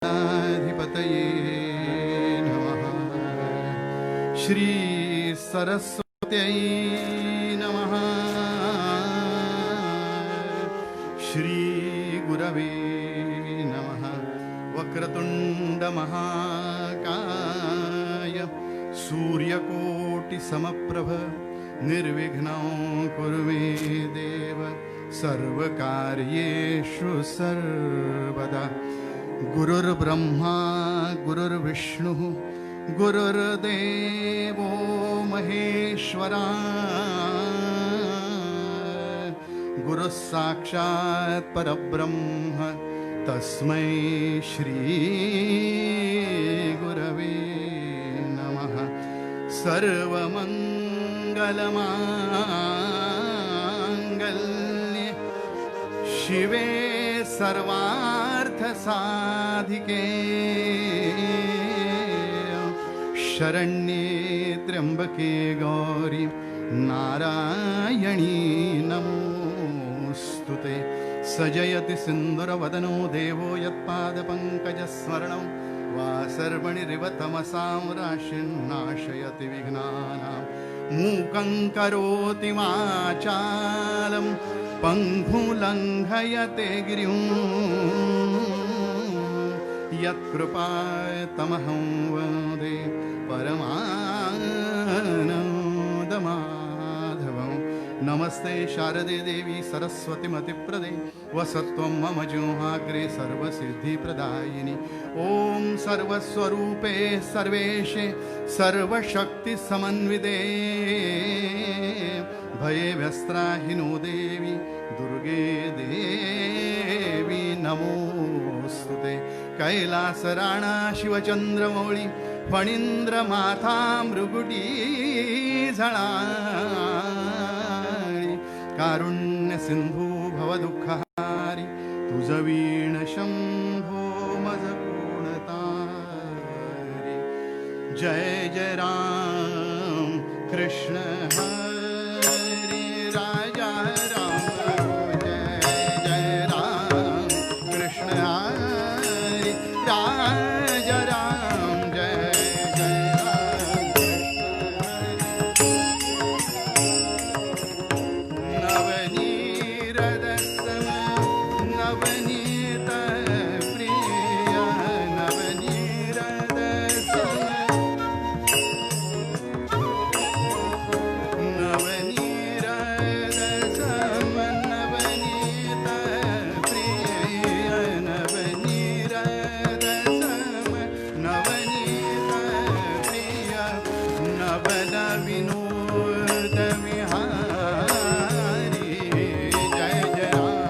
अधिपतये नमः। श्री सरस्वत्यै नमः। श्री गुरवे नमः। वक्रतुंड महाकाय सूर्यकोटि समप्रभ निर्विघ्नं कुरु मे देव सर्वकार्येषु सर्वदा। गुरुर्ब्रह्मा गुरुर्विष्णुः गुरुर्देवो महेश्वरा। गुरुः साक्षात् परब्रह्म तस्मै श्री गुरवे नमः। सर्वमंगलमांगल्ये शिवे सर्वार्थसाधिके शरण्ये त्र्यंबके गौरी नारायणी नमोस्तुते। सजयति सिन्दूरवदनो देवो यत्पादपङ्कजस्मरणं वा सर्वणिरिव तमसां राशिन्नाशयति विघ्नानां। मूकं करोति वाचालं पङ्गुलङ्घयते गिरिं यत्कृपातमहं वन्दे परमानन्दमाधवं। नमस्ते शारदे देवी सरस्वतीमतिप्रदे वसत्वं मम जिह्वाग्रे सर्वसिद्धिप्रदायिनि। ॐ सर्वस्वरूपे सर्वेशे सर्वशक्तिसमन्विते भये व्यस्त्राहिनो देवी दुर्गे देवी नमोस्तुते। कैलासराणा शिवचन्द्रमौळि फणीन्द्रमाथा मृगुटी झळाळि। कारुण्य सिंधू भवदुःखहारी तुझ वीण शंभो मज गुणतारी। जय जय राम कृष्ण हरी राजा राम। जय जय राम कृष्ण हरी राजा राम। जय जय राम नवनीरदसम नवनीत प्रिय नवनीरदसम नवनीरदसम नवनीत प्रिय नवनीरदसम नवनीत प्रिय नवल विनोद विहारी। जय जय राम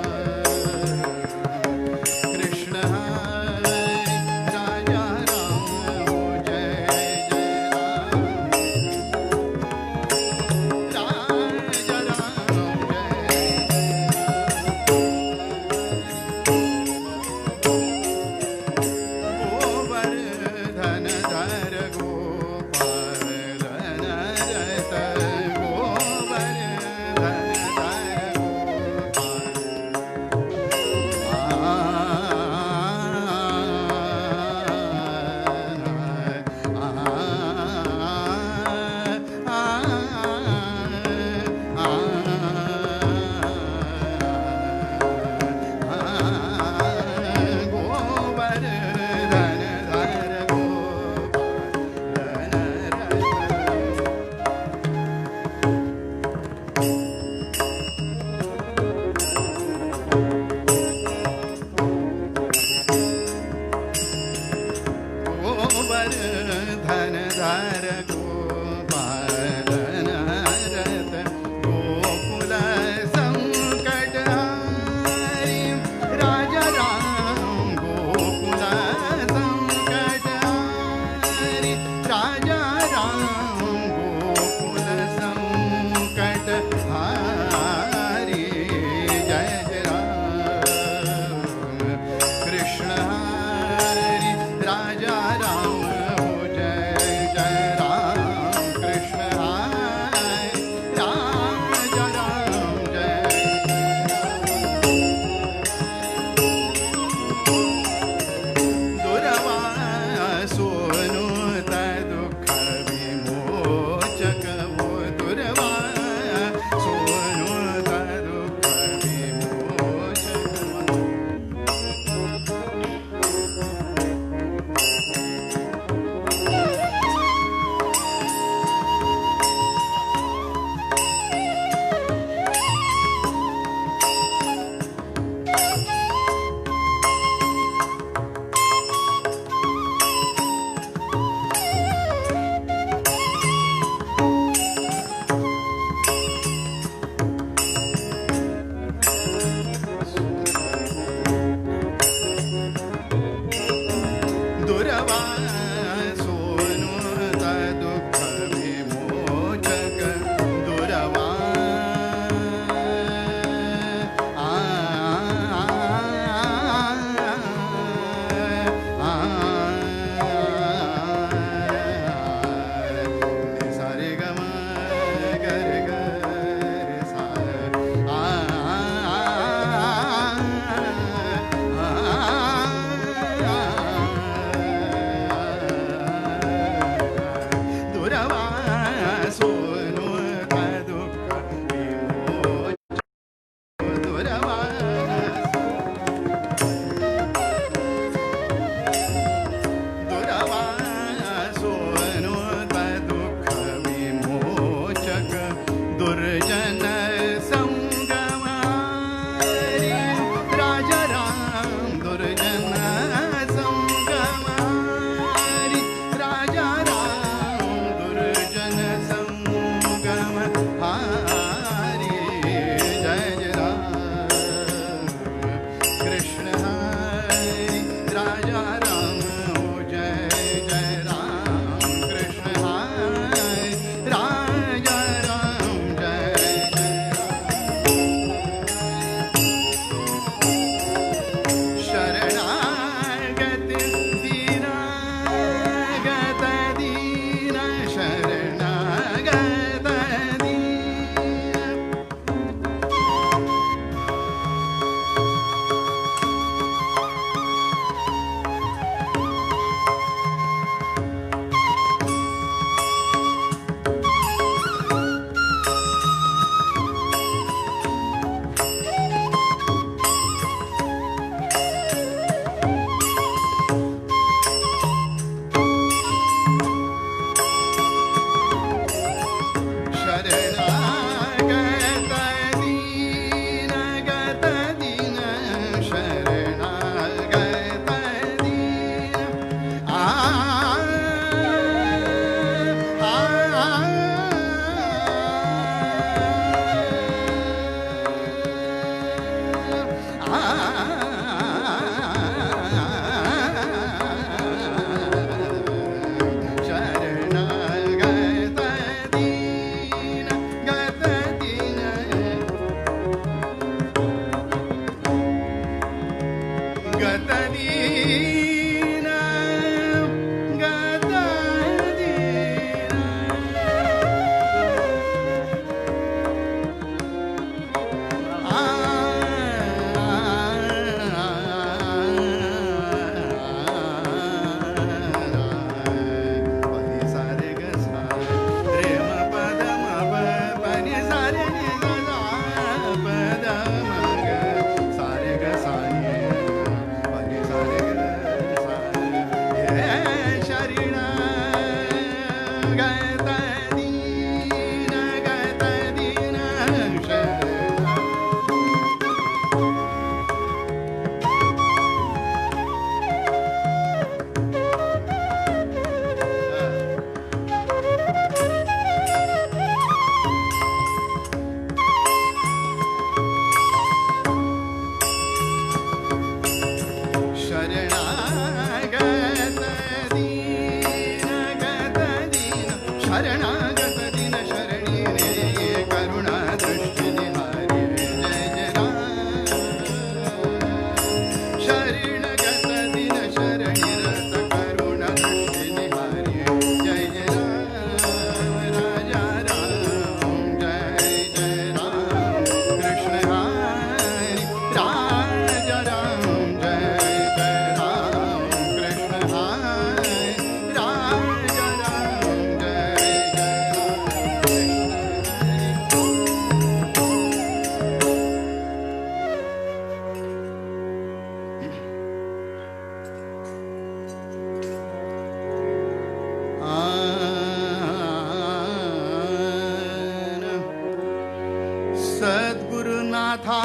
सद्गुरुनाथा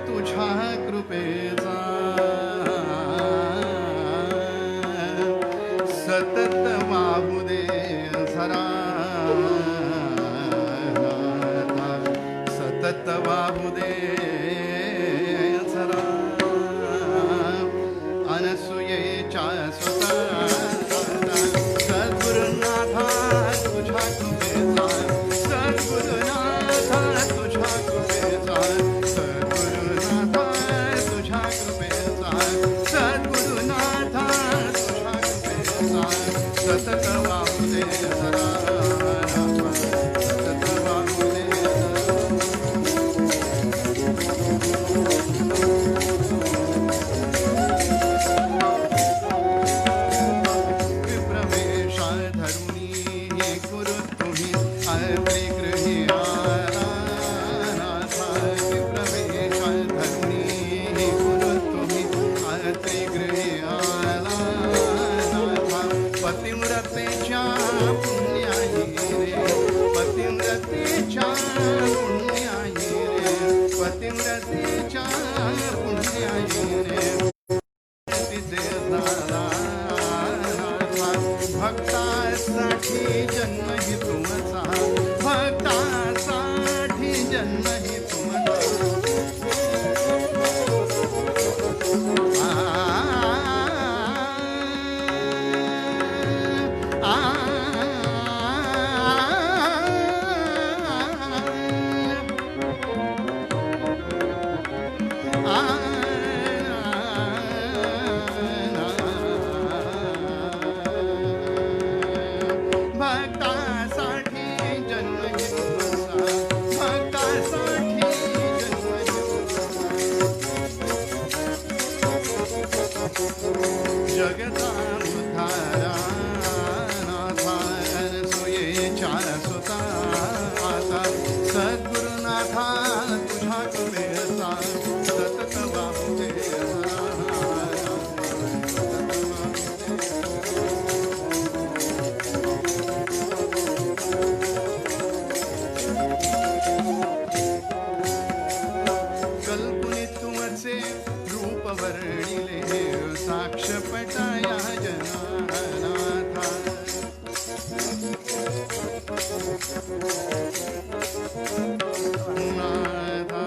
तुझ्या कृपेचा सतत वाहू दे झरा, सतत वाहू दे झरा, अनसुयेच्या स्वतः आईने तिचे झाला भक्तासाठी जन्म ही तुमचा भक्तासाठी जन्म ही तुमचा भक्तासाठी जन्म ही तुमचा भक्तासाठी जन्म ही जगता उद्धारा नाथा अनसूयेच्या सुता आता सद्गुरुनाथा तुझ्या कृपेचा सतत वाहू दे कल्पनी तुमचे रूप वर्णिले साक्ष पटाया जनानाथा नाथा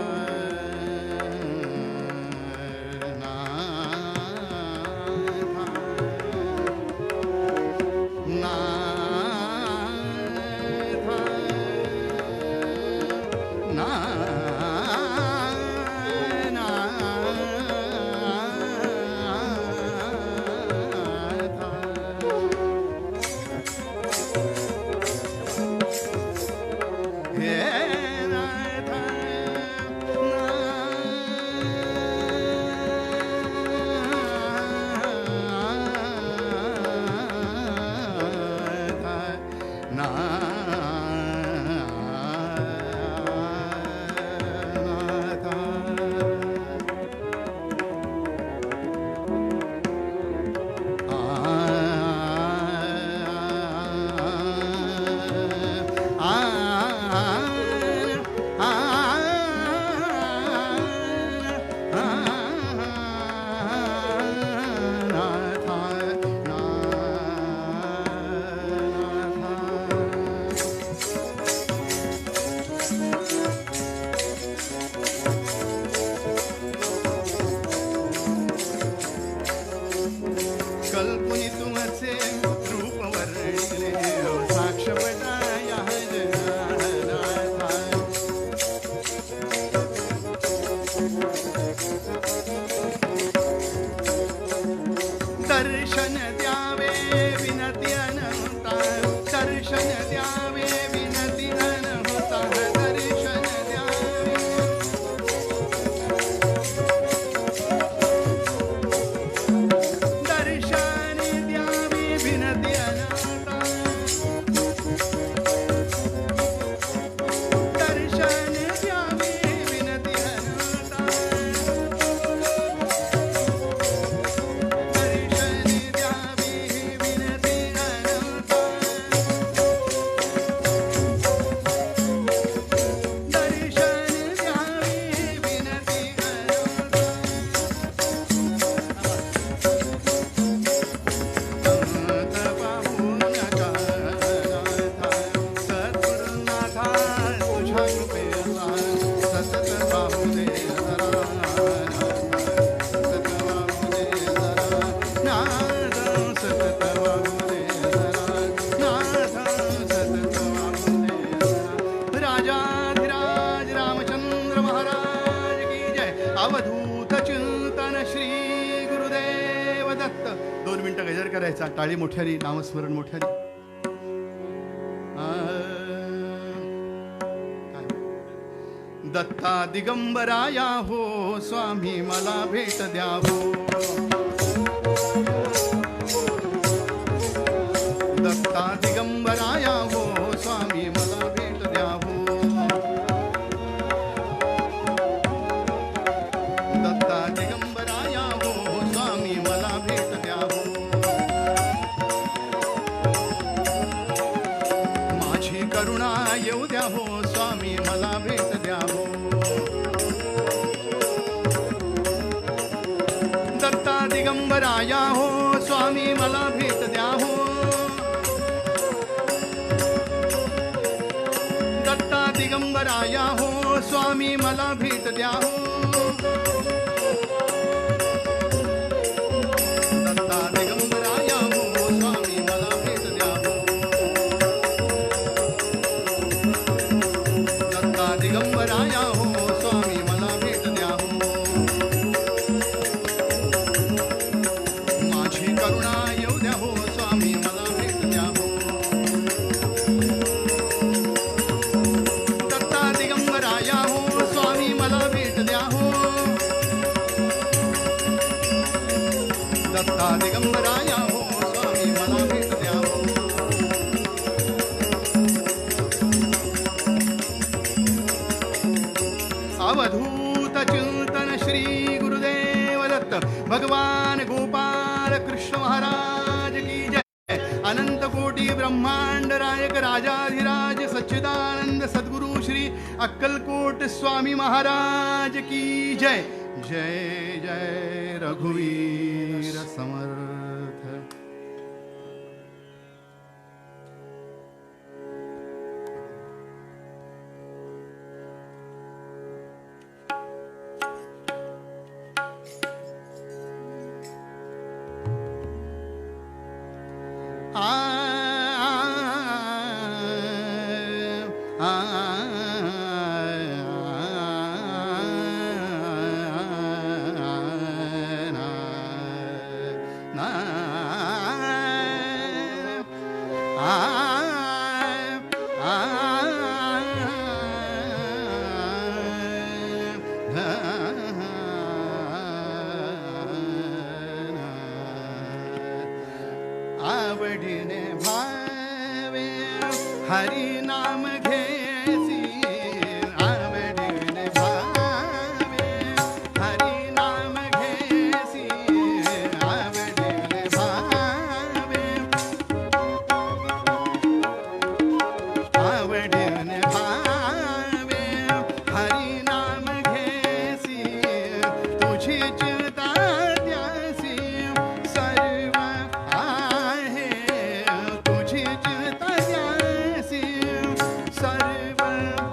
कल्पनी तुमचे रूप वर्णिले साक्ष पटाया जनानाथा दर्शन द्यावे विनती अनंता दर्शन द्यावे विनती अनंता दर्शन द्यावे दर्शन द्यावे विनती अनंता दर्शन द्यावे विनती अनंता दर्शन द्यावे विनती अनंता दर्शन द्यावे विनती अनंता संत बाबू नका नाथा सद्गुरुनाथा तुझ्या कृपेचा सतत बाहू दे जरा सतत बाहू दे जरा नाथ सतत बाहू दे जरा नाथ सतत बाहू दे जरा राजाधिराज रामचंद्र महाराज की जय अवधूत चिंतन श्री गुरुदेव दत्त 2 मिनिटं गजर करायचा टाळी मोठ्याने नामस्मरण मोठ्याने दत्ता दिगंबराया हो स्वामी मला भेट द्यावो दत्ता दिगंबराया हो स्वामी मला भेट द्यावो दत्ता दिगंबराया हो स्वामी मला भेट द्यावो माझी करुणा येऊ द्या हो स्वामी मला भेट द्यावो दिगंबराया हो स्वामी मला भेट द्या हो. दत्ता दिगंबराया हो स्वामी मला भेट द्या हो. दत्ता दिगंबराया हो स्वामी मला भेट द्या हो. दत्ता दिगंबराया हो स्वामी मला भेट द्या हो. माझी करुणा येऊ द्या हो स्वामी मला भेट द्या हो. दत्ता दिगंबराया हो स्वामी मला भेट द्या हो. दत्ता दिगंबराया हो स्वामी मला भेट द्या हो. अवधूत चिंतन श्री गुरुदेव दत्त भगवान गोपाल कृष्ण महाराज की जय. अनंत कोटी ब्रह्मांड रायक राजाधिराज सच्चिदानंद सद्गुरु श्री अक्कलकोट स्वामी महाराज की जय. जय जय रघुवीर समर्थ. आ आवडीने भावे हरी नाम घेसी. आवडीने भावे हरी नाम घेसी. आवडीने भावे आवडीने भावे हरी नाम घेसी. तुझी चिंता द्यासी सर्व आहे. तुझी चिंता द्यासी सर्व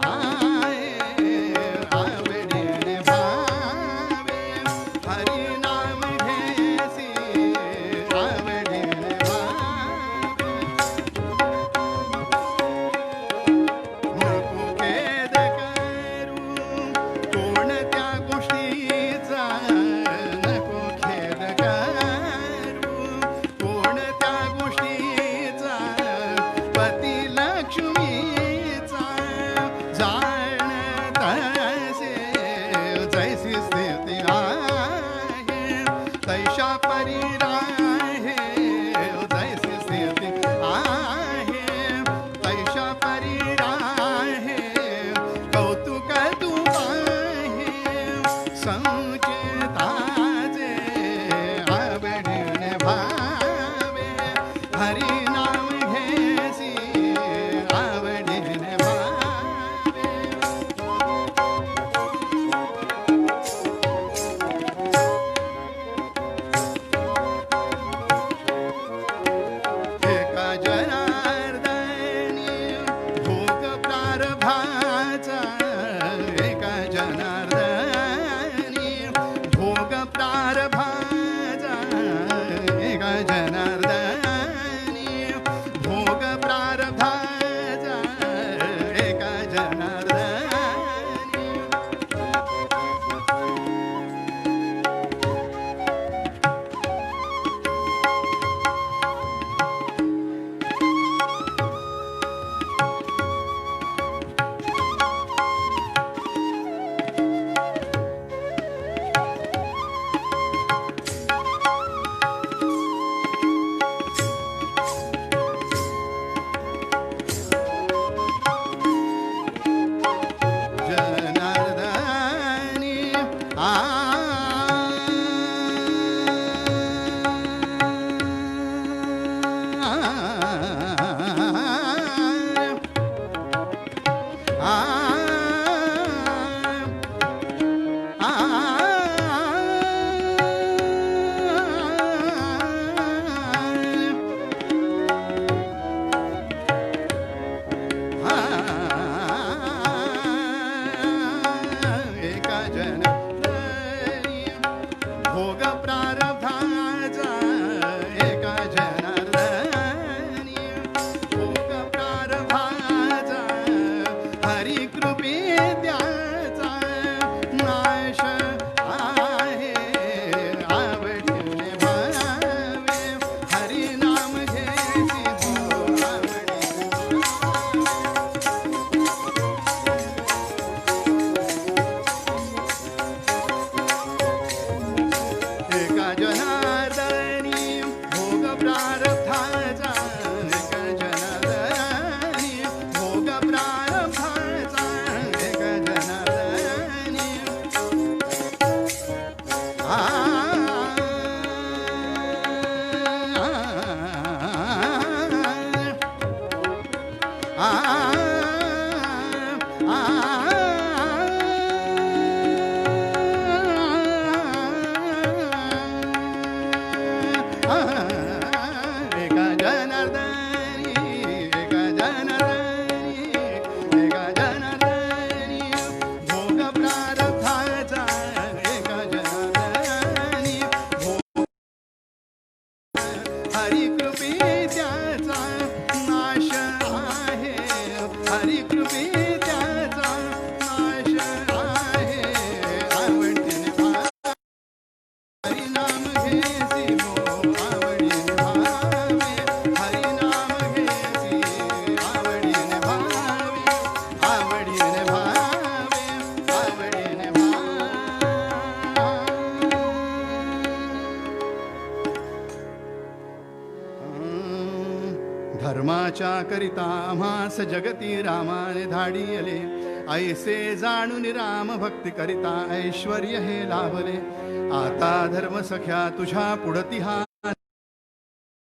आहे. आवडीने भावे हरी नाम घेसी. आवडीने भावे नको खेद करू कोणत्या गोष्टीचा. नको खेद करू कोणत्या गोष्टीचा. पती लक्ष्मीचा जाणत असे. जैसी स्थिती आहे तैशा परी राहे. जैसी स्थिती आहे तैशा परी राहे. कौतुक तू आहे संचिताचे. आवडीने भावे हरी नाम घेसी. आवडीने भावे एका जनार्दनी भोग प्रारभाचा. एका जनार्दनी भोग प्रारभाचा. एका जनार्दनी भोग प्रारभाचा. एका जनार्दनी प्रारब्धाचा एका जनार्दनी भोग प्रारब्धाचा हरी कृपे त्याचा नाश आहे आवडीने भावे हरी नाम घेसी एका जनार्दनी भोग प्रारब्धाचा एका जनार्दनी भोग प्रारब्धाचा एका जनार्दनी आ एका जनार्दनी एका जनार्दनी एका जनार्दनी भोग प्रारब्धाचा एका जनार्दनी भोग हरी कृपे त्याचा नाश आहे हरी कृपे त्याचा नाश आहे आवडीने हरी नाम घेसी आवडीने भावे हरी नाम घेसी आवडीने भावे आवडीने भावे आवडीने धर्माच्या करिता आम्हास जगती रामाने धाडियले ऐसे जाणून राम भक्ती करिता ऐश्वर्य हे लाभले आता धर्म सख्या तुझ्या पुढती हा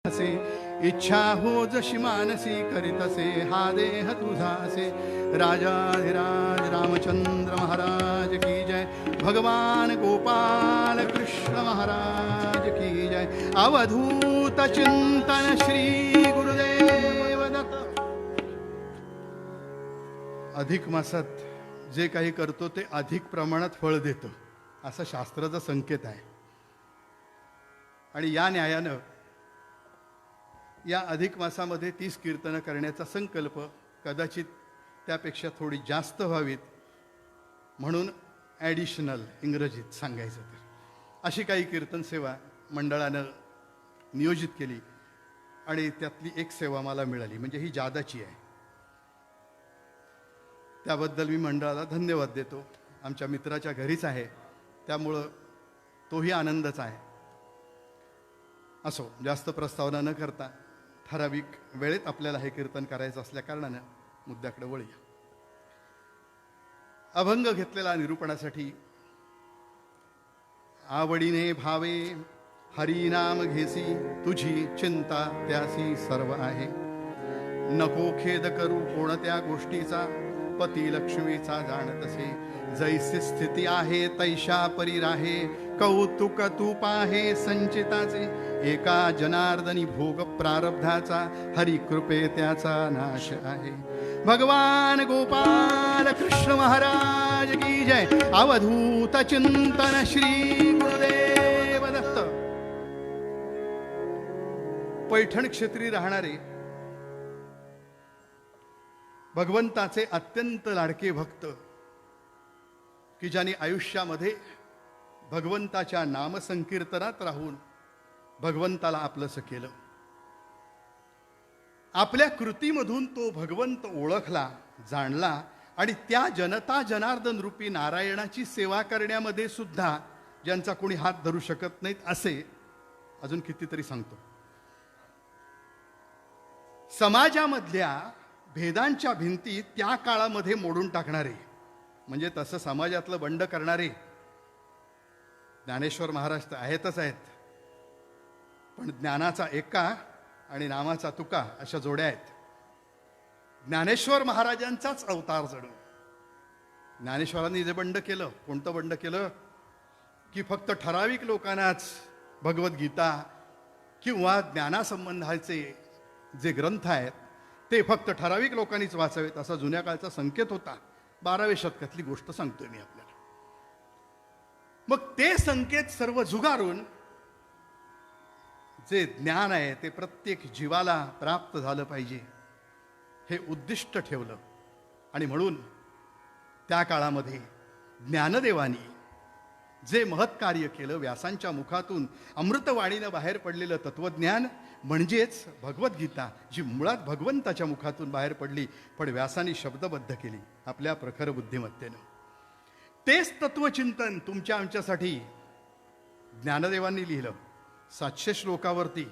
असे इच्छा हो जशी मानसी करीतसे हा देह तुझासे राजाधिराज रामचंद्र महाराज की जय भगवान गोपाल कृष्ण महाराज की जय अवधूत चिंतन श्री गुरुदेव दत्त अधिक मासात जे काही करतो ते अधिक प्रमाणात फळ देतो असा शास्त्राचा संकेत आहे आणि या न्यायानं या अधिक मासामध्ये 30 कीर्तनं करण्याचा संकल्प कदाचित त्यापेक्षा थोडी जास्त व्हावीत म्हणून ॲडिशनल इंग्रजीत सांगायचं तर अशी काही कीर्तन सेवा मंडळानं नियोजित केली आणि त्यातली एक सेवा मला मिळाली म्हणजे ही जादाची आहे त्याबद्दल मी मंडळाला धन्यवाद देतो आमच्या मित्राच्या घरीच आहे त्यामुळं तोही आनंदच आहे असो जास्त प्रस्तावना न करता ठराविक वेळेत आपल्याला हे कीर्तन करायचं असल्या कारणानं मुद्द्याकडे वळूया अभंग घेतलेला निरूपणासाठी आवडीने भावे हरिनाम घेसी तुझी चिंता त्यासी सर्व आहे नको खेद करू कोणत्या गोष्टीचा पती लक्ष्मीचा जाणतसे जैसी स्थिती आहे तैशा परी राहे कौतुक तू पाहे संचिताचे एका जनार्दनी भोग प्रारब्धाचा हरी कृपे त्याचा नाश आहे भगवान गोपाल कृष्ण महाराज की जय अवधूत चिंतन श्री गुरुदेव दत्त पैठण क्षेत्री राहणारे भगवंताचे अत्यंत लाडके भक्त की ज्यांनी आयुष्यामध्ये भगवंताच्या नामसंकीर्तनात राहून भगवंताला आपलंसं केलं आपल्या कृतीमधून तो भगवंत ओळखला जाणला आणि त्या जनता जनार्दन रूपी नारायणाची सेवा करण्यामध्ये सुद्धा ज्यांचा कोणी हात धरू शकत नाहीत असे अजून कितीतरी सांगतो समाजामधल्या भेदांच्या भिंती त्या काळामध्ये मोडून टाकणारे म्हणजे तसं समाजातलं बंड करणारे ज्ञानेश्वर महाराज तर आहेतच आहेत पण ज्ञानाचा एका आणि नामाचा तुका अशा जोड्या आहेत ज्ञानेश्वर महाराजांचाच अवतार जणू ज्ञानेश्वरांनी जे बंड केलं कोणतं बंड केलं की फक्त ठराविक लोकांनाच भगवद्गीता किंवा ज्ञानासंबंधाचे जे ग्रंथ आहेत ते फक्त ठराविक लोकांनीच वाचावेत असा जुन्या काळचा संकेत होता 12व्या शतकातली गोष्ट सांगतोय मी आपल्याला मग ते संकेत सर्व झुगारून जे ज्ञान आहे ते प्रत्येक जीवाला प्राप्त झालं पाहिजे हे उद्दिष्ट ठेवलं. आणि म्हणून त्या काळामध्ये ज्ञानदेवानी जे महत् कार्य केलं, व्यासांच्या मुखातून अमृतवाणीनं बाहेर पडलेलं तत्वज्ञान म्हणजेच भगवद्गीता, जी मुळात भगवंताच्या मुखातून बाहेर पडली पण व्यासांनी शब्दबद्ध केली आपल्या प्रखर बुद्धिमत्तेनं. तेच तत्वचिंतन तुमच्या आमच्यासाठी ज्ञानदेवांनी लिहिलं. 700 श्लोकावरती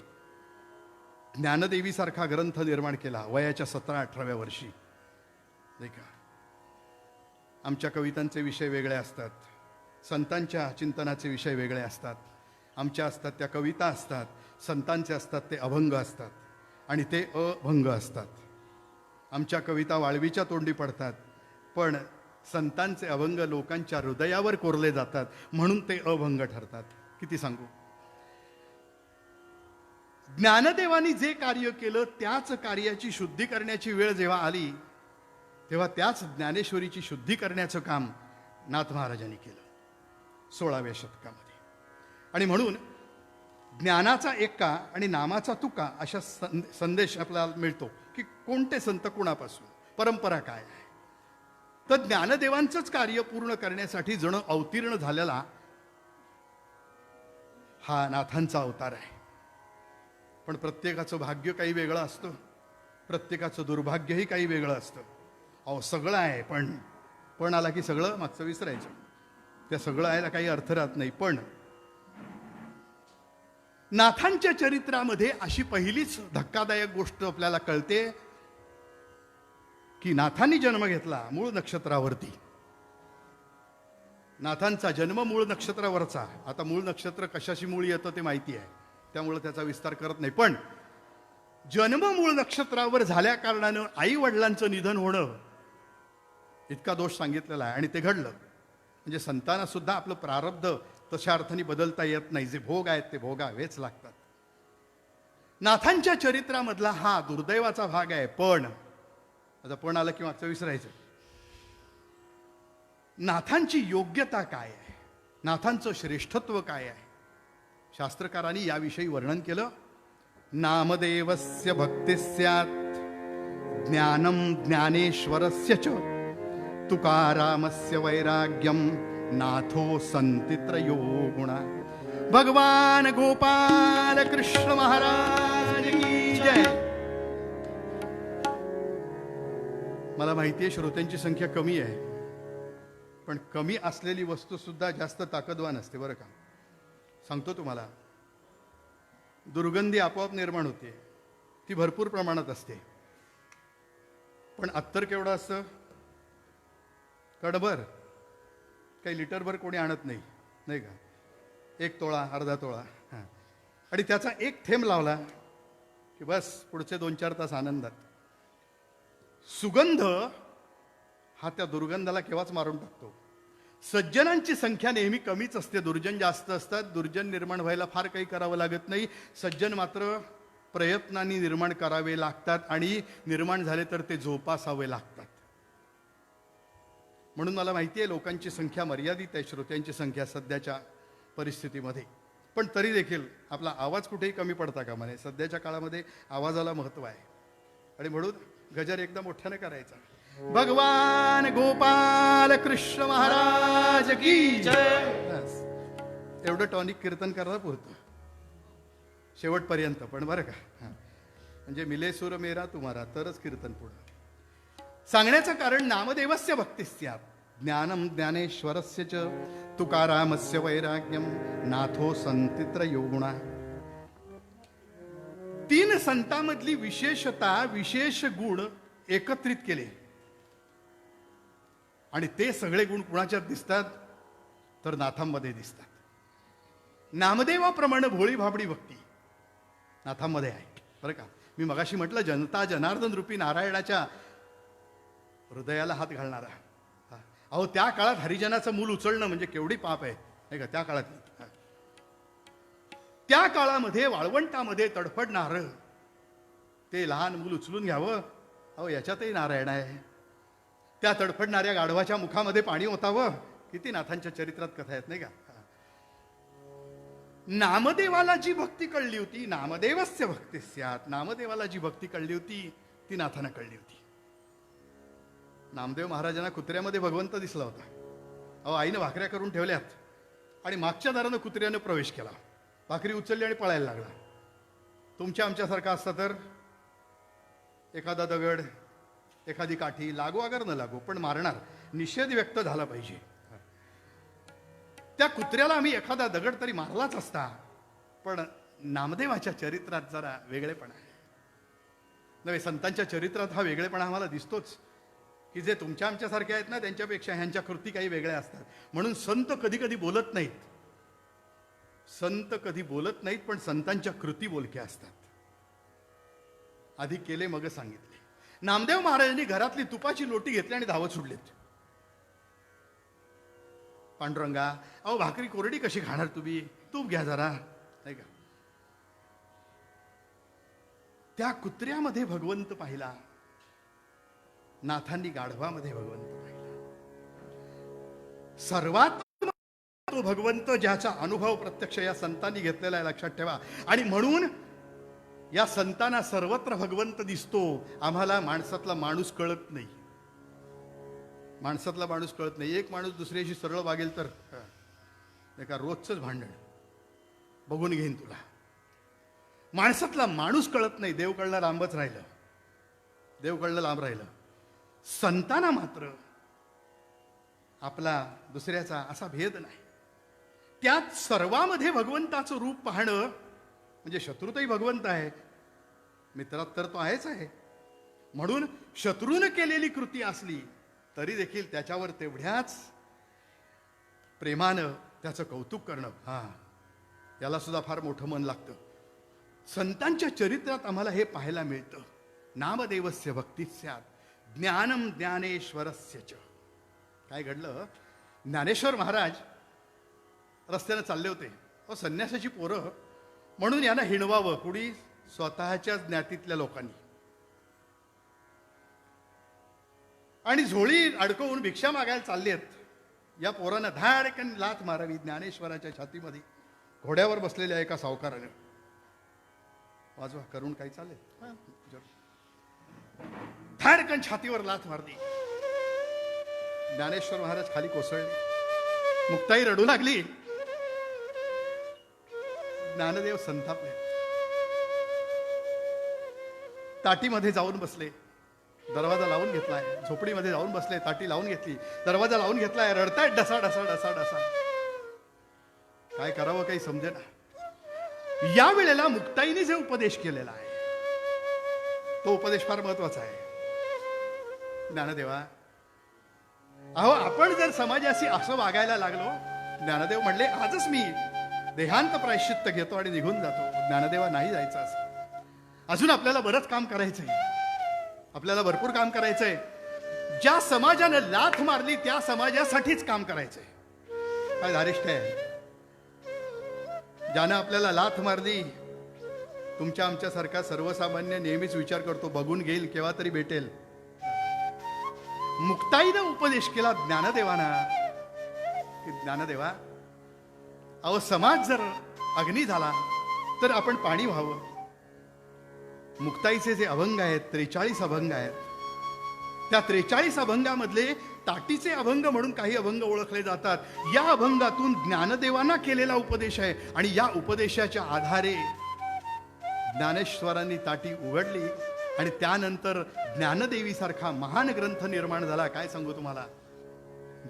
ज्ञानदेवीसारखा ग्रंथ निर्माण केला वयाच्या 17-18व्या वर्षी. नाही का? आमच्या कवितांचे विषय वेगळे असतात, संतांच्या चिंतनाचे विषय वेगळे असतात. आमच्या असतात त्या कविता असतात, संतांचे असतात ते अभंग असतात आणि ते अभंग असतात. आमच्या कविता वाळवीच्या तोंडी पडतात पण संतांचे अभंग लोकांच्या हृदयावर कोरले जातात म्हणून ते अभंग ठरतात. किती सांगू. ज्ञानदेवानी जे कार्य केलं त्याच कार्याची शुद्धी करण्याची वेळ जेव्हा आली तेव्हा त्याच ज्ञानेश्वरीची शुद्धी करण्याचं काम नाथ महाराजांनी केलं 16व्या शतकामध्ये. आणि म्हणून ज्ञानाचा एका आणि नामाचा तुका अशा संदेश आपल्याला मिळतो की कोणते संत कोणापासून, परंपरा काय आहे. तर ज्ञानदेवांचंच कार्य पूर्ण करण्यासाठी जण अवतीर्ण झालेला हा नाथांचा अवतार आहे. पण प्रत्येकाचं भाग्य काही वेगळं असतं, प्रत्येकाचं दुर्भाग्यही काही वेगळं असतं. अहो सगळं आहे पण आला की सगळं मागचं विसरायचं. त्या सगळं आहे काही अर्थ राहत नाही. पण नाथांच्या चरित्रामध्ये अशी पहिलीच धक्कादायक गोष्ट आपल्याला कळते की नाथांनी जन्म घेतला मूळ नक्षत्रावरती. नाथांचा जन्म मूळ नक्षत्रावरचा. आता मूळ नक्षत्र कशाशी मूळ येतं ते माहिती आहे त्यामुळे त्याचा विस्तार करत नाही. पण जन्म मूळ नक्षत्रावर झाल्या कारणानं आई वडिलांचं निधन होणं इतका दोष सांगितलेला आहे आणि ते घडलं. म्हणजे संतांना सुद्धा आपलं प्रारब्ध तशा अर्थाने बदलता येत नाही. जे भोग आहेत ते भोगावेच लागतात. नाथांच्या चरित्रामधला हा दुर्दैवाचा भाग आहे. पण आता पण आलं की मागचं विसरायचं. नाथांची योग्यता काय आहे, नाथांचं श्रेष्ठत्व काय आहे, शास्त्रकारांनी याविषयी वर्णन केलं. नामदेवस्य भक्तिस्यात् ज्ञानम ज्ञानेश्वरस्य च तुकारामस्य वैराग्यम नाथो संति त्रयो गुणा. भगवान गोपाल कृष्ण महाराज की जय. मला माहिती आहे श्रोत्यांची संख्या कमी आहे पण कमी असलेली वस्तू सुद्धा जास्त ताकदवान असते बरं का. सांगतो तुम्हाला, दुर्गंधी आपोआप निर्माण होते, ती भरपूर प्रमाणात असते. पण अत्तर केवढं असतं, कडभर, काही लिटरभर कोणी आणत नाही, नाही का. 1 तोळा अर्धा तोळा हां, आणि त्याचा एक थेंब लावला की बस पुढचे 2-4 तास आनंदात. सुगंध हा त्या दुर्गंधाला केव्हाच मारून टाकतो. सज्जनांची संख्या नेहमी कमीच असते, दुर्जन जास्त असतात. दुर्जन निर्माण व्हायला फार काही करावं लागत नाही, सज्जन मात्र प्रयत्नांनी निर्माण करावे लागतात आणि निर्माण झाले तर ते जोपासावे लागतात. म्हणून मला माहिती आहे लोकांची संख्या मर्यादित आहे, श्रोत्यांची संख्या सध्याच्या परिस्थितीमध्ये. पण तरी देखील आपला आवाज कुठेही कमी पडता कामा नये. सध्याच्या काळामध्ये आवाजाला महत्त्व आहे आणि म्हणून गजर एकदम मोठ्याने करायचा. भगवान गोपाल कृष्ण महाराज की जय. एवढं टॉनिक कीर्तन करायला पुरतं शेवटपर्यंत. पण बरं का, म्हणजे मिले सूर मेरा तुम्हारा तरच कीर्तन पुढं. सांगण्याचं कारण नामदेवस्य भक्तिस्यात् ज्ञानम ज्ञानेश्वरस्य च तुकारामस्य वैराग्यम नाथो संति त्रयो गुणा. 3 संतांमधली विशेषता, विशेष गुण एकत्रित केले आणि ते सगळे गुण कुणाच्यात दिसतात तर नाथांमध्ये दिसतात. नामदेवाप्रमाणे भोळी भाबडी भक्ती नाथांमध्ये आहे बरं का. मी मगाशी म्हटलं जनता जनार्दन रूपी नारायणाच्या हृदयाला हात घालणारा. अहो त्या काळात हरिजनाचं मूल उचलणं म्हणजे केवढी पाप आहे नाही का. त्या काळात, त्या काळामध्ये वाळवंटामध्ये तडफडणार ते लहान मूल उचलून घ्यावं, अहो याच्यातही नारायण आहे. त्या तडफडणाऱ्या गाढवाच्या मुखामध्ये पाणी ओतावं, किती नाथांच्या चरित्रात कथा आहेत नाही का. नामदेवाला जी भक्ती कळली होती, नामदेवस्य भक्ती स्यात्, नामदेवाला जी भक्ती कळली होती ती नाथांना कळली होती. नामदेव महाराजांना कुत्र्यामध्ये भगवंत दिसला होता. अहो, आईनं भाकऱ्या करून ठेवल्यात आणि मागच्या दारानं कुत्र्यानं प्रवेश केला, भाकरी उचलली आणि पळायला लागला. तुमच्या आमच्यासारखा असता तर एखादा दगड, एखादी काठी, लागू अगर न लागू पण मारणार, निषेध व्यक्त झाला पाहिजे. त्या कुत्र्याला आम्ही एखादा दगड तरी मारलाच असता, पण नामदेवाच्या चरित्रात जरा वेगळेपणा आहे. नव्हे, संतांच्या चरित्रात हा वेगळेपणा आम्हाला दिसतोच, की जे तुमच्या आमच्यासारखे आहेत ना त्यांच्यापेक्षा ह्यांच्या कृती काही वेगळ्या असतात. म्हणून संत कधी कधी बोलत नाहीत, संत कधी बोलत नाहीत, पण संतांच्या कृती बोलक्या असतात. आधी केले मग सांगितले. नामदेव महाराजांनी घरातली तुपाची लोटी घेतली आणि धावत सुटलेत. पांडुरंगा, अहो भाकरी कोरडी कशी खाणार तुम्ही, तूप घ्या जरा, नाही का. त्या कुत्र्यामध्ये भगवंत पाहिला, नाथांनी गाढवामध्ये भगवंत पाहिला. सर्वात तो भगवंत ज्याचा अनुभव प्रत्यक्ष या संतांनी घेतलेला आहे, लक्षात ठेवा. आणि म्हणून या संतांना सर्वत्र भगवंत दिसतो. आम्हाला माणसातला माणूस कळत नाही, माणसातला माणूस कळत नाही. एक माणूस दुसऱ्याशी सरळ वागेल तर एका रोजचंच भांडण, बघून घेईन तुला. माणसातला माणूस कळत नाही, देव कळणं लांबच राहिलं, देव कळणं लांब राहिलं. संतांना मात्र आपला दुसऱ्याचा असा भेद नाही. त्यात सर्वामध्ये भगवंताचं रूप पाहणं म्हणजे शत्रूतही भगवंत आहे, मित्रात तर तो आहेच आहे. म्हणून शत्रूनं केलेली कृती असली तरी देखील त्याच्यावर तेवढ्याच प्रेमानं त्याचं कौतुक करणं, त्याला सुद्धा फार मोठं मन लागतं. संतांच्या चरित्रात आम्हाला हे पाहायला मिळतं. नामदेवस्य भक्ती स्यात्, ज्ञानम ज्ञानेश्वरस्य च. काय घडलं, ज्ञानेश्वर महाराज रस्त्यानं चालले होते. संन्यासाची पोरं म्हणून यांना हिणवावं कुणी, स्वतःच्या ज्ञातीतल्या लोकांनी. आणि झोळी अडकवून भिक्षा मागायला चालली आहेत. या पोरांना धाडकन लाथ मारावी ज्ञानेश्वराच्या छातीमध्ये, घोड्यावर बसलेल्या एका सावकाराने. वाजवा करून काही चालेल, धाडकन छातीवर लाथ मारली. ज्ञानेश्वर महाराज खाली कोसळले. मुक्ताई रडू लागली. ज्ञानदेव संतापले, ताटीमध्ये जाऊन बसले, दरवाजा लावून घेतलाय. झोपडीमध्ये जाऊन बसले, ताटी लावून घेतली, दरवाजा लावून घेतलाय. रडतायत डसा डसा डसा डसा. काय करावं काही समजेना. या वेळेला मुक्ताईने जे उपदेश केलेला आहे तो उपदेश फार महत्वाचा आहे. ज्ञानदेवा, अहो आपण जर समाजाशी असं वागायला लागलो, ज्ञानदेव म्हणले आजच मी देहांत प्रायश्चित्त घेतो आणि निघून जातो. ज्ञानदेवा, नाही जायचं असं. अजून आपल्याला बरंच काम करायचंय, आपल्याला भरपूर काम करायचंय. ज्या समाजानं लाथ मारली त्या समाजासाठीच काम करायचंय. काय धारिष्ठ आहे. ज्यानं आपल्याला लाथ मारली, तुमच्या आमच्यासारखा सर्वसामान्य नेहमीच विचार करतो बघून घेईल, केव्हा तरी भेटेल. मुक्ताईनं उपदेश केला ज्ञानदेवाना की ज्ञानदेवा, अहो समाज जर अग्नी झाला तर आपण पाणी व्हावं. मुक्ताईचे जे अभंग आहेत 43 अभंग आहेत, त्या 43 अभंगामधले ताटीचे अभंग म्हणून काही अभंग ओळखले जातात. या अभंगातून ज्ञानदेवांना केलेला उपदेश आहे आणि या उपदेशाच्या आधारे ज्ञानेश्वरांनी ताटी उघडली आणि त्यानंतर ज्ञानदेवी सारखा महान ग्रंथ निर्माण झाला. काय सांगू तुम्हाला,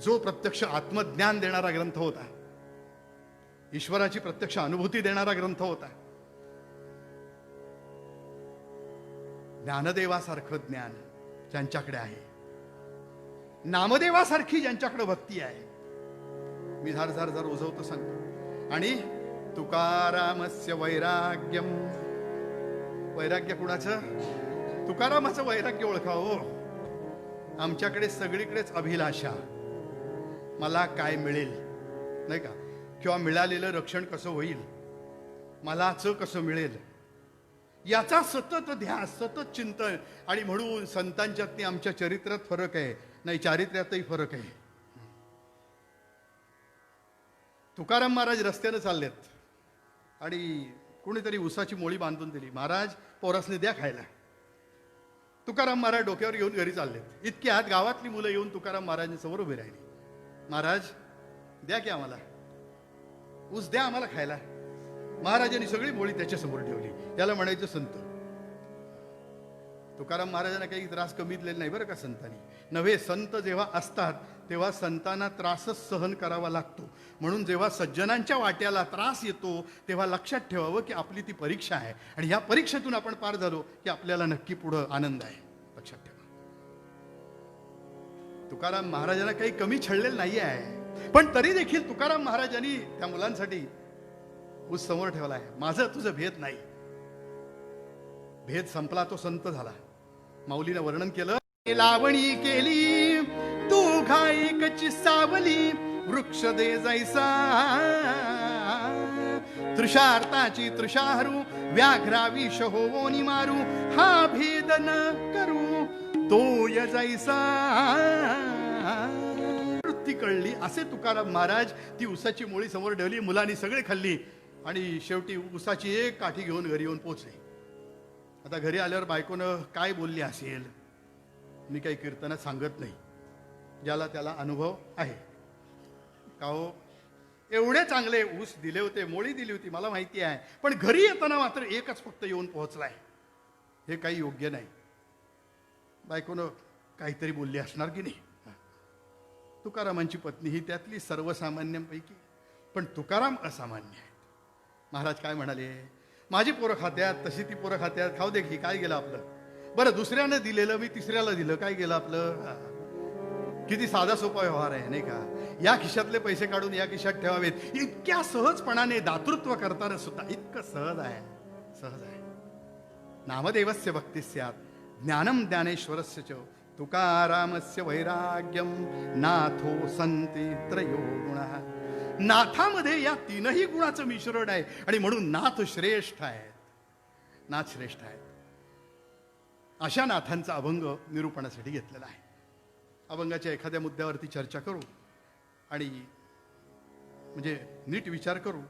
जो प्रत्यक्ष आत्मज्ञान देणारा ग्रंथ होता, ईश्वराची प्रत्यक्ष अनुभूती देणारा ग्रंथ होता. ज्ञानदेवासारखं ज्ञान ज्यांच्याकडे आहे, नामदेवासारखी ज्यांच्याकडे भक्ती आहे, मी झार झार झार ओझवतो सांगतो. आणि तुकारामस्य वैराग्यम, वैराग्य कुणाचं, तुकारामाचं वैराग्य ओळखा. हो, आमच्याकडे सगळीकडेच अभिलाषा, मला काय मिळेल नाही का, किंवा मिळालेलं रक्षण कसं होईल, मलाच कसं मिळेल, याचा सतत ध्यास, सतत चिंतन. आणि म्हणून संतांच्यात आमच्या चरित्रात फरक आहे, नाही चारित्र्यातही फरक आहे. तुकाराम महाराज रस्त्यानं चाललेत, आणि कोणीतरी उसाची मोळी बांधून दिली. महाराज पोरासने द्या खायला. तुकाराम महाराज डोक्यावर घेऊन घरी चाललेत. इतक्यात गावातली मुलं येऊन तुकाराम महाराजांसमोर उभी राहिली. महाराज द्या की आम्हाला ऊस द्या आम्हाला खायला. महाराजांनी सगळी मोळी त्याच्यासमोर ठेवली. त्याला म्हणायचं संत. तुकाराम महाराजांना काही त्रास कमी दिलेला नाही बरं का संतांनी. नव्हे, संत जेव्हा असतात तेव्हा संतांना त्रासच सहन करावा लागतो. म्हणून जेव्हा सज्जनांच्या वाट्याला त्रास येतो तेव्हा लक्षात ठेवावं की आपली ती परीक्षा आहे आणि ह्या परीक्षेतून आपण पार झालो की आपल्याला नक्की पुढं आनंद आहे. लक्षात ठेवा. तुकाराम महाराजांना काही कमी छळलेलं नाही आहे, पण तरी देखील तुकाराम महाराजांनी त्या मुलांसाठी ऊस समोर ठेवला आहे. माझं तुझं भेद नाही. भेद संपला, तो संत झाला. माऊलीनं वर्णन केलं. लावणी केली तू घाईकची सावली, वृक्ष दे जैसा तृषार्ताची तृषाहरू, व्याघ्राविष होवोनी मारू, हा भेद न करू तो य जैसा. वृत्ती कळली असे तुकाराम महाराज ती उसाची मोळी समोर ठेवली. मुलांनी सगळे खाल्ली आणि शेवटी उसाची एक काठी घेऊन घरी येऊन पोचले. आता घरी आल्यावर बायकोनं काय बोलली असेल मी काही कीर्तनात सांगत नाही, ज्याला त्याला अनुभव आहे. का हो, एवढे चांगले ऊस दिले होते, मोळी दिली होती, मला माहिती आहे, पण घरी येताना मात्र एकच फक्त येऊन पोहोचलाय. हे काही योग्य नाही. बायकोनं काहीतरी बोलली असणार की नाही. तुकारामांची पत्नी ही त्यातली सर्वसामान्यांपैकी, पण तुकाराम असामान्य आहेत. महाराज काय म्हणाले, माझी पोरं खात्यात तशी ती पोरं खात्यात, खाऊ दे की, काय गेलं आपलं. बरं, दुसऱ्यानं दिलेलं मी तिसऱ्याला दिलं, काय गेलं आपलं. किती साधा सोपा व्यवहार आहे नाही का. या खिशातले पैसे काढून या खिशात ठेवावेत, इतक्या सहजपणाने दातृत्व करताना सुद्धा इतकं सहज आहे, सहज आहे. नामदेवस्य भक्ती स्यात्, ज्ञानम ज्ञानेश्वरस्य च, तुकारामस्य वैराग्यम, नाथो संती त्रयो गुणः. नाथामध्ये या तीनही गुणाचं मिश्रण आहे आणि म्हणून नाथ श्रेष्ठ आहेत. नाथ श्रेष्ठ आहेत. अशा नाथांचा अभंग निरूपणासाठी घेतलेला आहे. अभंगाच्या एखाद्या मुद्द्यावरती चर्चा करू आणि म्हणजे नीट विचार करू.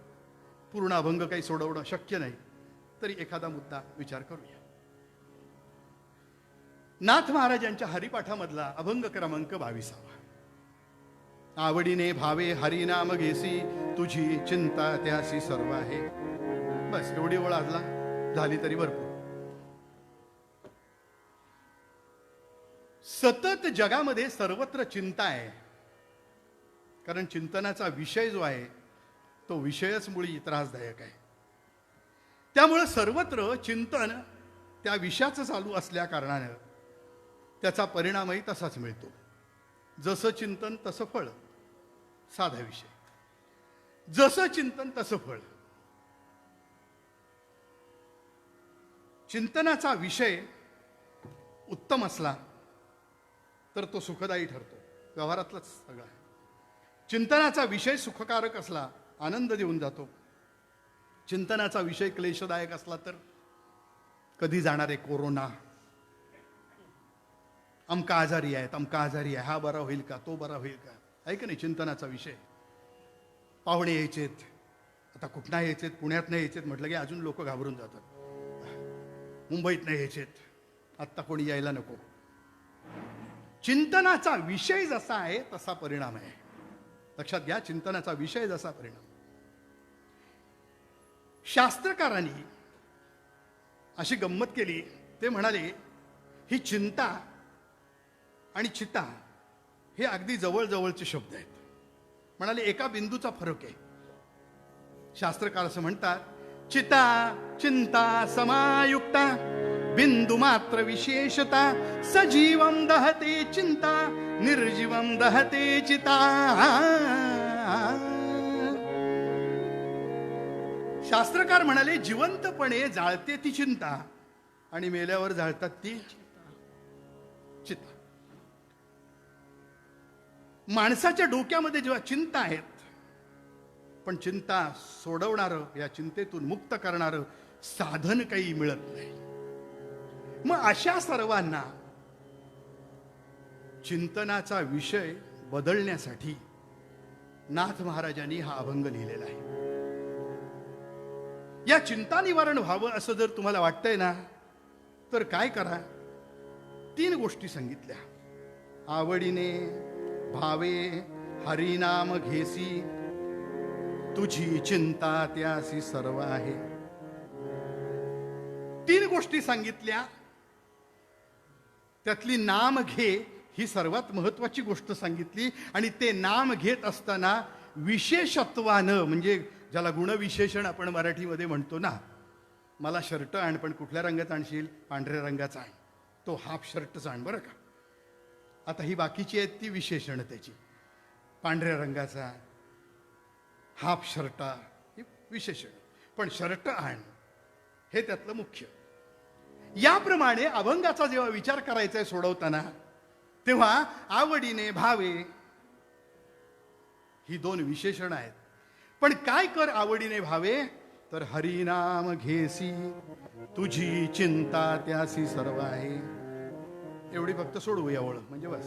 पूर्ण अभंग काही सोडवणं शक्य नाही, तरी एखादा मुद्दा विचार करूया. नाथ महाराजांच्या हरिपाठामधला अभंग क्रमांक 22. आवडीने भावे हरिनाम घेसी, तुझी चिंता त्यासी सर्व आहे. बस एवढी ओळ आजला झाली तरी भरपूर. सतत जगामध्ये सर्वत्र चिंता आहे, कारण चिंतनाचा विषय जो आहे तो विषयच मुळी त्रासदायक आहे. त्यामुळे सर्वत्र चिंतन त्या विषयाचं चालू असल्या कारणानं त्याचा परिणामही तसाच मिळतो. जसं चिंतन तसं फळ. साधा विषय. जसं चिंतन तसं फळ. चिंतनाचा विषय उत्तम असला तर तो सुखदायी ठरतो. व्यवहारातलंच सगळं आहे. चिंतनाचा विषय सुखकारक असला आनंद देऊन जातो. चिंतनाचा विषय क्लेशदायक असला तर कधी जाणारे कोरोना, अमका आजारी आहे, तमका आजारी आहे, हा बरा होईल का, तो बरा होईल का, आहे का नाही. चिंतनाचा विषय. पाहुणे यायचेत, आता कुठनं यायचेत, पुण्यात नाही यायचेत म्हटलं की अजून लोक घाबरून जातात. मुंबईत नाही यायचेत, आत्ता कोणी यायला नको. चिंतनाचा विषय जसा आहे तसा परिणाम आहे. लक्षात घ्या, चिंतनाचा विषय जसा परिणाम. शास्त्रकारांनी अशी गंमत केली. ते म्हणाले ही चिंता आणि चिता हे अगदी जवळजवळचे शब्द आहेत. म्हणाले एका बिंदूचा फरक आहे. शास्त्रकार असं म्हणतात, चिता चिंता समायुक्ता, बिंदू मात्र विशेषता, सजीवम दहते चिंता, निर्जीवम दहते चिता. शास्त्रकार म्हणाले जिवंतपणे जाळते ती चिंता आणि मेल्यावर जाळतात ती चिता. माणसाच्या डोक्यामध्ये जेव्हा चिंता आहेत, पण चिंता सोडवणारं, या चिंतेतून मुक्त करणारं साधन काही मिळत नाही. मग अशा सर्वांना चिंतनाचा विषय बदलण्यासाठी नाथ महाराजांनी हा अभंग लिहिलेला आहे. या चिंता निवारण व्हावं असं जर तुम्हाला वाटतंय ना, तर काय करा. 3 गोष्टी सांगितल्या. आवडीने भावे हरिनाम घेसी, तुझी चिंता त्यासी सर्व आहे. 3 गोष्टी सांगितल्या. त्यातली नाम घे ही सर्वात महत्वाची गोष्ट सांगितली. आणि ते नाम घेत असताना विशेषत्वानं, म्हणजे ज्याला गुणविशेषण आपण मराठीमध्ये म्हणतो ना, मला शर्ट आण, पण कुठल्या रंगाचा आणशील? पांढऱ्या रंगाचा आण, तो हाफ शर्टचा आण बरं का. आता ही बाकीची आहेत ती विशेषण त्याची. पांढऱ्या रंगाचा, हाफ शर्ट ही विशेषण, पण शर्ट आण हे त्यातलं मुख्य. याप्रमाणे अभंगाचा जेव्हा विचार करायचा आहे सोडवताना, तेव्हा आवडीने भावे ही 2 विशेषण आहेत. पण काय कर आवडीने भावे, तर हरिनाम घेसी, तुझी चिंता त्यासी सर्व आहे. एवढी फक्त सोडवूया ओळ, म्हणजे बस.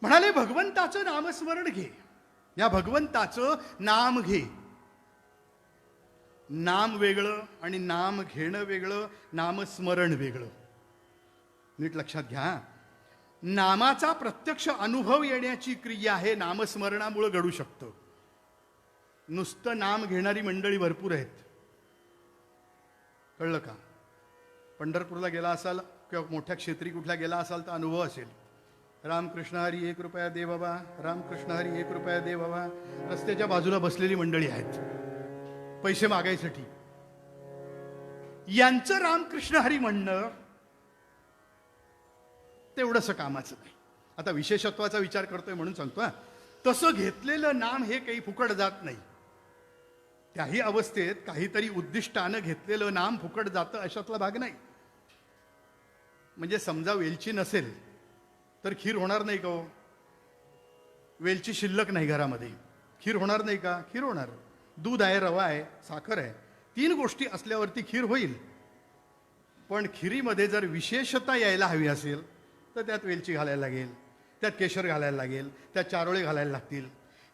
म्हणाले भगवंताचं नामस्मरण घे. या भगवंताचं नाम घे. नाम वेगळं आणि नाम घेणं वेगळं, नामस्मरण वेगळं. नीट लक्षात घ्या. नामाचा प्रत्यक्ष अनुभव येण्याची क्रिया हे नामस्मरणामुळे घडू शकतं. नुसतं नाम घेणारी मंडळी भरपूर आहेत, कळलं का. पंढरपूरला गेला असाल किंवा मोठ्या क्षेत्री कुठल्या गेला असाल तर अनुभव असेल. रामकृष्ण हरी 1 रुपया दे बाबा, रामकृष्ण हरी 1 रुपया दे बाबा. रस्त्याच्या बाजूला बसलेली मंडळी आहेत पैसे मागायसाठी. यांचं रामकृष्ण हरी म्हणणं तेवढंसं कामाचं नाही. आता विशेषत्वाचा विचार करतोय म्हणून सांगतो. तसं घेतलेलं नाम हे काही फुकट जात नाही. त्याही अवस्थेत काहीतरी उद्दिष्टानं घेतलेलं नाम फुकट जातं अशातला भाग नाही. म्हणजे समजा वेलची नसेल तर खीर होणार नाही का हो? वेलची शिल्लक नाही घरामध्ये, खीर होणार नाही का? खीर होणार. दूध आहे, रवा आहे, साखर आहे, 3 गोष्टी असल्यावरती खीर होईल. पण खिरीमध्ये जर विशेषता यायला हवी असेल तर त्यात वेलची घालायला लागेल, त्यात केशर घालायला लागेल, त्यात चारोळे घालायला लागतील.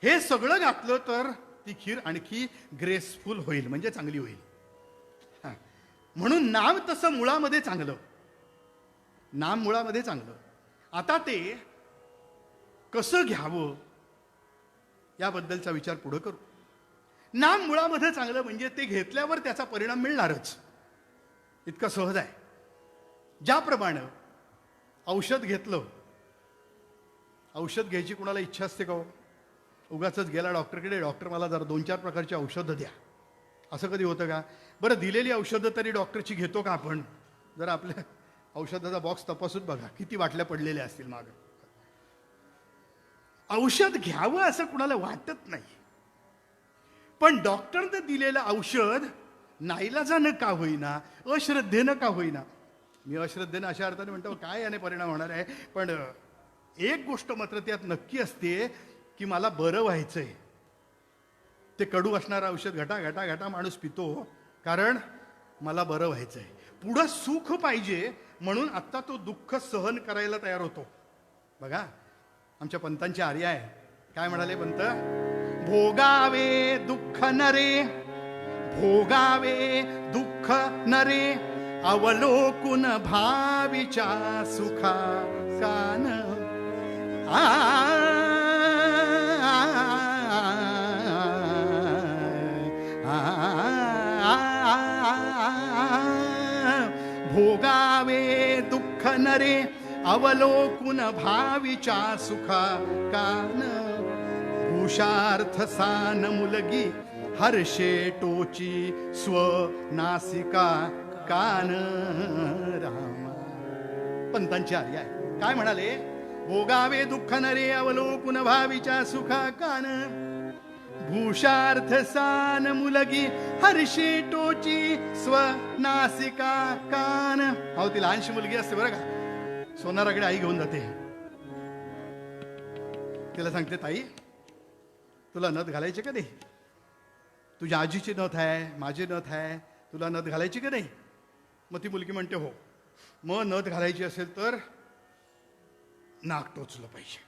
हे सगळं घातलं तर ती खीर आणखी ग्रेसफुल होईल, म्हणजे चांगली होईल. म्हणून नाम तसं मुळामध्ये चांगलं, नाम मुळामध्ये चांगलं. आता ते कसं घ्यावं याबद्दलचा विचार पुढे करू. नाम मुळामध्ये चांगलं म्हणजे ते घेतल्यावर त्याचा परिणाम मिळणारच, इतकं सहज आहे. ज्याप्रमाणे औषध घेतलं, औषध घ्यायची कुणाला इच्छा असते का हो? उगाच गेला डॉक्टरकडे, डॉक्टर मला जरा 2-4 प्रकारची औषधं द्या, असं कधी होतं का? बरं, दिलेली औषधं तरी डॉक्टरची घेतो का आपण? जरा आपल्या औषधाचा बॉक्स तपासून बघा, किती बाटल्या पडलेल्या असतील मागं. औषध घ्यावं असं कुणाला वाटत नाही. पण डॉक्टरनं दिलेलं औषध नाईलाजानं का होईना, अश्रद्धेनं का होईना, मी अश्रद्धेनं अशा अर्थाने म्हणतो काय याने परिणाम होणार आहे, पण एक गोष्ट मात्र त्यात नक्की असते की मला बरं व्हायचंय. ते कडू असणारं औषध घटा घटा घटा माणूस पितो, कारण मला बरं व्हायचंय, पुढं सुख पाहिजे म्हणून आत्ता तो दुःख सहन करायला तयार होतो. बघा, आमच्या पंतांची आर्या आहे. काय म्हणाले पंत? भोगावे दुःख नरे, भोगावे दुःख नरे, अवलोकुन भाविच्या सुखा कान. भोगावे दुःख नरे, अवलोकुन भाविच्या सुखा कान. भूषार्थ सान मुलगी, हर्षे टोची स्व नासिका कान. राम पंतांची आर्या आहे. काय म्हणाले? भोगावे दुःख नरे, अवलोकुन भाविच्या सुखा कान. भूषार्थ सान मुलगी, हर्षे टोची स्व नासिका कान. अहो, ती लहानशी मुलगी असते बरं का, सोनाराकडे आई घेऊन जाते. तिला सांगते, ताई तुला नथ घालायची का नाही? तुझ्या आजीची नथ आहे, माझी नथ आहे, तुला नथ घालायची का नाही? मग ती मुलगी म्हणते हो. मग नथ घालायची असेल तर नाक टोचलं पाहिजे,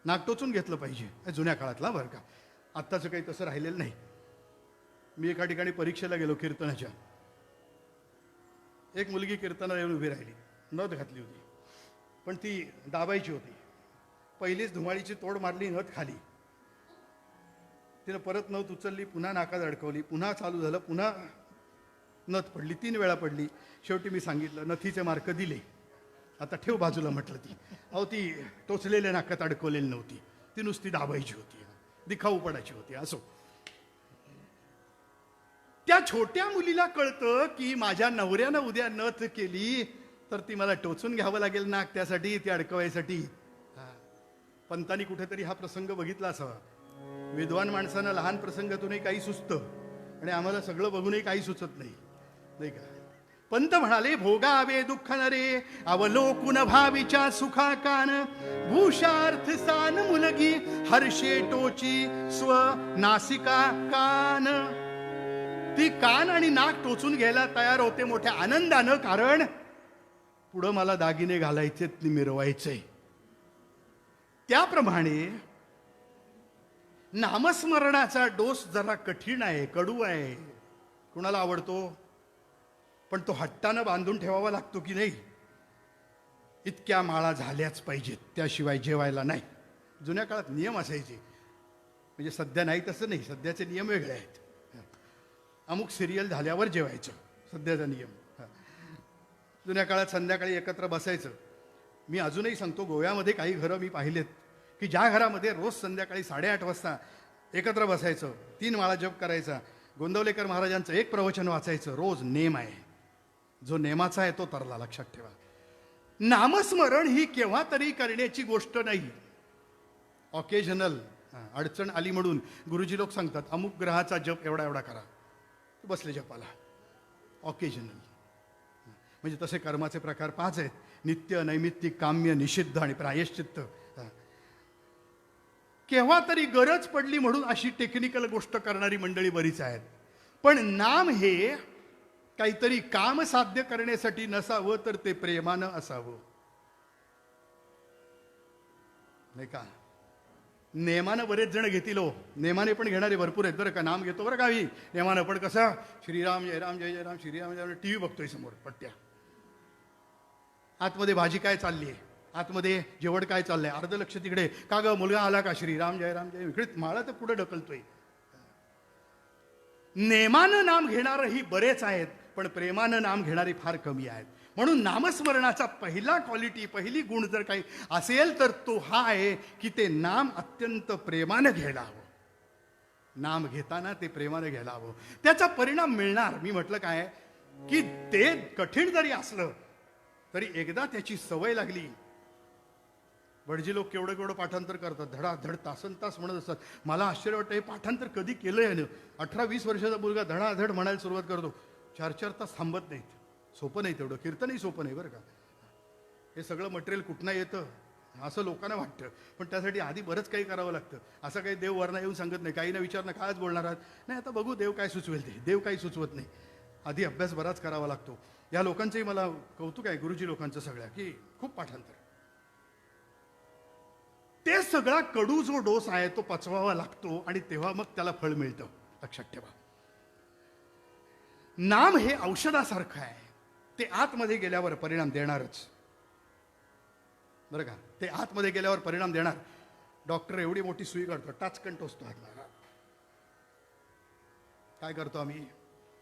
नाक टोचून घेतलं पाहिजे. जुन्या काळातला बरं का, आत्ताचं काही तसं राहिलेलं नाही. मी एका ठिकाणी परीक्षेला गेलो कीर्तनाच्या. एक मुलगी कीर्तनाला येऊन उभी राहिली, नथ घातली होती, पण ती दाबायची होती. पहिलीच धुमाळीची तोड मारली, नथ खाली. तिनं परत नथ उचलली, पुन्हा नाकात अडकवली, पुन्हा चालू झालं, पुन्हा नथ पडली, 3 वेळा पडली. शेवटी मी सांगितलं, नथीचे मार्क दिले, आता ठेव बाजूला म्हटलं. ती टोचलेल्या नाकात अडकवलेली नव्हती, ती नुसती दाबायची होती, दिखाऊ पडायची होती. असो, त्या छोट्या मुलीला कळतं की माझ्या नवऱ्यानं उद्या नथ केली तर ती मला टोचून घ्यावं लागेल नाक, त्यासाठी ती अडकवायसाठी. पंतांनी कुठेतरी हा प्रसंग बघितला असावा. विद्वान माणसांना लहान प्रसंगातूनही काही सुचतं आणि आम्हाला सगळं बघूनही काही सुचत नाही, नाही का. पंत म्हणाले, भोगावे दुःख नरे अवलोकुन भावीच्या सुखा कान, भूषार्थ सान मुलगी हर्षे टोची स्व नासिका कान. ती कान आणि नाक टोचून घ्यायला तयार होते मोठ्या आनंदानं, कारण पुढं मला दागिने घालायचे, मिरवायचे. त्याप्रमाणे नामस्मरणाचा डोस जरा कठीण आहे, कडू आहे. कुणाला आवडतो, पण तो हट्टानं बांधून ठेवावा लागतो की नाही. इतक्या माळा झाल्याच पाहिजेत, त्याशिवाय जेवायला नाही. जुन्या काळात नियम असायचे, म्हणजे सध्या नाही तसं नाही, सध्याचे नियम वेगळे आहेत. अमुक सिरियल झाल्यावर जेवायचं, सध्याचा नियम. जुन्या काळात संध्याकाळी एकत्र बसायचं. मी अजूनही सांगतो, गोव्यामध्ये काही घरं मी पाहिलेत की ज्या घरामध्ये रोज संध्याकाळी 8:30 वाजता एकत्र बसायचं, 3 माळा जप करायचा, गोंदवलेकर महाराजांचं एक प्रवचन वाचायचं, रोज नेम आहे. जो नेमाचा आहे तो तरला, लक्षात ठेवा. नामस्मरण ही केव्हा तरी करण्याची गोष्ट नाही, ऑकेजनल. अडचण आली म्हणून गुरुजी लोक सांगतात, अमुक ग्रहाचा जप एवढा एवढा करा, बसले जपाला. ऑकेजनल म्हणजे तसे कर्माचे प्रकार 5 आहेत: नित्य, नैमित्तिक, काम्य, निषिद्ध आणि प्रायश्चित्त. केव्हा तरी गरज पडली म्हणून अशी टेक्निकल गोष्ट करणारी मंडळी बरीच आहेत. पण नाम हे काहीतरी काम साध्य करण्यासाठी नसावं, तर ते प्रेमानं असावं, नाही का. नेमानं बरेच जण घेतील, हो, नेमाने पण घेणारे भरपूर आहेत बरं का. नाम घेतो बरं का मी नेमानं, पण कसं श्रीराम जय राम जय जय राम श्रीराम जय राम. टीव्ही बघतोय समोर पट्ट्या, आतमध्ये भाजी काय चालली आहे, आतमध्ये जेवण काय चाललंय, अर्ध लक्ष तिकडे. का ग मुलगा आला का, श्रीराम जय राम जय. इकडे माळा तर पुढे ढकलतोय. नेमानं नाम घेणारही बरेच आहेत, पण प्रेमानं नाम घेणारे फार कमी आहेत. म्हणून नामस्मरणाचा पहिला क्वालिटी, पहिली गुण जर काही असेल तर तो हा आहे की ते नाम अत्यंत प्रेमानं घ्यायला हवं. नाम घेताना ते प्रेमानं घ्यायला हवं, त्याचा परिणाम मिळणार. मी म्हटलं काय की ते कठीण जरी असलं तरी एकदा त्याची सवय लागली. भटजी लोक केवढं केवढं पाठांतर करतात, धडाधड तासन तास म्हणत असतात. मला आश्चर्य वाटतं, हे पाठांतर कधी केलंय यानं. 18-20 वर्षाचा मुलगा धडाधड म्हणायला सुरुवात करतो, 4-4 तास थांबत नाहीत. सोपं नाही तेवढं, कीर्तनही सोपं नाही बरं का. हे सगळं मटेरियल कुठनं येतं असं लोकांना वाटतं, पण त्यासाठी आधी बरंच काही करावं लागतं. असं काही देव वरनं येऊन सांगत नाही, काही ना विचारणं कायच बोलणार आहात, नाही आता बघू देव काय सुचवेल ते. देव काही सुचवत नाही, आधी अभ्यास बराच करावा लागतो. या लोकांचंही मला कौतुक आहे, गुरुजी लोकांचं सगळ्या, की खूप पाठांतर. ते सगळा कडू जो डोस आहे तो पचवावा लागतो आणि तेव्हा मग त्याला फळ मिळतं, लक्षात ठेवा. नाम हे औषधासारखं आहे, ते आतमध्ये गेल्यावर परिणाम देणारच बरं का. ते आतमध्ये गेल्यावर परिणाम देणार. डॉक्टर एवढी मोठी सुई काढतो, टाचकन टोचतो हातला. काय करतो आम्ही,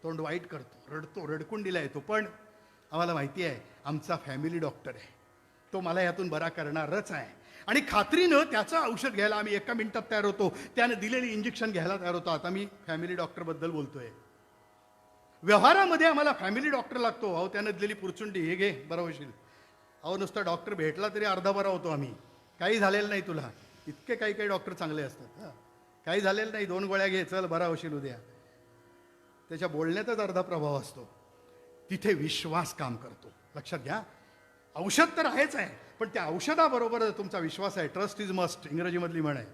तोंड वाईट करतो, रडतो, रडकुंडीला येतो. पण आम्हाला माहिती आहे आमचा फॅमिली डॉक्टर आहे, तो मला यातून बरा करणारच आहे. आणि खात्रीनं त्याचं औषध घ्यायला आम्ही 1 मिनिटात तयार होतो, त्याने दिलेली इंजेक्शन घ्यायला तयार होतो. आता मी फॅमिली डॉक्टरबद्दल बोलतोय. व्यवहारामध्ये आम्हाला फॅमिली डॉक्टर लागतो. अहो त्यानं दिलेली पुरचुंडी, हे घे बरं होशील. अहो नुसता डॉक्टर भेटला तरी अर्धा बरा होतो आम्ही. काही झालेलं नाही तुला, इतके काही काही डॉक्टर चांगले असतात. काही झालेलं नाही, 2 गोळ्या घे, चल बरा होशील उद्या. त्याच्या बोलण्यातच अर्धा प्रभाव असतो. तिथे विश्वास काम करतो, लक्षात घ्या. औषध तर आहेच आहे, पण त्या औषधाबरोबर तुमचा विश्वास आहे. ट्रस्ट इज मस्ट, इंग्रजीमधली म्हण आहे.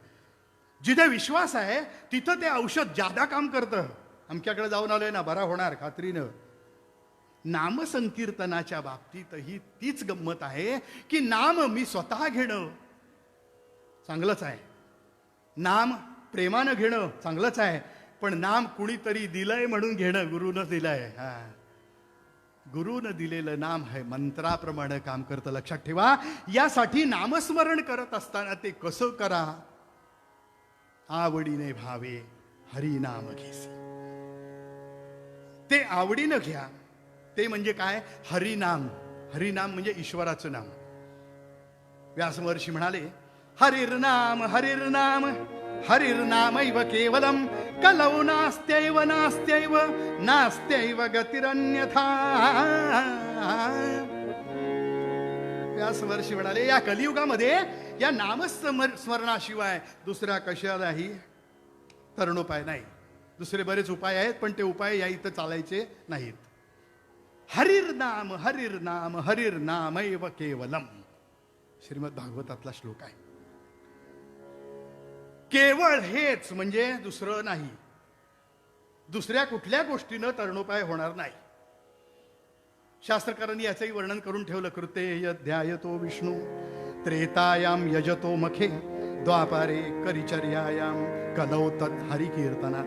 जिथे विश्वास आहे तिथं ते औषध जादा काम करतं. आमच्याकडे जाऊन आलोय ना, बरा होणार खात्रीनं. नामसंकीर्तनाच्या बाबतीतही तीच गंमत आहे की नाम मी स्वतः घेणं चांगलंच आहे, नाम प्रेमानं घेणं चांगलंच आहे, पण नाम कुणीतरी दिलंय म्हणून घेणं, गुरुनं दिलंय. हा, गुरुनं दिलेलं नाम आहे, मंत्राप्रमाणे काम करतं. लक्षात ठेवा. यासाठी नामस्मरण करत असताना ते कसं करा? आवडीने भावे हरिनाम घेसी. ते आवडीनं घ्या. ते म्हणजे काय? हरिनाम. हरिनाम म्हणजे ईश्वराचं नाम. व्यासमहर्षी म्हणाले, हरिर्नाम हरिर्नाम हरिर्नामैव केवलम कलौ नास्त्यैव नास्त्यैव नास्त्यैव गतिरन्यथा. व्यासमहर्षी म्हणाले, या कलियुगामध्ये या नामस्मरणाशिवाय दुसऱ्या कशालाही तरणोपाय नाही. दुसरे बरेच उपाय आहेत, पण ते उपाय या इथं चालायचे नाहीत. हरिर्नाम हरिर्नाम हरिर्नामैव केवलम. श्रीमद भागवतातला श्लोक आहे. केवळ हेच म्हणजे दुसरं नाही. दुसऱ्या कुठल्या गोष्टीनं तरणोपाय होणार नाही. शास्त्रकारांनी याचंही वर्णन करून ठेवलं. कृते ध्यायतो विष्णू त्रेतायाम यजतो मखे द्वापारे करिचर्यायाम कलौ तत् हरिकीर्तना.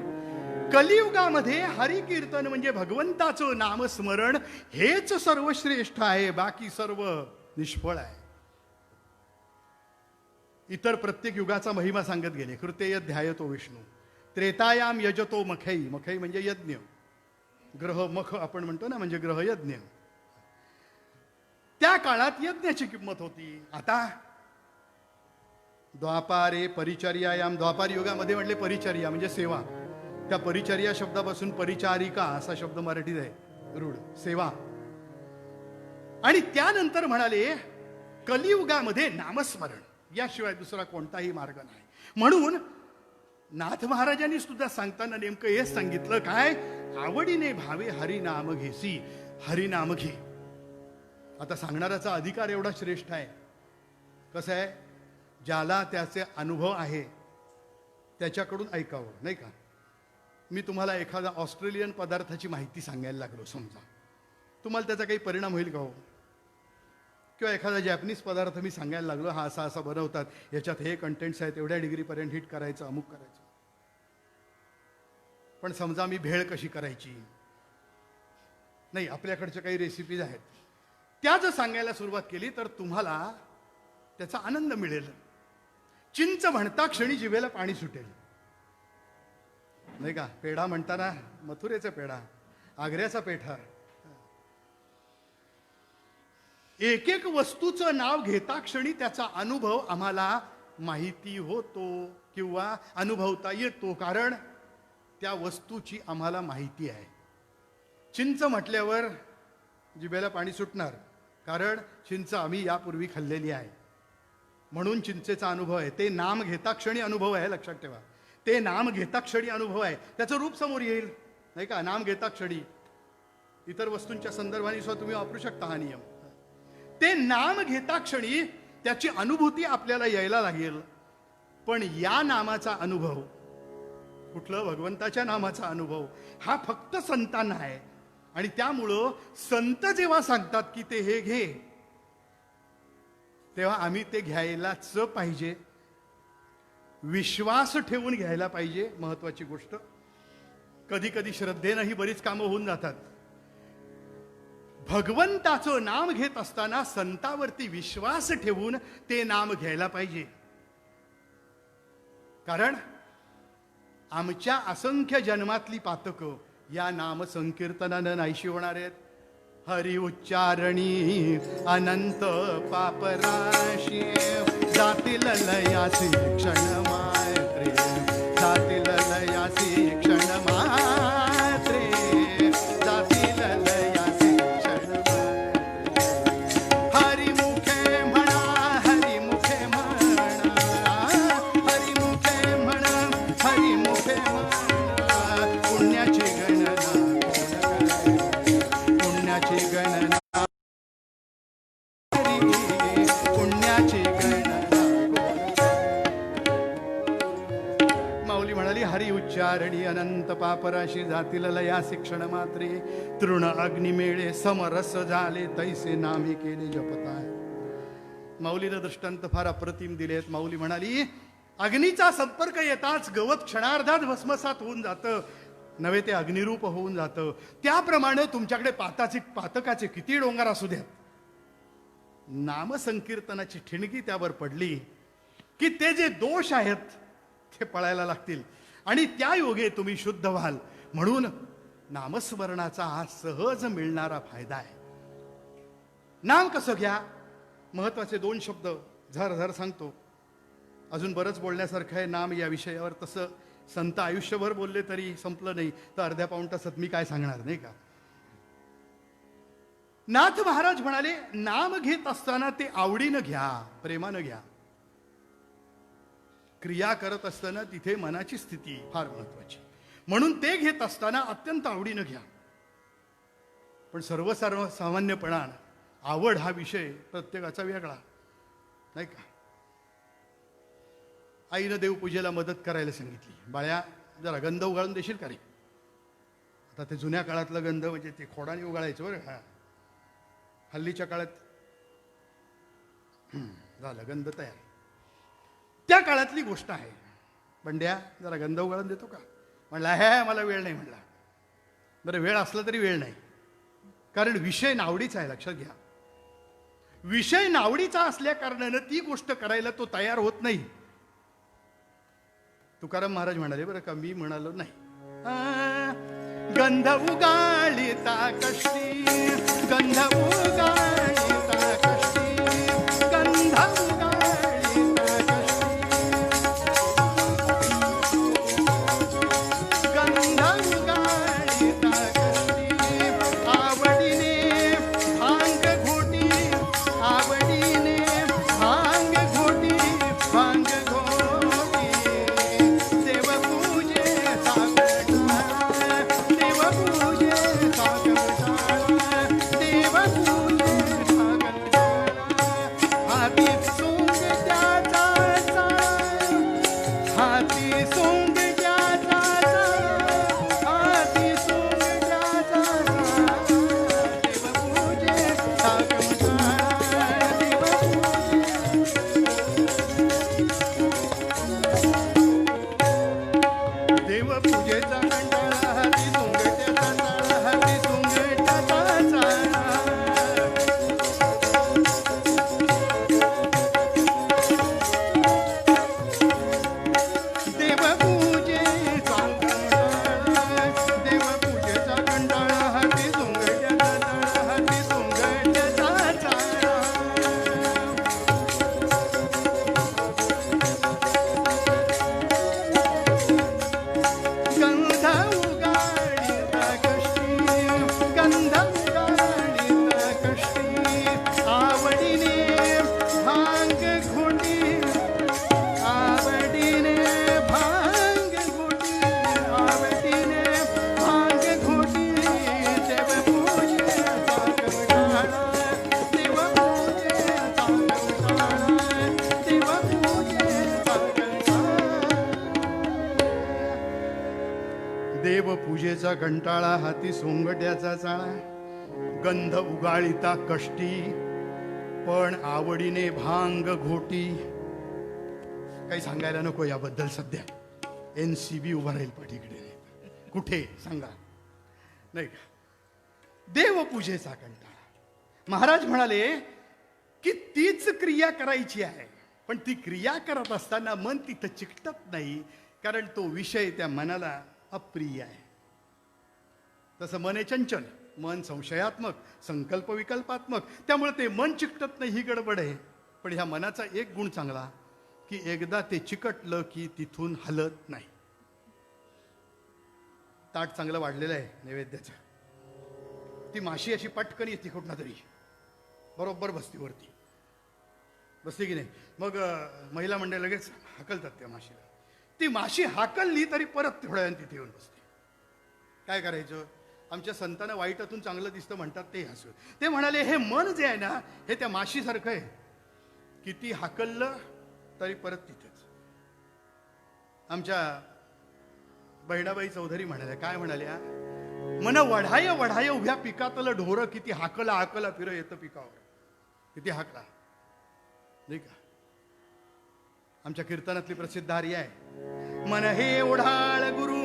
कलियुगामध्ये हरिकीर्तन म्हणजे भगवंताचं नामस्मरण हेच सर्वश्रेष्ठ आहे. बाकी सर्व निष्फळ आहे. इतर प्रत्येक युगाचा महिमा सांगत गेले. कृतेय ध्यायतो विष्णू त्रेतायाम यजतो मखै. मखै म्हणजे यज्ञ. ग्रह मख आपण म्हणतो ना, म्हणजे ग्रह यज्ञ. त्या काळात यज्ञाची किंमत होती. आता द्वापारे परिचर्यायाम. द्वापार युगामध्ये म्हटले परिचर्या म्हणजे सेवा. त्या परिचर्या शब्दापासून परिचारिका असा शब्द मराठीत आहे, रूढ सेवा. आणि त्यानंतर म्हणाले कलियुगामध्ये नामस्मरण याशिवाय दुसरा कोणताही मार्ग नाही. म्हणून नाथ महाराजांनी सुद्धा सांगताना नेमकं हेच सांगितलं. काय? आवडीने भावे हरिनाम घेसी. हरिनाम घे. आता सांगणाऱ्याचा अधिकार एवढा श्रेष्ठ आहे. कसं आहे? ज्याला त्याचे अनुभव आहे त्याच्याकडून ऐकावं, नाही का? मी तुम्हाला एखादा ऑस्ट्रेलियन पदार्थाची माहिती सांगायला लागलो समजा, तुम्हाला त्याचा काही परिणाम होईल का हो? किंवा एखादा जॅपनीज पदार्थ मी सांगायला लागलो, हा असा असा बनवतात, याच्यात हे कंटेंट्स आहेत, एवढ्या डिग्रीपर्यंत हिट करायचं, अमुक करायचं. पण समजा मी भेळ कशी करायची, नाही आपल्याकडच्या काही रेसिपीज आहेत, त्या जर सांगायला सुरुवात केली तर तुम्हाला त्याचा आनंद मिळेल. चिंच म्हणता क्षणी जिभेला पाणी सुटेल, नाही का? पेढा म्हणताना मथुरेचा पेढा, आग्र्याचा पेठा. एक एक वस्तूचं नाव घेता क्षणी त्याचा अनुभव आम्हाला माहिती होतो किंवा अनुभवता येतो, कारण त्या वस्तूची आम्हाला माहिती आहे. चिंच म्हटल्यावर जिभेला पाणी सुटणार, कारण चिंच आम्ही यापूर्वी खाल्लेली आहे, म्हणून चिंचेचा अनुभव आहे. ते नाम घेता क्षणी अनुभव आहे, लक्षात ठेवा. ते नाम घेता क्षणी अनुभव आहे, त्याचं रूप समोर येईल, नाही का? नाम घेता क्षणी. इतर वस्तूंच्या संदर्भाने सुद्धा तुम्ही वापरू शकता हा नियम. ते नाम घेता क्षणी त्याची अनुभूती आपल्याला यायला लागेल. पण या नामाचा अनुभव, कुठलं? भगवंताच्या नामाचा अनुभव, हा फक्त संतांना आहे. आणि त्यामुळं संत जेव्हा सांगतात की ते हे घे, तेव्हा आम्ही ते घ्यायलाच पाहिजे. विश्वास ठेवून घ्यायला पाहिजे. महत्वाची गोष्ट. कधी कधी श्रद्धेनं ही बरीच कामं होऊन जातात. भगवंताचं नाम घेत असताना संतावरती विश्वास ठेवून ते नाम घ्यायला पाहिजे. कारण आमच्या असंख्य जन्मातली पातकं या नाम संकीर्तनानं नाहीशी होणार आहेत. हरि उच्चारणी अनंत पापराशी जातील लयासी क्षण मात्रे, जातील लयासी क्षण मात्रे, जातील लयासी क्षण मात्रे. हरिमुखे म्हणा, हरिमुखे म्हणा, हरिमुखे म्हणा, हरिमुखे म्हणा. पुण्याची गणना, पुण्याची गणना, पुण्याची गणना. माऊली म्हणाली, हरी उच्चारणी अनंत पापराशी जातील लयासी क्षण मात्रे, तृण अग्निमेळे समरस झाले तैसे नामे केले जपताय. माऊलीनं दृष्टांत फार अप्रतिम दिलेत. माऊली म्हणाली, अग्नीचा संपर्क येताच गवत क्षणार्धात भस्मसात होऊन जातं, नव्हे ते अग्निरूप होऊन जातं. त्याप्रमाणे तुमच्याकडे पातकाचे किती डोंगर असू द्यात, नामसंकीर्तनाची ठिणगी त्यावर पडली की ते जे दोष आहेत ते पळायला लागतील आणि त्या योगे तुम्ही शुद्ध व्हाल. म्हणून नामस्मरणाचा हा सहज मिळणारा फायदा आहे. नाम कसं घ्या, महत्वाचे 2 शब्द झर झर सांगतो. अजून बरंच बोलण्यासारखं आहे नाम या विषयावर. तसं संत आयुष्यभर बोलले तरी संपलं नाही, तर अर्ध्या पाऊण तासात मी काय सांगणार, नाही का. नाथ महाराज म्हणाले, नाम घेत असताना ते आवडीनं घ्या, प्रेमानं घ्या. क्रिया करत असताना तिथे मनाची स्थिती फार महत्वाची. म्हणून ते घेत असताना अत्यंत आवडीनं घ्या. पण सर्वसामान्यपणानं आवड हा विषय प्रत्येकाचा वेगळा, नाही का. आईनं देवपूजेला मदत करायला सांगितली. बाळ्या जरा गंध उगाळून देशील का रे. आता ते जुन्या काळातलं गंध म्हणजे ते खोडाने उगाळायचं बरं. हा, हल्लीच्या काळात झालं गंध तयार. त्या काळातली गोष्ट आहे. बंड्या जरा गंध उगाळून देतो का. म्हणला हे मला वेळ नाही. म्हणला बरं वेळ असला तरी वेळ नाही, कारण विषय नावडीचा आहे. लक्षात घ्या, विषय नावडीचा असल्या कारणानं ती गोष्ट करायला तो तयार होत नाही. तुकाराम महाराज म्हणाले बरं का, मी म्हणालो नाही. गंध उगाळिता कष्टी, गंध उगाळिता कष्टी, गंध उगाळिता कष्टी, गंध उगाळिता कष्टी. आवडीने भांग घोटी, आवडीने भांग घोटी, भांग घोटी. देवपूजेचा कंटाळा, देवपूजेचा कंटाळा, देवपूजेचा कंटाळा. हाती सोंग त्याचा चाळा, हाती सोंग त्याचा चाळा, हाती सोंग त्याचा चाळा. देवपूजेचा कंटाळा, देवपूजेचा कंटाळा. हाती सोंग त्याचा चाळा, हाती सोंग त्याचा चाळा. देवपूजेचा कंटाळा, देवपूजेचा कंटाळा. हाती सोंग त्याचा चाळा, हाती सोंग त्याचा चाळा. गंध उगाळिता कष्टी, गंध उगाळिता कष्टी. आवडीने भांग घोटी, आवडीने भांग घोटी, आवडीने भांग घोटी. देवपूजेचा कंटाळा, देवपूजेचा कंटाळा, देवपूजेचा कंटाळा. देवपूजेचा कंटाळा, हाती सोंगट्याचा चाळा. गंध उगाळिता कष्टी, पण आवडीने भांग घोटी. काही सांगायला नको याबद्दल. सध्या NCB उभा राहील पाठीकडे. कुठे सांगा, नाही का. देवपूजेचा कंटाळा. महाराज म्हणाले की तीच क्रिया करायची आहे, पण ती क्रिया करत असताना मन तिथं चिकटत नाही, कारण तो विषय त्या मनाला अप्रिय आहे. तसं मन आहे चंचल, मन संशयात्मक, संकल्प विकल्पात्मक. त्यामुळे ते मन चिकटत नाही, ही गडबड आहे. पण ह्या मनाचा एक गुण चांगला की एकदा ते चिकटलं की तिथून हलत नाही. ताट चांगलं वाढलेलं आहे नैवेद्याचं. ती माशी अशी पटकन येते कुठला तरी, बरोबर बसती वरती, बसते की नाही. मग महिला मंडळ लगेच हाकलतात त्या माशीला. ती माशी हाकलली तरी परत थोड्या वेळाने तिथे येऊन बसते. काय करायचं. आमच्या संतांना वाईटातून चांगलं दिसतं म्हणतात ते हसू. ते म्हणाले हे मन जे आहे ना, हे त्या माशीसारखं आहे. किती हाकललं तरी परत तिथेच. आमच्या बहिणाबाई चौधरी म्हणाल्या, काय म्हणाल्या, मन वढाय वढाय उभ्या पिकातलं ढोरं, किती हाकला हाकला फिर येतं पिकावर, किती हाकला, नाही का. आमच्या कीर्तनातली प्रसिद्ध आर्य आहे. मन हे ओढाळ गुरु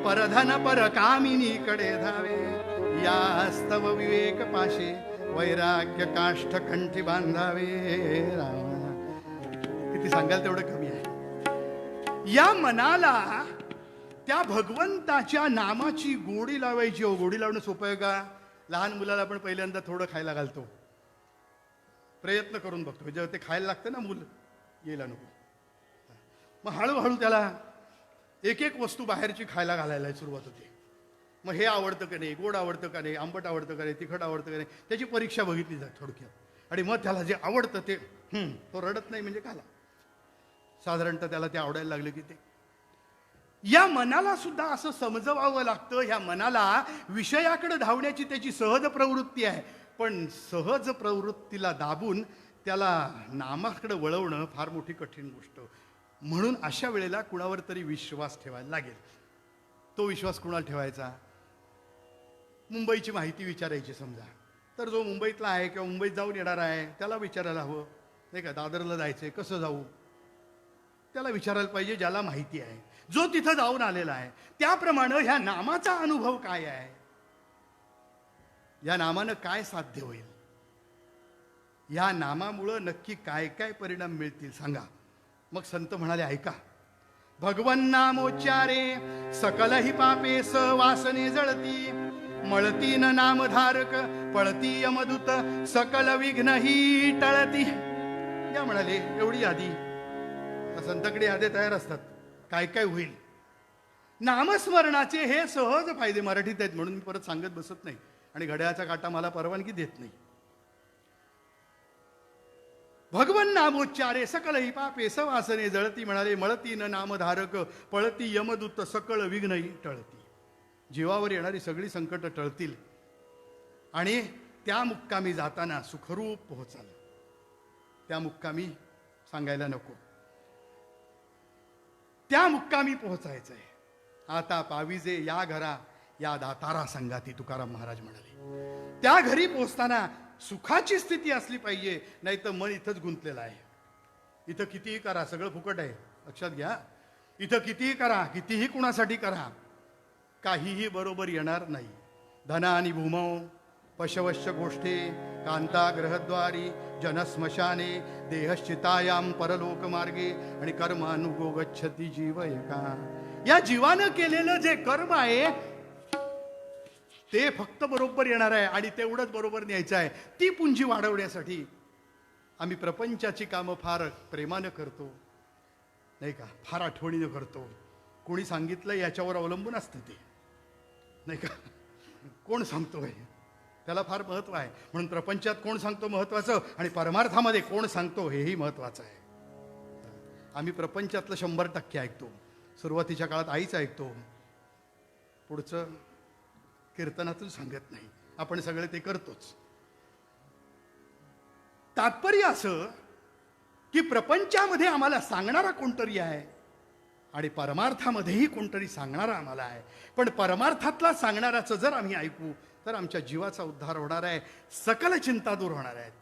परधन परकामिनी कडे धावे, यास्तव विवेक पाशे वैराग्य काष्ठ कंठी बांधावे. किती सांगाल तेवढं कमी आहे. या मनाला त्या भगवंताच्या नामाची गोडी लावायची. हो, गोडी लावणं सोपं आहे का? लहान मुलाला आपण पहिल्यांदा थोडं खायला घालतो, प्रयत्न करून बघतो, जेव्हा ते खायला लागतं ना मूल यायला नको, मग हळूहळू त्याला एक एक वस्तू बाहेरची खायला घालायला सुरुवात होते. मग हे आवडतं का नाही, गोड आवडतं का नाही, आंबट आवडतं का नाही, तिखट आवडतं का नाही, त्याची परीक्षा बघितली जाते थोडक्यात. आणि मग त्याला जे आवडतं ते तो रडत नाही म्हणजे खाला, साधारणतः त्याला ते आवडायला लागलं की ते. या मनाला सुद्धा असं समजवावं लागतं. ह्या मनाला विषयाकडे धावण्याची त्याची सहज प्रवृत्ती आहे, पण सहज प्रवृत्तीला दाबून त्याला नामाकडे वळवणं फार मोठी कठीण गोष्ट. म्हणून अशा वेळेला कुणावर तरी विश्वास ठेवायला लागेल. तो विश्वास कुणाला ठेवायचा? मुंबईची माहिती विचारायची समजा, तर जो मुंबईतला आहे किंवा मुंबईत जाऊन येणार आहे त्याला विचारायला हवं नाही का. दादरला जायचंय, कसं जाऊ, त्याला विचारायला पाहिजे ज्याला माहिती आहे, जो तिथं जाऊन आलेला आहे. त्याप्रमाणे ह्या नामाचा अनुभव काय आहे, या नामानं काय साध्य होईल, या नामामुळं नक्की काय काय परिणाम मिळतील सांगा. मग संत म्हणाले, ऐका. भगवन नामोच्चारे सकल ही पापे स वासने जळती, मळती न नामधारक पळती यमदूत सकल विघ्न ही टळती. या म्हणाले एवढी यादी. संतांकडे याद्या तयार असतात, काय काय होईल. नामस्मरणाचे हे सहज फायदे मराठीत आहेत म्हणून मी परत सांगत बसत नाही, आणि घड्याळाचा काटा मला परवानगी देत नाही. भगवन नामोच्चारे सकल ही पापे सवासने जळती, म्हणाले मळती न नामधारक पळती यमदूत सकळ विघ्न ही टळती. जीवावर येणारी सगळी संकट टळतील आणि त्या मुक्कामी जाताना सुखरूप पोहोचाल. त्या मुक्कामी सांगायला नको, त्या मुक्कामी पोहोचायचंय. आता पाविजे या घरा या दातारा संगाती, तुकाराम महाराज म्हणाले. त्या घरी पोहोचताना सुखाची स्थिती असली पाहिजे, नाही तर मन इथंच गुंतलेलं आहे. इथं कितीही करा सगळं फुकट आहे, लक्षात घ्या. इथं कितीही करा, कितीही कुणासाठी करा, काहीही बरोबर येणार नाही. धन आणि भूमौ पशवश्च गोष्ठे कांता ग्रहद्वारी जनस्मशाने देहश्चितायाम परलोक मार्गे आणि कर्मानुगो गच्छती जीव एका. या जीवानं केलेलं जे कर्म आहे ते फक्त बरोबर येणार आहे आणि तेवढंच बरोबर न्यायचं आहे. ती पुंजी वाढवण्यासाठी आम्ही प्रपंचाची कामं फार प्रेमानं करतो नाही का, फार आठवणीनं करतो. कोणी सांगितलं याच्यावर अवलंबून असतं ते नाही का, कोण सांगतोय त्याला फार महत्व आहे. म्हणून प्रपंचात कोण सांगतो महत्वाचं, आणि परमार्थामध्ये कोण सांगतो हेही महत्वाचं आहे. आम्ही प्रपंचातलं 100% ऐकतो. सुरुवातीच्या काळात आईच ऐकतो, पुढचं कीर्तनातून सांगत नाही. आपण सगळे ते करतोच. तात्पर्य असं की प्रपंचामध्ये आम्हाला सांगणारा कोणतरी आहे आणि परमार्थामध्येही कोणतरी सांगणारा आम्हाला आहे. पण परमार्थातला सांगणाराचं जर आम्ही ऐकू तर आमच्या जीवाचा उद्धार होणार आहे, सकल चिंता दूर होणार आहेत.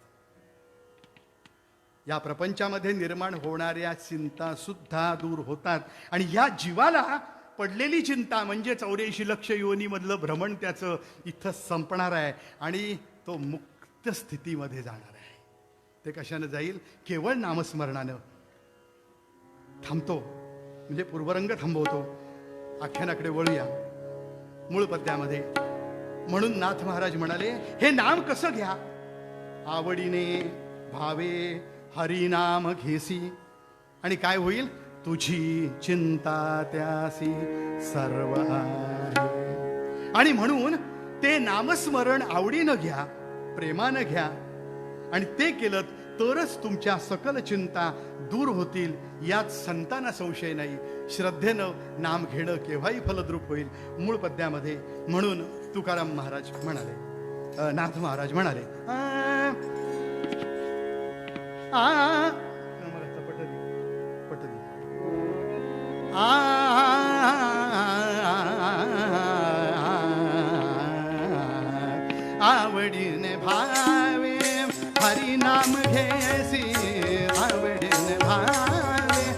या प्रपंचामध्ये निर्माण होणाऱ्या चिंता सुद्धा दूर होतात आणि या जीवाला पडलेली चिंता म्हणजे 84 लक्ष योनीमधलं भ्रमण त्याचं इथं संपणार आहे आणि तो मुक्त स्थितीमध्ये जाणार आहे. ते कशानं जाईल? केवळ नामस्मरणानं. थांबतो म्हणजे पूर्वरंग थांबवतो. आख्यानाकडे वळूया मूळ पद्यामध्ये. म्हणून नाथ महाराज म्हणाले, हे नाम कसं घ्या? आवडीने भावे हरिनाम घेसी आणि काय होईल? तुझी चिंता त्यासी सर्व आहे. आणि म्हणून ते नामस्मरण आवडीनं घ्या, प्रेमानं घ्या आणि ते केलं तरच तुमच्या सकल चिंता दूर होतील, यात संतांना संशय नाही. श्रद्धेनं नाम घेणं केव्हाही फलद्रूप होईल. मूळ पद्यामध्ये म्हणून तुकाराम महाराज म्हणाले, नाथ महाराज म्हणाले, आवडीने भावे हरिनाम घेसी, आवडीने भावे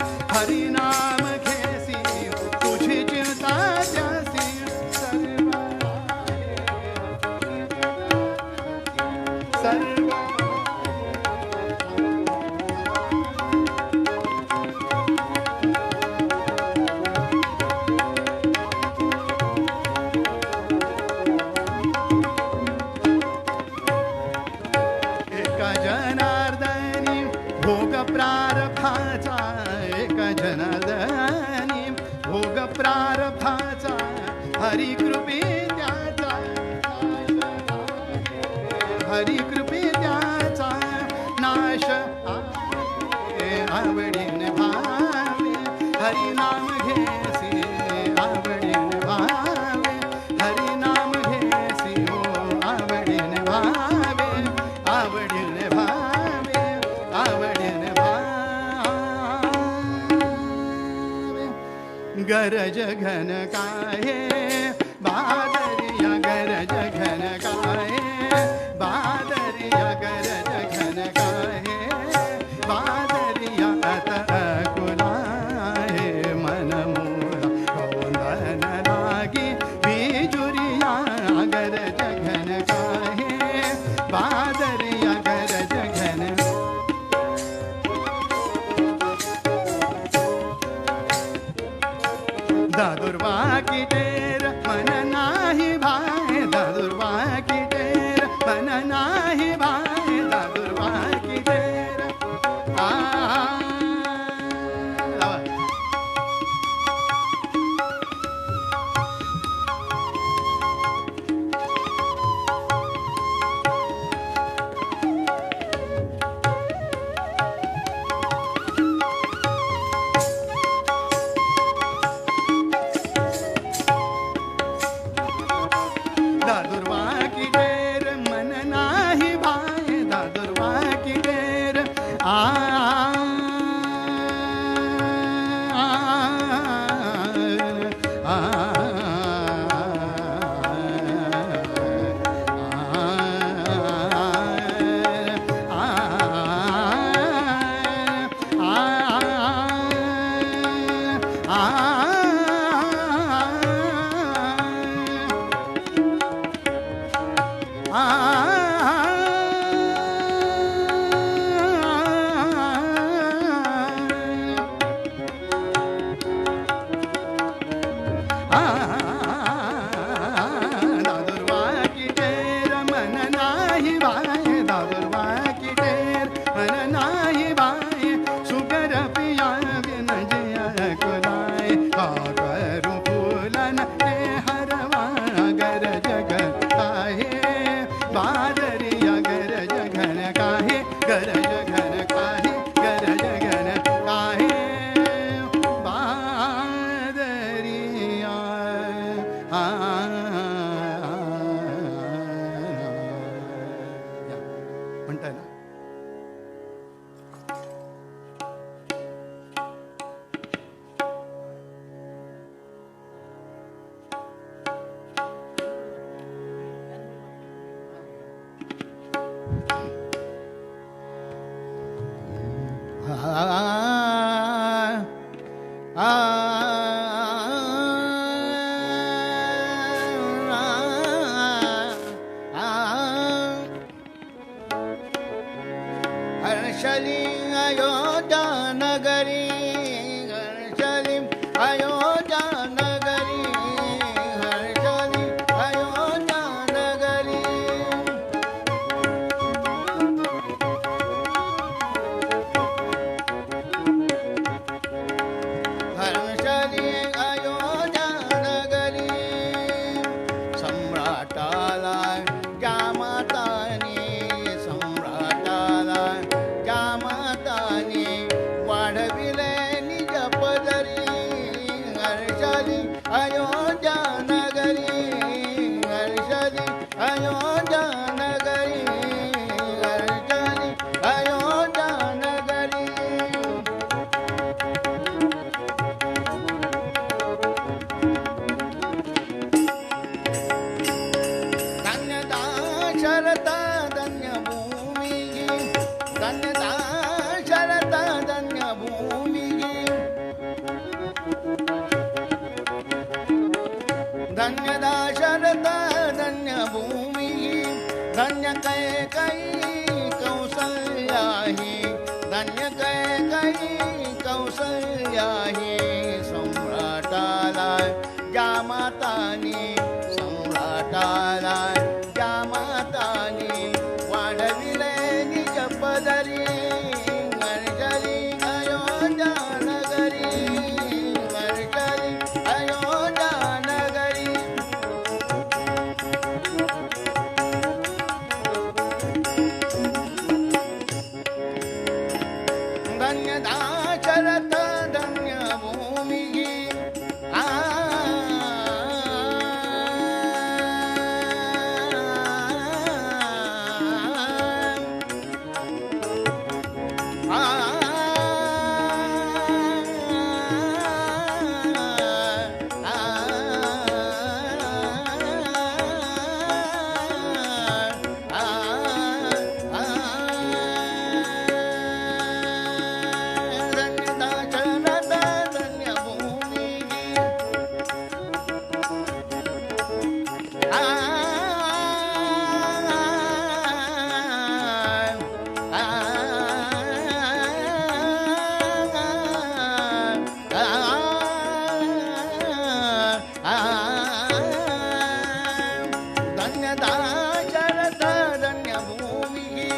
गरज घन काहे बादरिया गरज घन काहे बादरिया गरज घन काहे बादरिया अत अकुलाहे मन मोरा कौंदन लागी बिजुरिया गरज घन काहे बादरिया गरज घन दादुर्वा की टेर मन नाही भाए दादुर्वा की टेर मन नाही भाए दादुर्वा की टेर दादुर्वा की टेर मन नाही भाए दादुर्वा की टेर दादुर्वा की टेर मन नाही भाए दादुर्वा की टेर मन नाही भाए सुगर पिया बिन जय कुलाए का करूं फूलन के हरवा गरज घन काहे बादरिया गरज घन काहे गरज घन काहे गरज घन काहे बादरिया म्हणताय ना हर्षली अयोध्या नगरी हर्षली अयोध्या नगरी हर्षली अयोध्या नगरी हर्षली अयोध्या नगरी सम्राटाला जामातानी सम्राटाला जामातानी वाढविले निज पदरी हर्षली अयोध्या नगरी हर्षली अयोध्या नगरी हर्षली अयोध्या नगरी धन्यता शरता धन्य भूमि धन्यता शरता धन्य भूमि धन्यता शरता धन्य भूमि धन्य कैकई कौसल्याही धन्य कैकई कौसल्याही सम्राटाला जामातानी सम्राटाला जामातानी वाढविले निज पदरी हर्षली अयोध्या नगरी हर्षली अयोध्या नगरी धन्यता शरत धन्य भूमि दाशरथ धन्य भूमी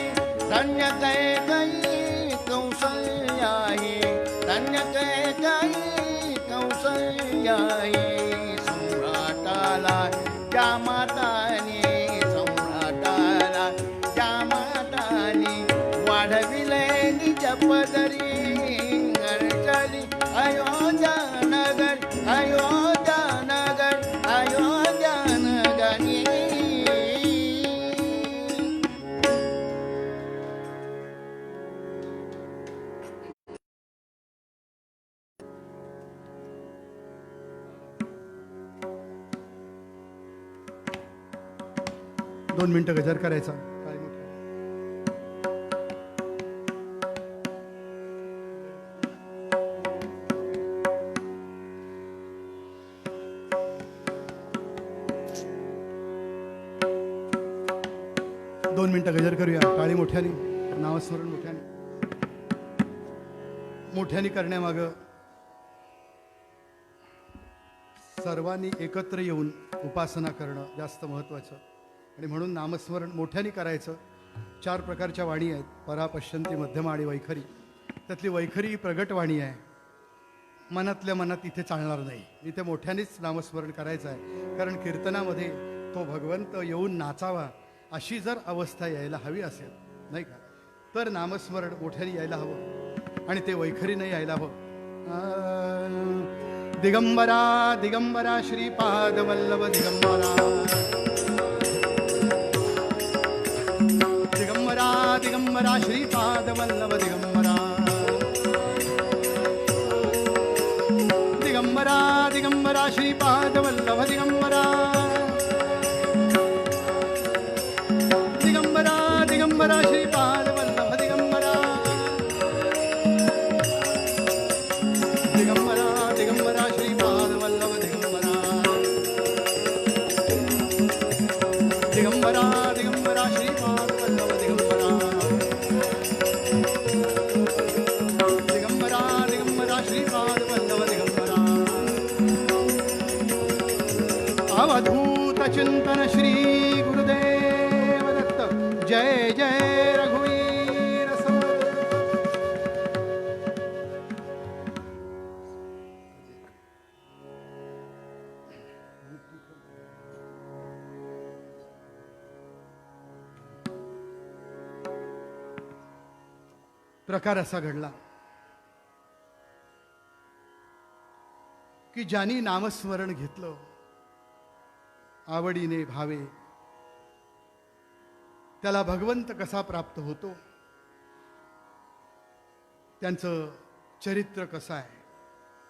धन्य कैकेयी कौसल्याही धन्य कैकेयी कौसल्याही सम्राटाला त्या मातानी सम्राटाला त्या मातानी वाढविले निज पदरी चली अयोध्या नगर अयोध्या नगर अयोध्या नगरी 2 मिनिटं गजर करायचा. दोन मिनिटं गजर करूया. टाळी मोठ्याने, नामस्मरण मोठ्याने. मोठ्याने करण्यामागं सर्वांनी एकत्र येऊन उपासना करणं जास्त महत्त्वाचं आणि म्हणून नामस्मरण मोठ्याने करायचं. 4 प्रकारच्या वाणी आहेत, परा, पश्यंती, मध्यमा आणि वैखरी. त्यातली वैखरी ही प्रगट वाणी आहे. मनातल्या मनात इथे चालणार नाही, इथे मोठ्यानेच नामस्मरण करायचं आहे. कारण कीर्तनामध्ये तो भगवंत येऊन नाचावा अशी जर अवस्था यायला हवी असेल, नाही का, तर नामस्मरण मोठ्याने यायला हवं आणि ते वैखरीने यायला हवं. दिगंबरा दिगंबरा श्रीपाद वल्लभ दिगंबरा दिगंबरा दिगंबरा श्रीपाद वल्लभ दिगंबरा दिगंबरा दिगंबरा श्रीपाद वल्लभ दिगंबरा दिगंबरा दिगंबरा श्रीपाद वल्लभ दिगंबरा दिगंबरा दिगंबरा श्रीपाद वल्लभ दिगंबरा दिगंबरा दिगंबरा श्रीपाद वल्लभ दिगंबरा दिगंबरा दिगंबरा श्रीपाद वल्लभ दिगंबरा. अवधूत चिंतन श्री गुरुदेव दत्त. जय जय रघुवीर समर्थ. प्रकार असा घडला की ज्यांनी नामस्मरण घेतलं आवडीने भावे, त्याला भगवंत कसा प्राप्त होतो, त्यांचं चरित्र कसं आहे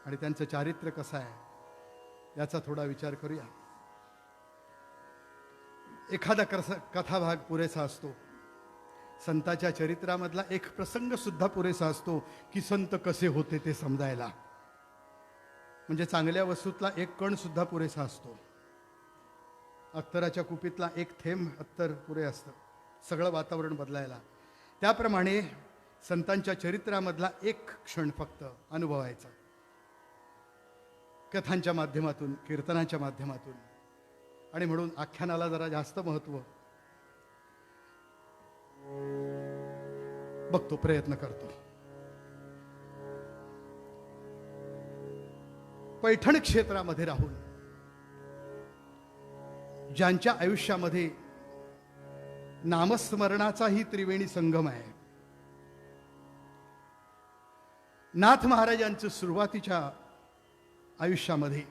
आणि त्यांचं चारित्र्य कसं आहे याचा थोडा विचार करूया. एखादा कथाभाग पुरेसा असतो, संताच्या चरित्रामधला एक प्रसंग सुद्धा पुरेसा असतो की संत कसे होते ते समजायला. म्हणजे चांगल्या वस्तूतला एक कण सुद्धा पुरेसा असतो. अत्तराच्या कुपीतला एक थेंब अत्तर पुरे असतं सगळं वातावरण बदलायला. त्याप्रमाणे संतांच्या चरित्रामधला एक क्षण फक्त अनुभवायचा कथांच्या माध्यमातून, कीर्तनाच्या माध्यमातून. आणि म्हणून आख्यानाला जरा जास्त महत्त्व बघतो, प्रयत्न करतो. पैठण क्षेत्रामध्ये राहून ज्यांच्या आयुष्यामध्ये नामस्मरणाचाही त्रिवेणी संगम आहे, नाथ महाराजांचं सुरुवातीच्या आयुष्यामध्ये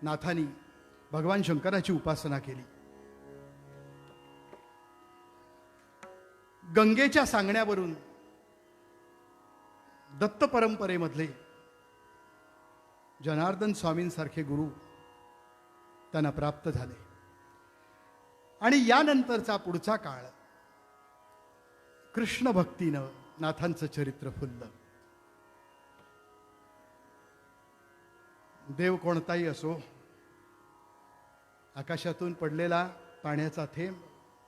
नाथांनी भगवान शंकराची उपासना केली. गंगेच्या सांगण्यावरून दत्त परंपरेमधले जनार्दन स्वामींसारखे गुरु त्यांना प्राप्त झाले. आणि यानंतरचा पुढचा काळ कृष्ण भक्तीनं नाथांचं चरित्र फुललं. देव कोणताही असो, आकाशातून पडलेला पाण्याचा थेंब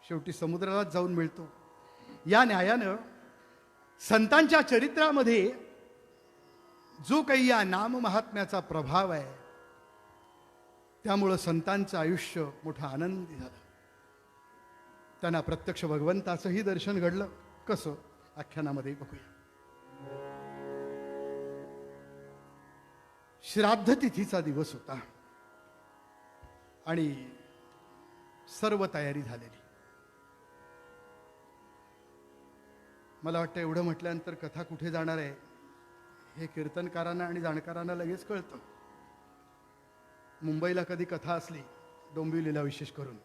शेवटी समुद्रालाच जाऊन मिळतो. या न्यायानं संतांच्या चरित्रामध्ये जो काही या नाम महात्म्याचा प्रभाव आहे, त्यामुळं संतांचं आयुष्य मोठं आनंदी झालं. त्यांना प्रत्यक्ष भगवंताचंही दर्शन घडलं. कसं? आख्यानामध्ये बघूया. श्राद्ध तिथीचा दिवस होता आणि सर्व तयारी झालेली. मला वाटतं एवढं म्हटल्यानंतर कथा कुठे जाणार आहे हे कीर्तनकारांना आणि जाणकारांना लगेच कळतं. मुंबईला कधी कथा असली, डोंबिवलीला विशेष करून,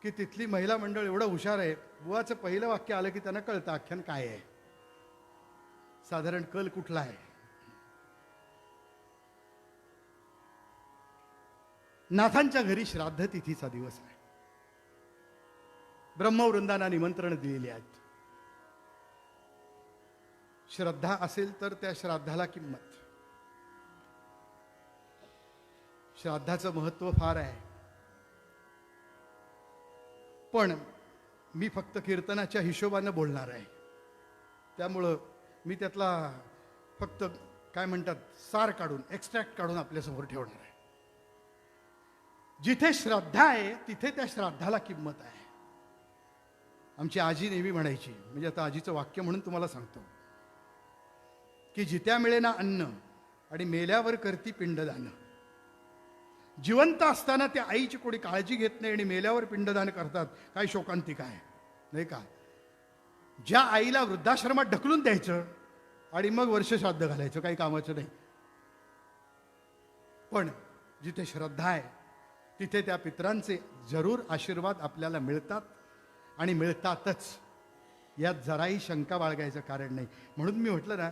की तिथली महिला मंडळ एवढं हुशार आहे, बुवाचं पहिलं वाक्य आलं की त्यांना कळतं आख्यान काय आहे, साधारण कल कुठला आहे. नाथांच्या घरी श्राद्ध तिथीचा दिवस आहे. ब्रह्मवृंदांना निमंत्रण दिलेली आहेत. श्रद्धा असेल तर त्या श्राद्धाला किंमत. श्राद्धाचं महत्व फार आहे. पण मी फक्त कीर्तनाच्या हिशोबानं बोलणार आहे, त्यामुळं मी त्यातला फक्त काय म्हणतात सार काढून, एक्स्ट्रॅक्ट काढून आपल्यासमोर ठेवणार आहे. जिथे श्रद्धा आहे तिथे त्या श्राद्धाला किंमत आहे. आमची आजी नेहमी म्हणायची, म्हणजे आता आजीचं वाक्य म्हणून तुम्हाला सांगतो, की जित्या मिळेना अन्न आणि मेल्यावर करती पिंडदान. जिवंत असताना त्या आईची कोणी काळजी घेत नाही आणि मेल्यावर पिंडदान करतात. काय शोकांतिक आहे नाही का? ज्या आईला वृद्धाश्रमात ढकलून द्यायचं आणि मग वर्ष श्राद्ध घालायचं, काही कामाचं नाही. पण जिथे श्रद्धा आहे तिथे त्या पितरांचे जरूर आशीर्वाद आपल्याला मिळतात आणि मिळतातच, यात जराही शंका बाळगायचं कारण नाही. म्हणून मी म्हटलं ना,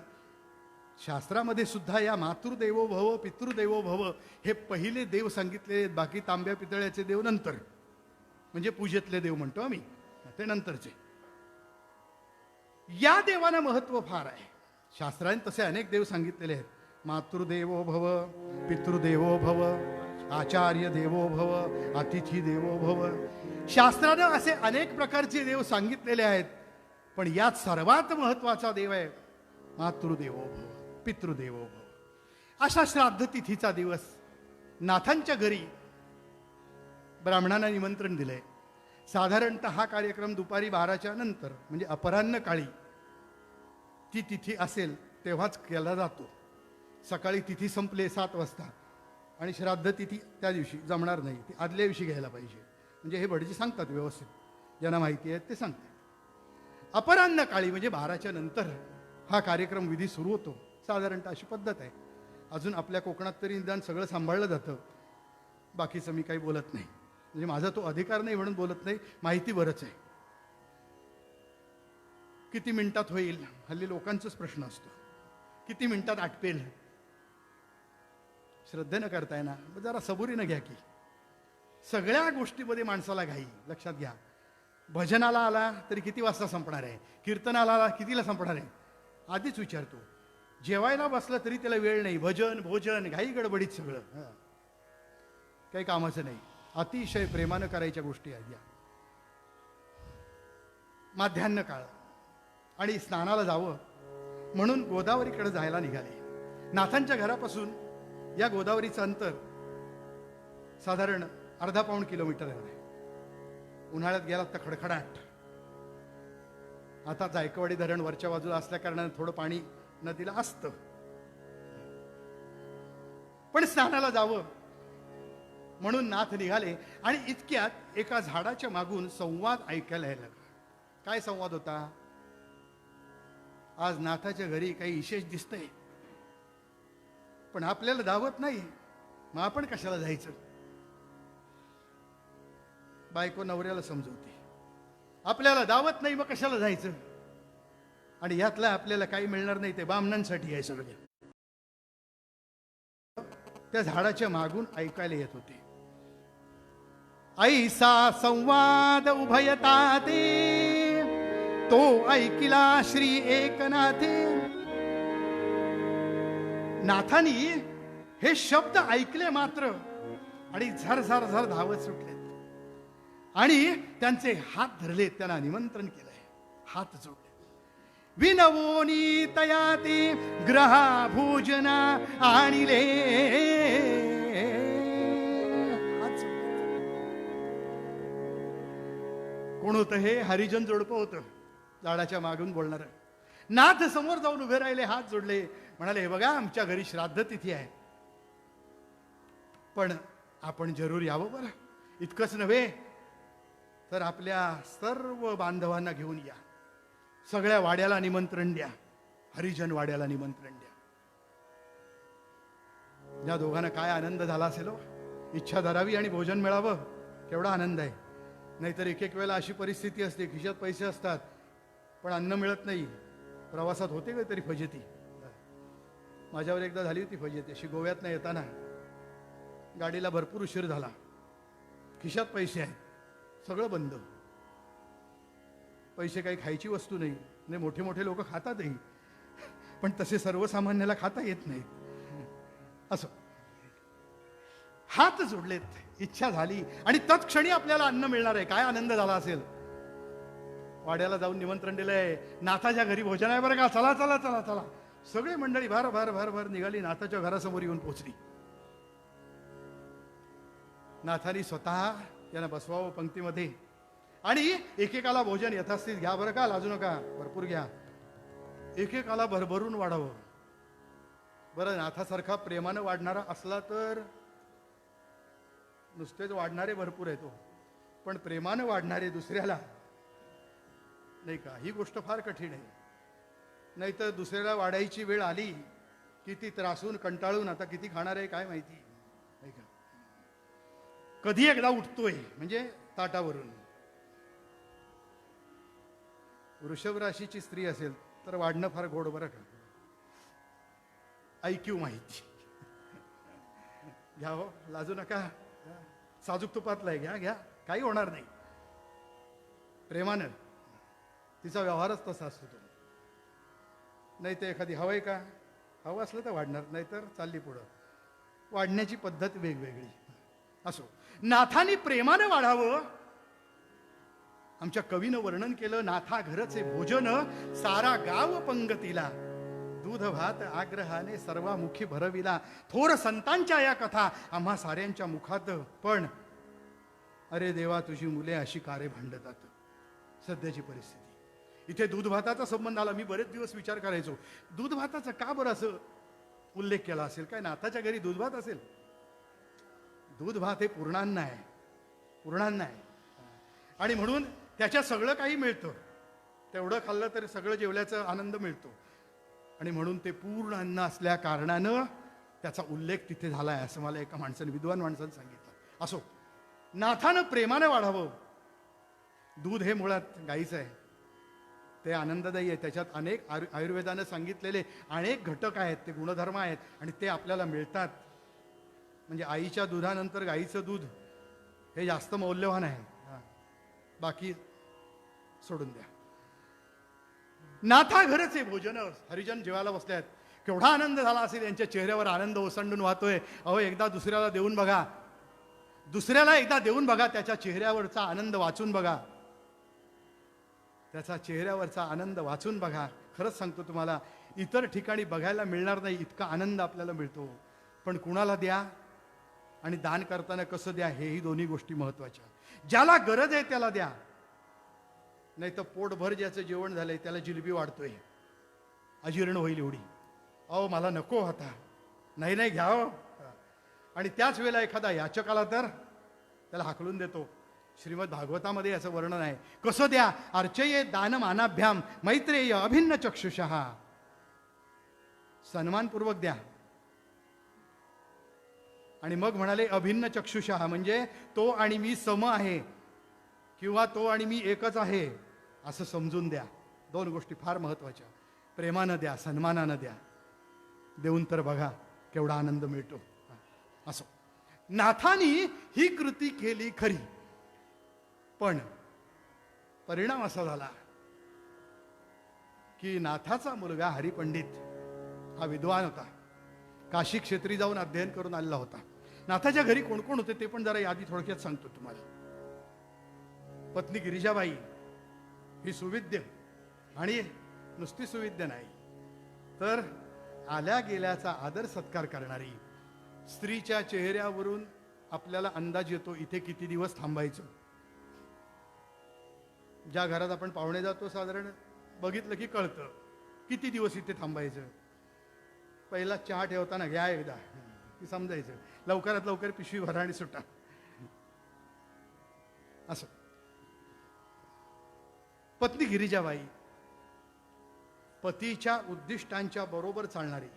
शास्त्रामध्ये सुद्धा या मातृदेवो भव पितृदेवो भव हे पहिले देव सांगितले. बाकी तांब्या पितळ्याचे देव नंतर, म्हणजे पूजेतले देव म्हणतो आम्ही, ते नंतरचे. या देवांना महत्व फार आहे. शास्त्राने तसे अनेक देव सांगितलेले आहेत. मातृदेवो भव, पितृदेवो भव, आचार्य देवो भव, अतिथी देवो भव. शास्त्रानं असे अनेक प्रकारचे देव सांगितलेले आहेत. पण यात सर्वात महत्वाचा देव आहे मातृदेवो भव, पितृदेवो भव. अशा श्राद्ध तिथीचा दिवस नाथांच्या घरी ब्राह्मणांना निमंत्रण दिलंय. साधारणतः हा कार्यक्रम दुपारी 12च्या नंतर, म्हणजे अपराह्न काळी ती तिथी असेल तेव्हाच केला जातो. सकाळी तिथी संपले 7 वाजता आणि श्राद्ध तिथी त्या दिवशी जमणार नाही, ती आदल्या दिवशी घ्यायला पाहिजे. म्हणजे हे भटजी सांगतात व्यवस्थित, ज्यांना माहिती आहे ते सांगतात. अपराह्न काळी म्हणजे 12च्या नंतर हा कार्यक्रम विधी सुरू होतो. साधारणतः अशी पद्धत आहे. अजून आपल्या कोकणात तरी निदान सगळं सांभाळलं जातं. बाकीचं मी काही बोलत नाही, म्हणजे माझा तो अधिकार नाही म्हणून बोलत नाही, माहिती बरंच आहे. किती मिनिटात होईल, हल्ली लोकांचाच प्रश्न असतो, किती मिनिटात आटपेल. श्रद्धेनं करताय ना, जरा सबुरीनं घ्या की. सगळ्या गोष्टीमध्ये माणसाला घाई. लक्षात घ्या, भजनाला आला तरी किती वाजता संपणार आहे, कीर्तनाला आला कितीला संपणार आहे, आधीच विचारतो. जेवायला बसलं तरी त्याला वेळ नाही. भजन भोजन घाई गडबडीत सगळं, काही कामाचं नाही. अतिशय प्रेमानं करायच्या गोष्टी आहेत या. माध्यान्ह काळ आणि स्नानाला जावं म्हणून गोदावरीकडे जायला निघाले. नाथांच्या घरापासून या गोदावरीचं अंतर साधारण अर्धा-पाऊण किलोमीटर आहे. उन्हाळ्यात गेलात तर खडखडाट. आता जायकवाडी धरण वरच्या बाजूला असल्या कारणाने थोडं पाणी नदीला असतं. पण स्नानाला जावं म्हणून नाथ निघाले आणि इतक्यात एका झाडाच्या मागून संवाद ऐकायला यायला लागला. काय संवाद होता? आज नाथाच्या घरी काही विशेष दिसतंय, पण आपल्याला दावत नाही, मग आपण कशाला जायचं? बायको नवऱ्याला समजवते, आपल्याला दावत नाही मग कशाला जायचं? आणि यातला आपल्याला काही मिळणार नाही, ते बामणांसाठी आहे सगळे. त्या झाडाच्या मागून ऐकायला येत होते. ऐसा संवाद उभयता ते, तो ऐकिला श्री एकनाथे. नाथांनी हे शब्द ऐकले मात्र आणि झर झर झर धावत सुटलेत आणि त्यांचे हात धरले, त्यांना निमंत्रण केलंय, हात जोडले. विनवोनी तयाती ग्रहा भोजना आणिले. कोण होतं हे? हरिजन जोडपं होतं, झाडाच्या मागून बोलणारं. नाथ समोर जाऊन उभे राहिले, हात जोडले, म्हणाले, हे बघा आमच्या घरी श्राद्ध तिथी आहे, पण आपण जरूर यावं बरं. इतकंच नव्हे तर आपल्या सर्व बांधवांना घेऊन या, सगळ्या वाड्याला निमंत्रण द्या, हरिजन वाड्याला निमंत्रण द्या. या दोघांना काय आनंद झाला असेल हो. इच्छा धरावी आणि भोजन मिळावं, केवढा आनंद आहे. नाहीतर एक एक वेळेला अशी परिस्थिती असते, खिशात पैसे असतात पण अन्न मिळत नाही. प्रवासात होते का तरी फजिती. माझ्यावर एकदा झाली होती फजिती अशी. गोव्यात नाही येताना गाडीला भरपूर उशीर झाला, खिशात पैसे आहेत, सगळं बंद, पैसे काही खायची वस्तू नाही. नाही, मोठे मोठे लोक खातातही, पण तसे सर्वसामान्याला खाता येत नाहीत. असं हात जोडलेत, इच्छा झाली आणि तत्क्षणी आपल्याला अन्न मिळणार आहे. काय आनंद झाला असेल. वाड्याला जाऊन निमंत्रण दिलंय, नाथाच्या घरी भोजन आहे बरं का, चला चला चला चला. सगळी मंडळी भर भर भर भर निघाली, नाथाच्या घरासमोर येऊन पोचली. नाथानी स्वतः यांना बसवावं पंक्तीमध्ये आणि एकेकाला भोजन यथास्थित घ्या बरं का, लाजू नका, भरपूर घ्या, एकेकाला भरभरून वाढावं. बरं, नाथासारखा प्रेमानं वाढणारा असला तर, नुसतेच वाढणारे भरपूर आहेत, पण प्रेमानं वाढणारे दुसऱ्याला नाही का, ही गोष्ट फार कठीण आहे. नाहीतर दुसऱ्याला वाढायची वेळ आली की ती त्रासून कंटाळून आता किती खाणार आहे काय माहिती, नाही का. कधी एकदा उठतोय म्हणजे ताटावरून. वृषभ राशीची स्त्री असेल तर वाढणं फार गोड बरं का. ऐक्यू माहिती घ्या हो, लाजू नका, साजूक तुपातलं आहे, घ्या घ्या, काही होणार नाही. प्रेमानं, तिचा व्यवहारच तसा असतो तो. नाही तर एखादी हवंय का, हवं असलं तर वाढणार, नाहीतर चालली पुढं. वाढण्याची पद्धत वेगवेगळी. असो, नाथाने प्रेमानं वाढावं. आमच्या कवीनं वर्णन केलं, नाथा घरचे भोजन सारा गाव पंगतीला, दूध भात आग्रहाने सर्वामुखी भरविला. थोर संतांच्या या कथा आम्हा साऱ्यांच्या मुखात, पण अरे देवा तुझी मुले अशी कारे भांडतात. सध्याची परिस्थिती. इथे दूध भाताचा संबंध आला. मी बरेच दिवस विचार करायचो, दूध भाताचा का बरं असं उल्लेख केला असेल. काय नाथाच्या घरी दूध भात असेल. दूध भात हे पूर्णान्न आहे, पूर्णान्न आहे, आणि म्हणून त्याच्या सगळं काही मिळतं. तेवढं खाल्लं तरी सगळं जेवल्याचा आनंद मिळतो, आणि म्हणून ते पूर्ण अन्न असल्या कारणानं त्याचा उल्लेख तिथे झाला आहे, असं मला एका माणसाने, विद्वान माणसाने सांगितलं. असो, नाथानं प्रेमाने वाढावं. दूध हे मुळात गाईचं आहे, ते आनंददायी आहे. त्याच्यात अनेक आयुर्वेदानं सांगितलेले अनेक घटक आहेत, ते गुणधर्म आहेत, आणि ते आपल्याला मिळतात. म्हणजे आईच्या दुधानंतर गाईचं दूध हे जास्त मौल्यवान आहे. बाकी सोडून द्या. नाथा घरचे भोजन, हरिजन जेवायला बसले आहेत. केवढा आनंद झाला असेल. यांच्या चेहऱ्यावर आनंद ओसंडून वाहतोय. अहो, एकदा दुसऱ्याला देऊन बघा, दुसऱ्याला एकदा देऊन बघा, त्याच्या चेहऱ्यावरचा आनंद वाचून बघा, त्याचा चेहऱ्यावरचा आनंद वाचून बघा. खरंच सांगतो तुम्हाला, इतर ठिकाणी बघायला मिळणार नाही इतका आनंद आपल्याला मिळतो. पण कुणाला द्या आणि दान करताना कसं द्या, हेही दोन्ही गोष्टी महत्वाच्या. ज्याला गरज आहे त्याला द्या, नाही तर पोटभर ज्याचं जेवण झालंय त्याला जिलबी वाढतोय, अजीर्ण होईल एवढी. अहो मला नको होता, नाही नाही घ्या हो. आणि त्याच वेळेला एखादा याचकाला तर त्याला हाकलून देतो. श्रीमद भागवतामध्ये याचं वर्णन आहे. कसं द्या, अर्चये दानमानाभ्याम मैत्रेय अभिन्न चक्षुषः. सन्मानपूर्वक द्या. आणि मग म्हणाले अभिन्न चक्षुषः, म्हणजे तो आणि मी सम आहे, किंवा तो आणि मी एकच आहे असं समजून द्या. दोन गोष्टी फार महत्वाच्या. प्रेमानं द्या, सन्मानानं द्या. देऊन तर बघा केवढा आनंद मिळतो. असो, नाथानी ही कृती केली खरी, पण परिणाम असा झाला की नाथाचा मुलगा हरिपंडित हा विद्वान होता. काशी क्षेत्री जाऊन अध्ययन करून आलेला होता. नाथाच्या घरी कोण कोण होते ते पण जरा यादी थोडक्यात सांगतो तुम्हाला. पत्नी गिरिजाबाई ही सुविद्य, आणि नुसती सुविद्य नाही तर आल्या गेल्याचा आदर सत्कार करणारी. स्त्रीच्या चेहऱ्यावरून आपल्याला अंदाज येतो इथे किती दिवस थांबायचं. ज्या घरात आपण पाहुणे जातो साधारण बघितलं की कळतं किती दिवस इथे थांबायचं. पहिला चहा ठेवताना घ्या एकदा की समजायचं, लवकरात लवकर पिशवी भरा आणि सुटा. असं. पत्नी गिरिजाबाई पतीच्या उद्दिष्टांच्या बरोबर चालणारी,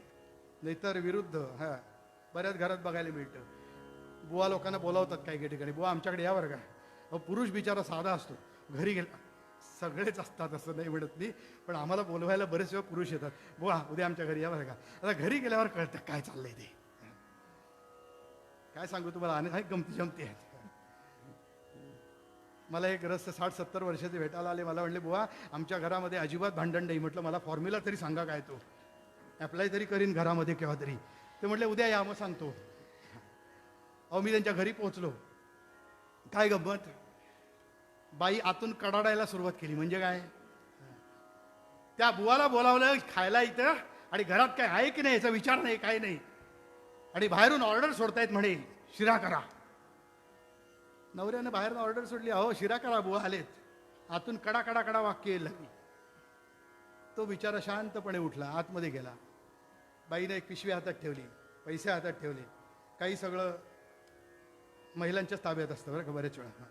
नाहीतर विरुद्ध. हा, बऱ्याच घरात बघायला मिळतं. बुवा लोकांना बोलावतात काही काही ठिकाणी, बुवा आमच्याकडे या बरं का. अहो, पुरुष बिचारा साधा असतो, घरी गेला सगळेच असतात असं नाही म्हणत मी, पण आम्हाला बोलवायला बरेच वेळा पुरुष येतात. बुवा उद्या आमच्या घरी या बरं का. आता घरी गेल्यावर कळतं काय चाललंय ते. काय सांगू तुम्हाला, अनेक गमती जमती आहेत. मला एक रस्ते 60-70 वर्षाचे भेटायला आले. मला म्हणले बुवा आमच्या घरामध्ये अजिबात भांडण नाही. म्हटलं मला फॉर्म्युला तरी सांगा काय, तो अप्लाय तरी करीन घरामध्ये केव्हा तरी. ते म्हटले उद्या या, मग सांगतो. अहो मी त्यांच्या घरी पोहोचलो. काय गंमत, बाई आतून कडाडायला सुरुवात केली. म्हणजे काय, त्या बुवाला बोलावलं खायला इथं, आणि घरात काय आहे की नाही याचा विचार नाही, काय नाही. आणि बाहेरून ऑर्डर सोडतायत म्हणे शिरा करा. नवऱ्यानं बाहेरून ऑर्डर सोडली, अहो शिरा करा बुवा आलेत. आतून कडा कडा कडा वाक्य येईल. तो बिचारा शांतपणे उठला, आतमध्ये गेला. बाईने एक पिशवी हातात ठेवली, पैसे हातात ठेवले. काही सगळं महिलांच्याच ताब्यात असतं बरं का बऱ्याच वेळा.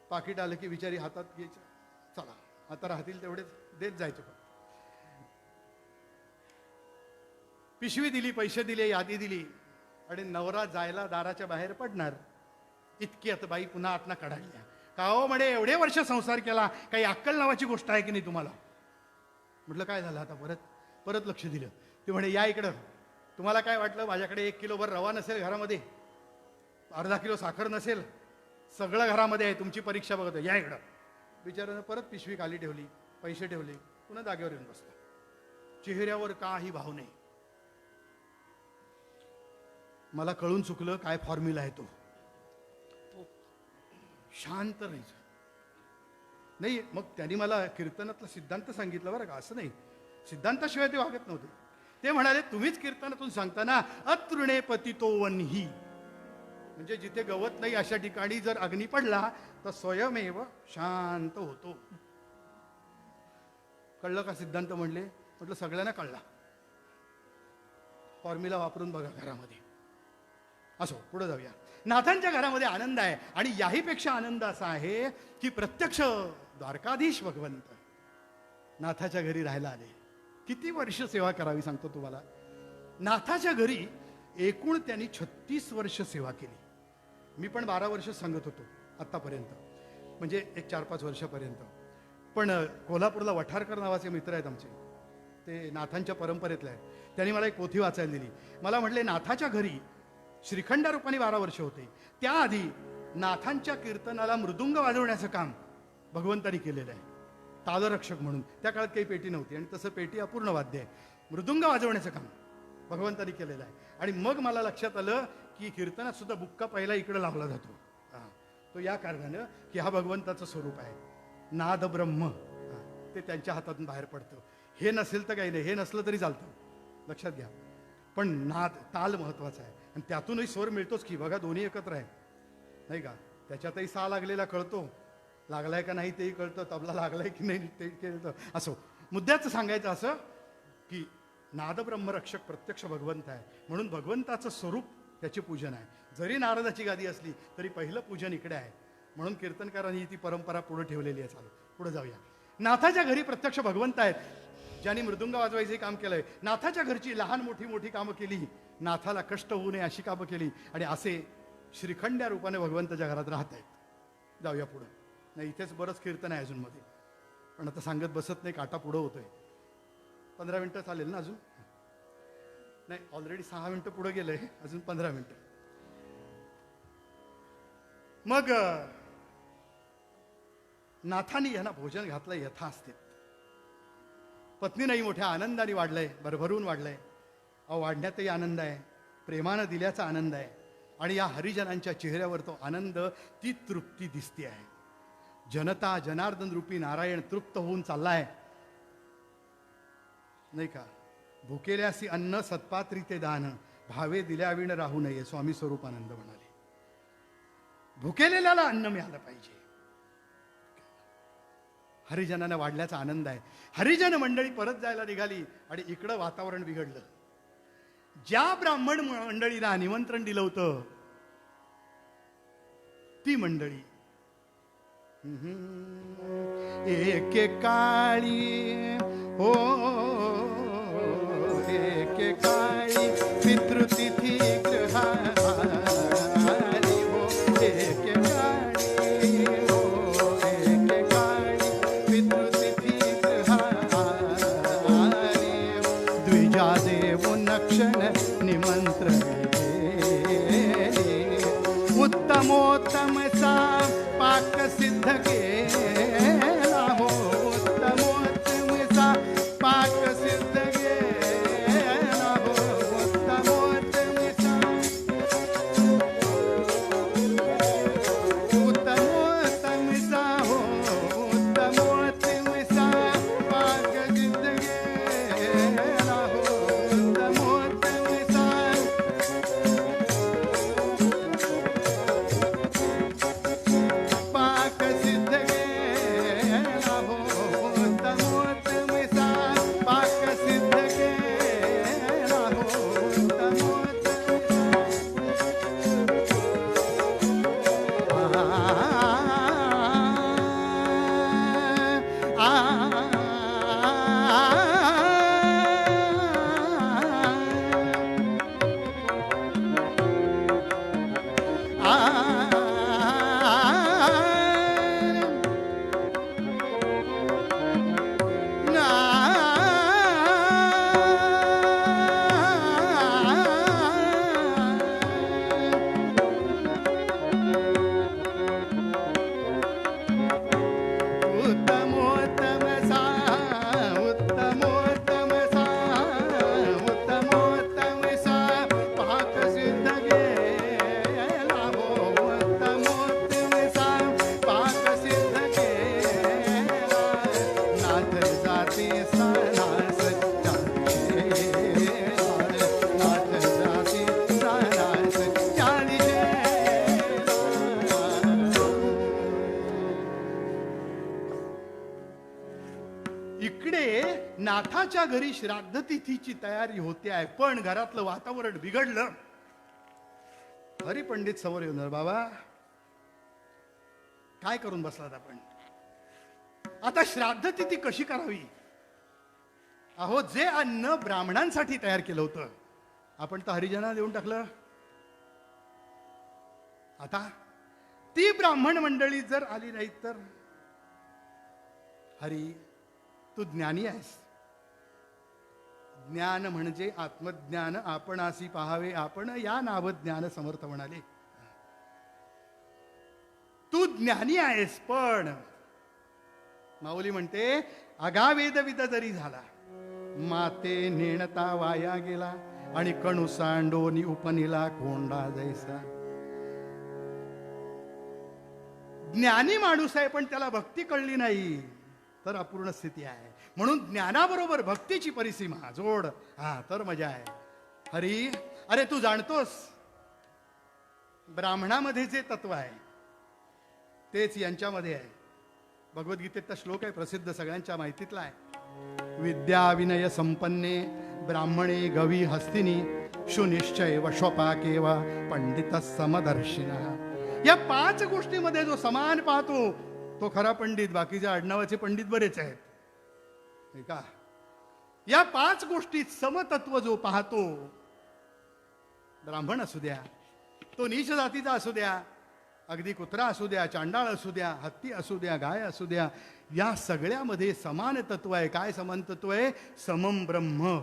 पाकिट आलं की बिचारी हातात घ्यायचं, चला आता राहतील तेवढेच देत जायचं. पिशवी दिली, पैसे दिले, यादी दिली, आणि नवरा जायला दाराच्या बाहेर पडणार इतकी बाई पुन्हा आतना कडाडल्या. का हो म्हणे एवढे वर्ष संसार केला, काही अक्कल नावाची गोष्ट आहे की नाही तुम्हाला. म्हटलं काय झालं आता. परत लक्ष दिलं. ते म्हणे या इकडं. तुम्हाला काय वाटलं माझ्याकडे 1 किलोभर रवा नसेल घरामध्ये, अर्धा किलो साखर नसेल, सगळं घरामध्ये आहे, तुमची परीक्षा बघत आहे, या इकडं. बिचारानं परत पिशवी खाली ठेवली, पैसे ठेवले, पुन्हा जागेवर येऊन बसला. चेहऱ्यावर काही भाव नाही. मला कळून चुकलं काय फॉर्म्युला आहे तो. शांत राहायचं नाही. मग त्यांनी मला कीर्तनातला सिद्धांत सांगितलं बरं का. असं नाही, सिद्धांताशिवाय ते वागत नव्हते. ते म्हणाले तुम्हीच कीर्तनातून सांगताना अतृणे पतितो वन्ही, म्हणजे जिथे गवत नाही अशा ठिकाणी जर अग्नी पडला तर स्वयमेव शांत होतो. कळलं का सिद्धांत म्हणले. म्हटलं सगळ्यांना कळला. फॉर्म्युला वापरून बघा घरामध्ये. असो, पुढे जाऊया. नाथांच्या घरामध्ये आनंद आहे, आणि याहीपेक्षा आनंद असा आहे की प्रत्यक्ष द्वारकाधीश भगवंत नाथाच्या घरी राहायला आले. किती वर्ष सेवा करावी सांगतो तुम्हाला. नाथाच्या घरी एकूण त्यांनी 36 वर्ष सेवा केली. मी पण 12 वर्ष सांगत होतो आत्तापर्यंत, म्हणजे एक 4-5 वर्षापर्यंत. पण कोल्हापूरला वठारकर नावाचे मित्र आहेत आमचे, ते नाथांच्या परंपरेतले आहेत. त्यांनी मला एक पोथी वाचायला दिली. मला म्हटले नाथाच्या घरी श्रीखंडा रूपाने 12 वर्ष होते. त्याआधी नाथांच्या कीर्तनाला मृदुंग वाजवण्याचं काम भगवंतानी केलेलं आहे, तालरक्षक म्हणून. त्या काळात काही पेटी नव्हती, आणि तसं पेटी अपूर्ण वाद्य आहे. मृदुंग वाजवण्याचं काम भगवंतानी केलेलं आहे. आणि मग मला लक्षात आलं की कीर्तनात सुद्धा बुक्का पहिला इकडे लावला जातो. तो या कारणानं की हा भगवंताचं स्वरूप आहे. नाद ब्रह्म ते त्यांच्या हातातून बाहेर पडतं. हे नसेल तर काही नाही, हे नसलं तरी चालतं, लक्षात घ्या. पण नाद, ताल महत्वाचा आहे, आणि त्यातूनही स्वर मिळतोच की. बघा दोन्ही एकत्र आहे नाही का. त्याच्यातही सा लागलेला कळतो, लागलाय का नाही तेही कळतं, तबला लागलाय की नाही ते कळतं. असो, मुद्द्याचं सांगायचं असं की नाद ब्रह्मरक्षक प्रत्यक्ष भगवंत आहे, म्हणून भगवंताचं स्वरूप त्याचे पूजन आहे. जरी नारदाची गादी असली तरी पहिलं पूजन इकडे आहे, म्हणून कीर्तनकारांनी ती परंपरा पुढे ठेवलेली आहे. चालू, पुढे जाऊया. नाथाच्या घरी प्रत्यक्ष भगवंत आहेत, ज्यांनी मृदुंग वाजवायचे काम केलंय. नाथाच्या घरची लहान मोठी कामं केली, नाथाला कष्ट होऊ नये अशी कामं केली, आणि असे श्रीखंड्या रूपाने भगवंताच्या घरात राहत आहेत. जाऊया पुढं. नाही, इथेच बरंच कीर्तन आहे अजून मध्ये, पण आता सांगत बसत नाही, काटा पुढं होतोय. 15 मिनिटं चालेल ना अजून. नाही, ऑलरेडी 6 मिनिटं पुढे गेलंय, अजून 15 मिनिटं. मग नाथांनी यांना भोजन घातलं यथास्थित. पत्नीनंही मोठ्या आनंदाने वाढलंय, भरभरून वाढलंय. वाढण्यातही आनंद आहे, प्रेमानं दिल्याचा आनंद आहे, आणि या हरिजनांच्या चेहऱ्यावर तो आनंद, ती तृप्ती दिसते आहे. जनता जनार्दन रूपी नारायण तृप्त होऊन चाललाय नाही का. भुकेल्यासी अन्न सत्पात्री ते दान, भावे दिल्याविण राहू नये, स्वामी स्वरूपानंद म्हणाले. भुकेलेल्याला अन्न मिळालं पाहिजे. हरिजनांना वाढल्याचा आनंद आहे. हरिजन मंडळी परत जायला निघाली आणि इकडं वातावरण बिघडलं. ज्या ब्राह्मण मंडळीला निमंत्रण दिलं होतं ती मंडळी एकेकाळी हो एकेकाळी पितृतिथी गृहाली हो एकेकाळी हो एकेकाळी पितृतिथी गृहाली द्विजा देव नक्षण निमंत्रण उत्तमोत्तम सा पाक सिद्ध केला हो उत्तमोत्तम सा पाक सिद्ध केला हो उत्तमोत्तम सा हो उत्तमोत्तम सा पाक सिद्ध केला हो उत्तमोत्तम सा पाक सिद्ध केला हो उत्तमोत्तम सा पाक सिद्ध केला हो उत्तमोत्तम सा उत्तमोत्तम सा उत्तमोत्तम सा पाक सिद्ध केला हो उत्तमोत्तम सा पाक सिद्ध केला नाथ जाती सानास नाथ जाती सानास इकडे नाथाच्या घरी श्राद्ध तिथीची तयारी होते आहे, पण घरातलं वातावरण बिघडलं. हरिपंडित समोर येऊन बाबा काय करून बसलात आपण? आता श्राद्ध तिथी कशी करावी? अहो जे अन्न ब्राह्मणांसाठी तयार केलं होतं आपण तर हरिजनांना देऊन टाकलं. आता ती ब्राह्मण मंडळी जर आली नाही तर हरी तू ज्ञानी आहेस. ज्ञान म्हणजे आत्मज्ञान आपणासी पाहावे आपण या नाव ज्ञान समर्थ म्हणाले. तू ज्ञानी आहेस पण माऊली म्हणते अगावेदविद जरी झाला माते नेणता वाया गेला आणि कणू सांडोनी उपनिला कोंडा जैसा. ज्ञानी माणूस आहे पण त्याला भक्ती कळली नाही तर अपूर्ण स्थिती आहे. म्हणून ज्ञानाबरोबर भक्तीची परिसीमा जोड तर मजा आहे. हरी अरे तू जाणतोस ब्राह्मणामध्ये जे तत्व आहे तेच यांच्यामध्ये आहे. भगवद्गीतेचा श्लोक आहे प्रसिद्ध सगळ्यांच्या माहितीतला आहे. विद्या विनय संपन्ने ब्राह्मणे गवी हस्तिनी शुनिश्चय वश्वपाकेवा पंडित समदर्शिना. या 5 गोष्टीमध्ये जो समान पाहतो तो खरा पंडित. बाकीच्या आडनावाचे पंडित बरेच आहेत का? या 5 गोष्टीत समतत्व जो पाहतो ब्राह्मण असू द्या तो नीच जातीचा असू द्या अगदी कुत्रा असू द्या चांडाळ असू द्या हत्ती असू द्या गाय असू द्या या सगळ्यामध्ये समान तत्व आहे. काय समान तत्व आहे? समम ब्रह्म.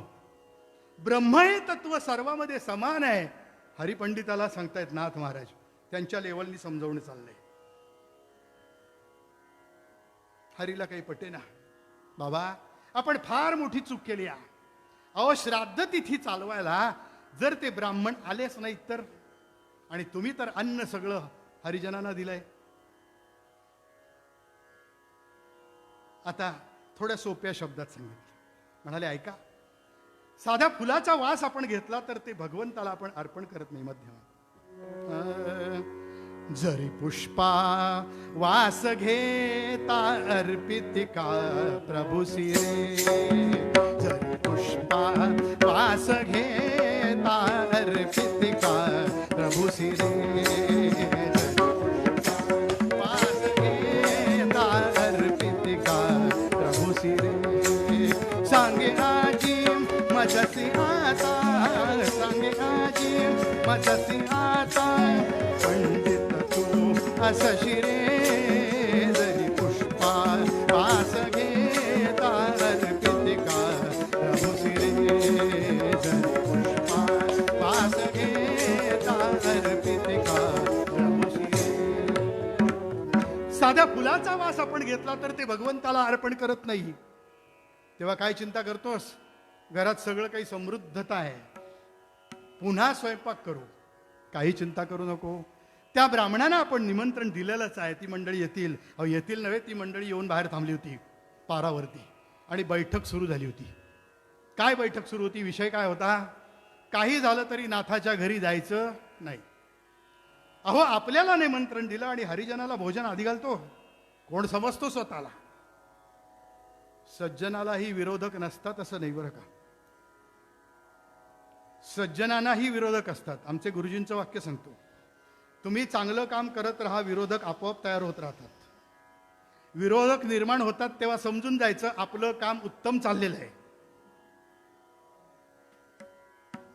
ब्रह्म हे तत्व सर्वांमध्ये समान आहे. हरिपंडिताला सांगतायत नाथ महाराज त्यांच्या लेवलनी समजावून चाललंय. हरीला काही पटेना. बाबा आपण फार मोठी चूक केली आहे. अहो श्राद्ध तिथी चालवायला जर ते ब्राह्मण आलेच नाहीत तर आणि तुम्ही तर अन्न सगळं हरिजनांना दिलंय. आता थोड्या सोप्या शब्दात सांगितलं. म्हणाले ऐका साध्या फुलाचा वास आपण घेतला तर ते भगवंताला आपण अर्पण करत नाही. मध्यम जरी पुष्पा वास घेता अर्पितिका प्रभु सिरे, जरी पुष्पा वास घेता अर्पितिका प्रभु सिरे, वास घेता अर्पितिका प्रभु सिरे. सांगे आजी मजसी आता, सांगे आजी मजसी आता, पंडित अस शिरे, जरी पुष्पा वास घेता अर्पितिका प्रभु सिरे, जरी पुष्पा वास घेता अर्पितिका प्रभु सिरे. साध्या फुलाचा वास आपण घेतला तर ते भगवंताला अर्पण करत नाही. तेव्हा काय चिंता करतोस? घरात सगळं काही समृद्धता आहे, पुन्हा स्वयंपाक करू, काही चिंता करू नको. त्या ब्राह्मणांना आपण निमंत्रण दिलेलंच आहे, ती मंडळी येतील. येतील नव्हे, ती मंडळी येऊन बाहेर थांबली होती पारावरती आणि बैठक सुरू झाली होती. काय बैठक सुरू होती? विषय काय होता? काही झालं तरी नाथाच्या घरी जायचं नाही. अहो, आपल्याला निमंत्रण दिलं आणि हरिजनाला भोजन आधी घालतो कोण समजतो स्वतःला? सज्जनालाही विरोधक नसतात असं नाही बरं का. सज्जनांनाही विरोधक असतात. आमचे गुरुजींचं वाक्य सांगतो, तुम्ही चांगलं काम करत राहा, विरोधक आपोआप तयार होत राहतात. विरोधक निर्माण होतात तेव्हा समजून जायचं आपलं काम उत्तम चाललेलं आहे.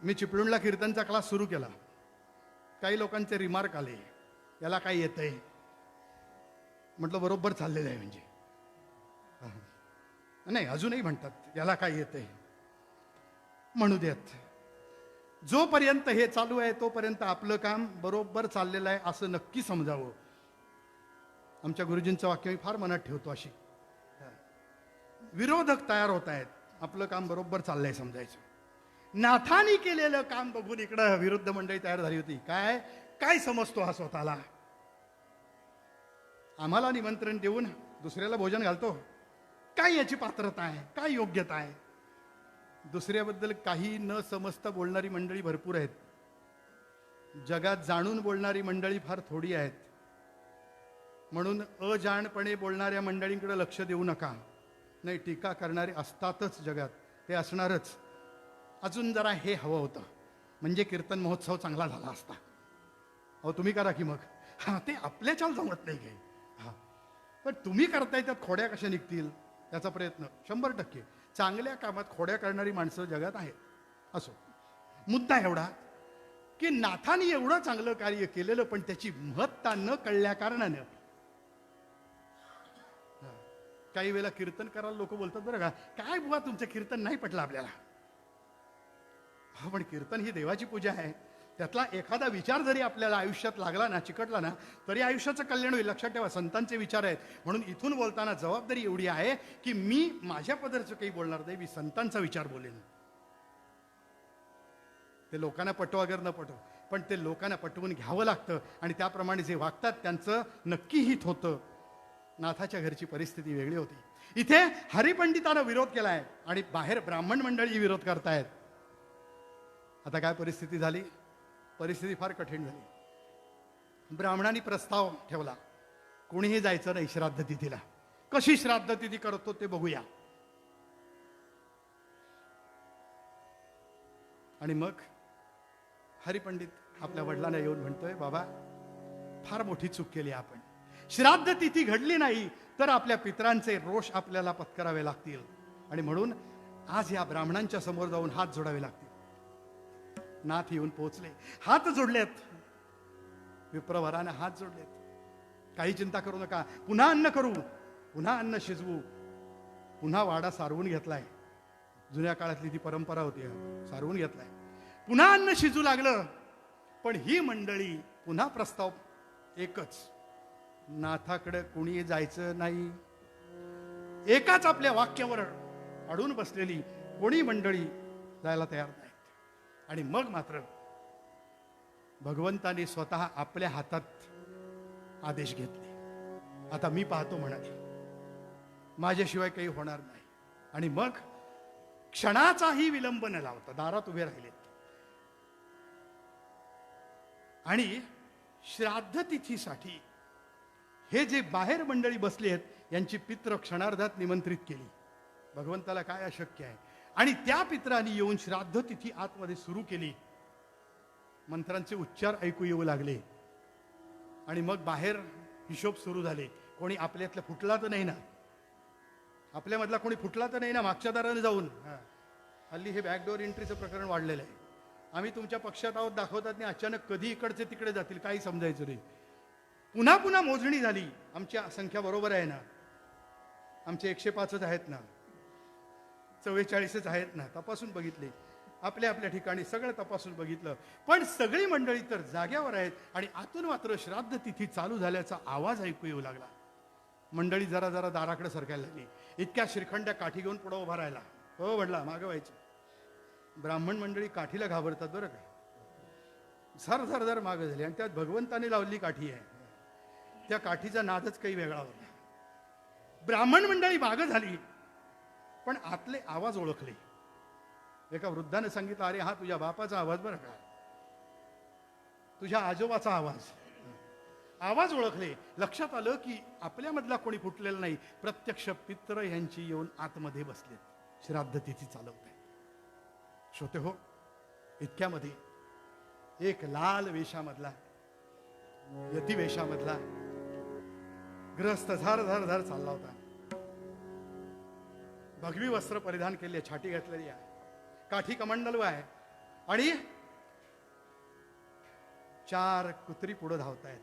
मी चिपळूणला कीर्तनचा क्लास सुरू केला. काही लोकांचे रिमार्क आले, याला काय येतंय? म्हटलं बरोबर चाललेलं आहे. म्हणजे नाही, अजूनही म्हणतात याला काय येतंय. म्हणू देत, जोपर्यंत हे चालू आहे तोपर्यंत आपलं काम बरोबर चाललेलं आहे असं नक्की समजावं. आमच्या गुरुजींचं वाक्य मी फार मनात ठेवतो. अशी विरोधक तयार होत आहेत, आपलं काम बरोबर चाललंय समजायचं. नाथानी केलेलं काम बघून इकडं विरुद्ध मंडळी तयार झाली होती. काय काय समजतो हा स्वतःला? आम्हाला निमंत्रण देऊन दुसऱ्याला भोजन घालतो, काय याची पात्रता आहे? काय योग्यता आहे? दुसऱ्याबद्दल काही न समजता बोलणारी मंडळी भरपूर आहेत. जगात जाणून बोलणारी मंडळी फार थोडी आहेत. म्हणून अजाणपणे बोलणाऱ्या मंडळींकडे लक्ष देऊ नका. नाही, टीका करणारे असतातच जगात, ते असणारच. अजून जरा हे हवं होतं म्हणजे कीर्तन महोत्सव चांगला झाला असता. अहो, तुम्ही करा की मग. हां, ते आपल्याच्याला जमत नाही काही. हां, पण तुम्ही करताय त्यात खोड्या कशा निघतील त्याचा प्रयत्न 100%. चांगल्या कामात खोड्या करणारी माणसं जगात आहेत. असो, मुद्दा एवढा की नाथाने एवढं चांगलं कार्य केलेलं पण त्याची महत्ता न कळल्या कारणानं काही वेळेला कीर्तन करायला लोक बोलतात बरं का, काय बुवा तुमचं कीर्तन नाही पटलं आपल्याला. पण कीर्तन ही देवाची पूजा आहे. त्यातला एखादा विचार जरी आपल्याला आयुष्यात लागला ना, चिकटला ना, तरी आयुष्याचं कल्याण होईल. लक्षात ठेवा, संतांचे विचार आहेत. म्हणून इथून बोलताना जबाबदारी एवढी आहे की मी माझ्या पदरचं काही बोलणार नाही, मी संतांचा विचार बोलेन. ते लोकांना पटो अगर न पटो, पण ते लोकांना पटवून घ्यावं लागतं आणि त्याप्रमाणे जे वागतात त्यांचं नक्की हित होतं. नाथाच्या घरची परिस्थिती वेगळी होती. इथे हरिपंडितानं विरोध केलाय आणि बाहेर ब्राह्मण मंडळी विरोध करतायत. आता काय परिस्थिती झाली? परिस्थिती फार कठीण झाली. ब्राह्मणांनी प्रस्ताव ठेवला, कोणीही जायचं नाही श्राद्ध तिथीला. कशी श्राद्ध तिथी करतो ते बघूया. आणि मग हरिपंडित आपल्या वडिलांना येऊन म्हणतोय, बाबा फार मोठी चूक केली आपण. श्राद्ध तिथी घडली नाही तर आपल्या पितरांचे रोष आपल्याला पत्करावे लागतील आणि म्हणून आज या ब्राह्मणांच्या समोर जाऊन हात जोडावे लागतील. नाथ येऊन पोहोचले, हात जोडलेत. विप्रवराने हात जोडलेत. काही चिंता करू नका, पुन्हा अन्न करू, पुन्हा अन्न शिजवू, पुन्हा वाडा सारवून घेतलाय. जुन्या काळातली ती परंपरा होती, सारवून घेतलाय. पुन्हा अन्न शिजू लागलं. पण ही मंडळी पुन्हा प्रस्ताव एकच, नाथाकडे कोणी जायचं नाही. एकाच आपल्या वाक्यावर अडून बसलेली कोणी मंडळी जायला तयार नाहीत. आणि मग मात्र भगवंताने स्वतः आपल्या हातात आदेश घेतले. आता मी पाहतो म्हणाले, माझ्याशिवाय काही होणार नाही. आणि मग क्षणाचाही विलंब न लावता दारात उभे राहिलेत आणि श्राद्ध तिथीसाठी हे जे बाहेर मंडळी बसली आहेत यांची पित्र क्षणार्धात निमंत्रित केली. भगवंताला काय अशक्य आहे. आणि त्या पित्रांनी येऊन श्राद्ध तिथी आतमध्ये सुरू केली. मंत्रांचे उच्चार ऐकू येऊ लागले आणि मग बाहेर हिशोब सुरू झाले. कोणी आपल्यातलं फुटला तर नाही ना, आपल्यामधला कोणी फुटला तर नाही ना मागच्या दाराने जाऊन. हल्ली हे बॅकडोअर एंट्रीचं प्रकरण वाढलेलं आहे. आम्ही तुमच्या पक्षात आहोत दाखवतात नाही, अचानक कधी इकडचे तिकडे जातील काही समजायचं नाही. पुन्हा पुन्हा मोजणी झाली. आमची संख्या बरोबर आहे ना, आमचे 105च आहेत ना, 44च आहेत ना, तपासून बघितले. आपल्या आपल्या ठिकाणी सगळं तपासून बघितलं. पण सगळी मंडळी तर जाग्यावर आहेत आणि आतून मात्र श्राद्ध तिथी चालू झाल्याचा आवाज ऐकू येऊ लागला. मंडळी जरा जरा दाराकडे सरकायला लागली. इतक्या श्रीखंड्या काठी घेऊन पुढं उभा राहिला. हो वडला मागं व्हायचं. ब्राह्मण मंडळी काठीला घाबरतात बरं का. झर झर झर मागं झाली आणि त्यात भगवंताने लावली काठी आहे. त्या काठीचा नादच काही वेगळा होता. ब्राह्मण मंडळी मागं झाली पण आतले आवाज ओळखले. एका वृद्धाने सांगितलं, अरे हा तुझ्या बापाचा आवाज बरं का, तुझ्या आजोबाचा आवाज ओळखले. लक्षात आलं की आपल्यामधला कोणी फुटलेला नाही, प्रत्यक्ष पित्र यांची येऊन आतमध्ये बसलेत, श्राद्ध तिथी चालवत आहे. श्रोते हो, इतक्यामध्ये एक लाल वेशामधला यती वेशामधला ग्रहस्थ झर झर झर चालला होता. भगवी वस्त्र परिधान केले, छाटी घातलेली आहे, काठी कमंडलू आहे आणि 4 कुत्री पुढे धावतायत.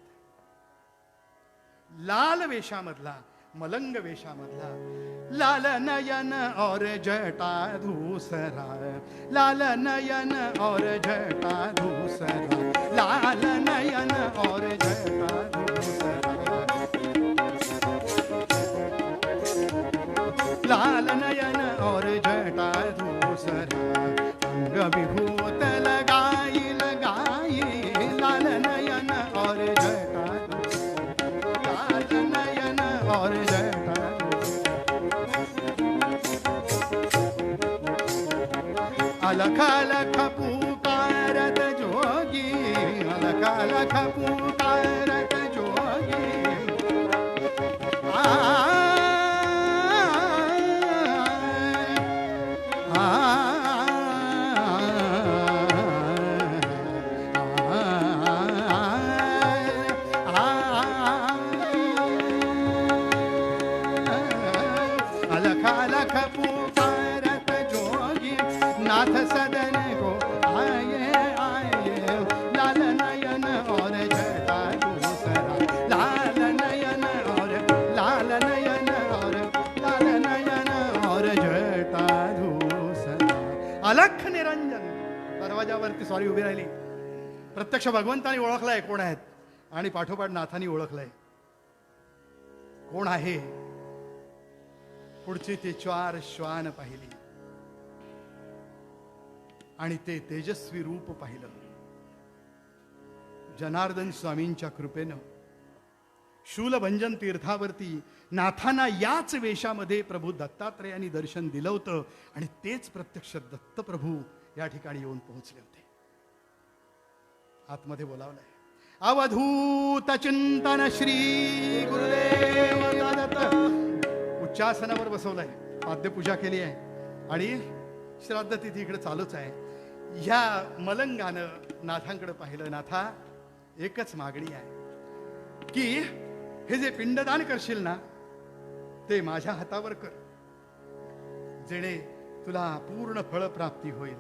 लाल वेशामधला, मलंग वेशामधला, लाल नयन और जटा धूसरा, लाल नयन और जटा धूसरा, लाल नयन और जटा धूसरा, लाल नयन और जटा धूसरा, अंग विभूत लगाई लगाई, लाल नयन और जटा धूसरा, लाल नयन और जटा, अलख अलख पुकारत जोगी, अलख अलख पुकारत जोगी, अलख अलख पुकारत जोगी, नाथ सदन को आए आए, लाल नयन और जटा धूसरा, लाल नयन और लाल नयन और लाल नयन और जटा धूसरा. अलख निरंजन दरवाजावरती स्वारी उभी राहिली. प्रत्यक्ष भगवंतानी ओळखलाय कोण आहेत आणि पाठोपाठ नाथानी ओळखलंय कोण आहे. पुढची ते 4 श्वान पाहिली आणि ते तेजस्वी रूप पाहिलं. जनार्दन स्वामींच्या कृपेनं शूलभंजन तीर्थावरती नाथांना याच वेशामध्ये प्रभू दत्तात्रेयांनी दर्शन दिलं होतं आणि तेच प्रत्यक्ष दत्तप्रभू या ठिकाणी येऊन पोहोचले होते. आतमध्ये बोलावलंय. अवधूत चिंतन श्री गुरुदेव दत्त. उच्चासनावर बसवलंय, पाद्यपूजा केली आहे आणि श्राद्ध तिथी इकडे चालूच आहे. ह्या मलंगानं नाथांकडे पाहिलं. नाथा, एकच मागणी आहे की हे जे पिंडदान करशील ना ते माझ्या हातावर कर, जेणे तुला पूर्ण फळप्राप्ती होईल.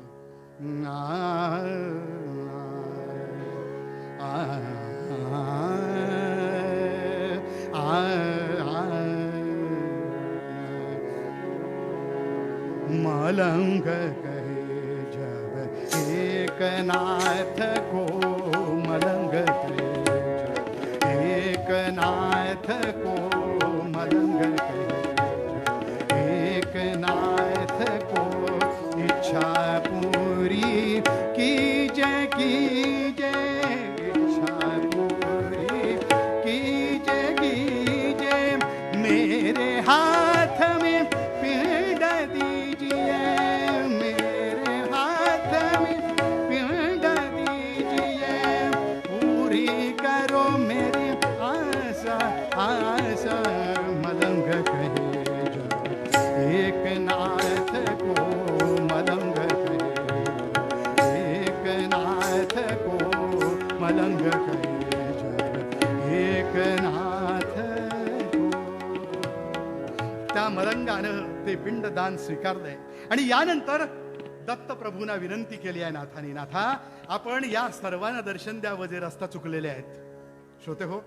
मलंग कहे जब एक नाथ को, मलंग कहे जब एक नाथ को, मलंग कहे एक नाथ को, इच्छा पूरी कीजे कीजे, इच्छा पूरी कीजे कीजे, मेरे हाथ में पिंड दीजिए, मेरे हाथ में पिंड दीजिए, पूरी करो आस मलंग कहे जग एक नाथ को मलंग कहे एक नाथ को मलंग कहे जग एक नाथ को. त्या मलंगानं ते पिंडदान स्वीकारलंय आणि यानंतर दत्तप्रभूंना विनंती केली आहे नाथानी, नाथा आपण या सर्वांना दर्शन द्यावं जे रस्ता चुकलेले आहेत. श्रोते हो,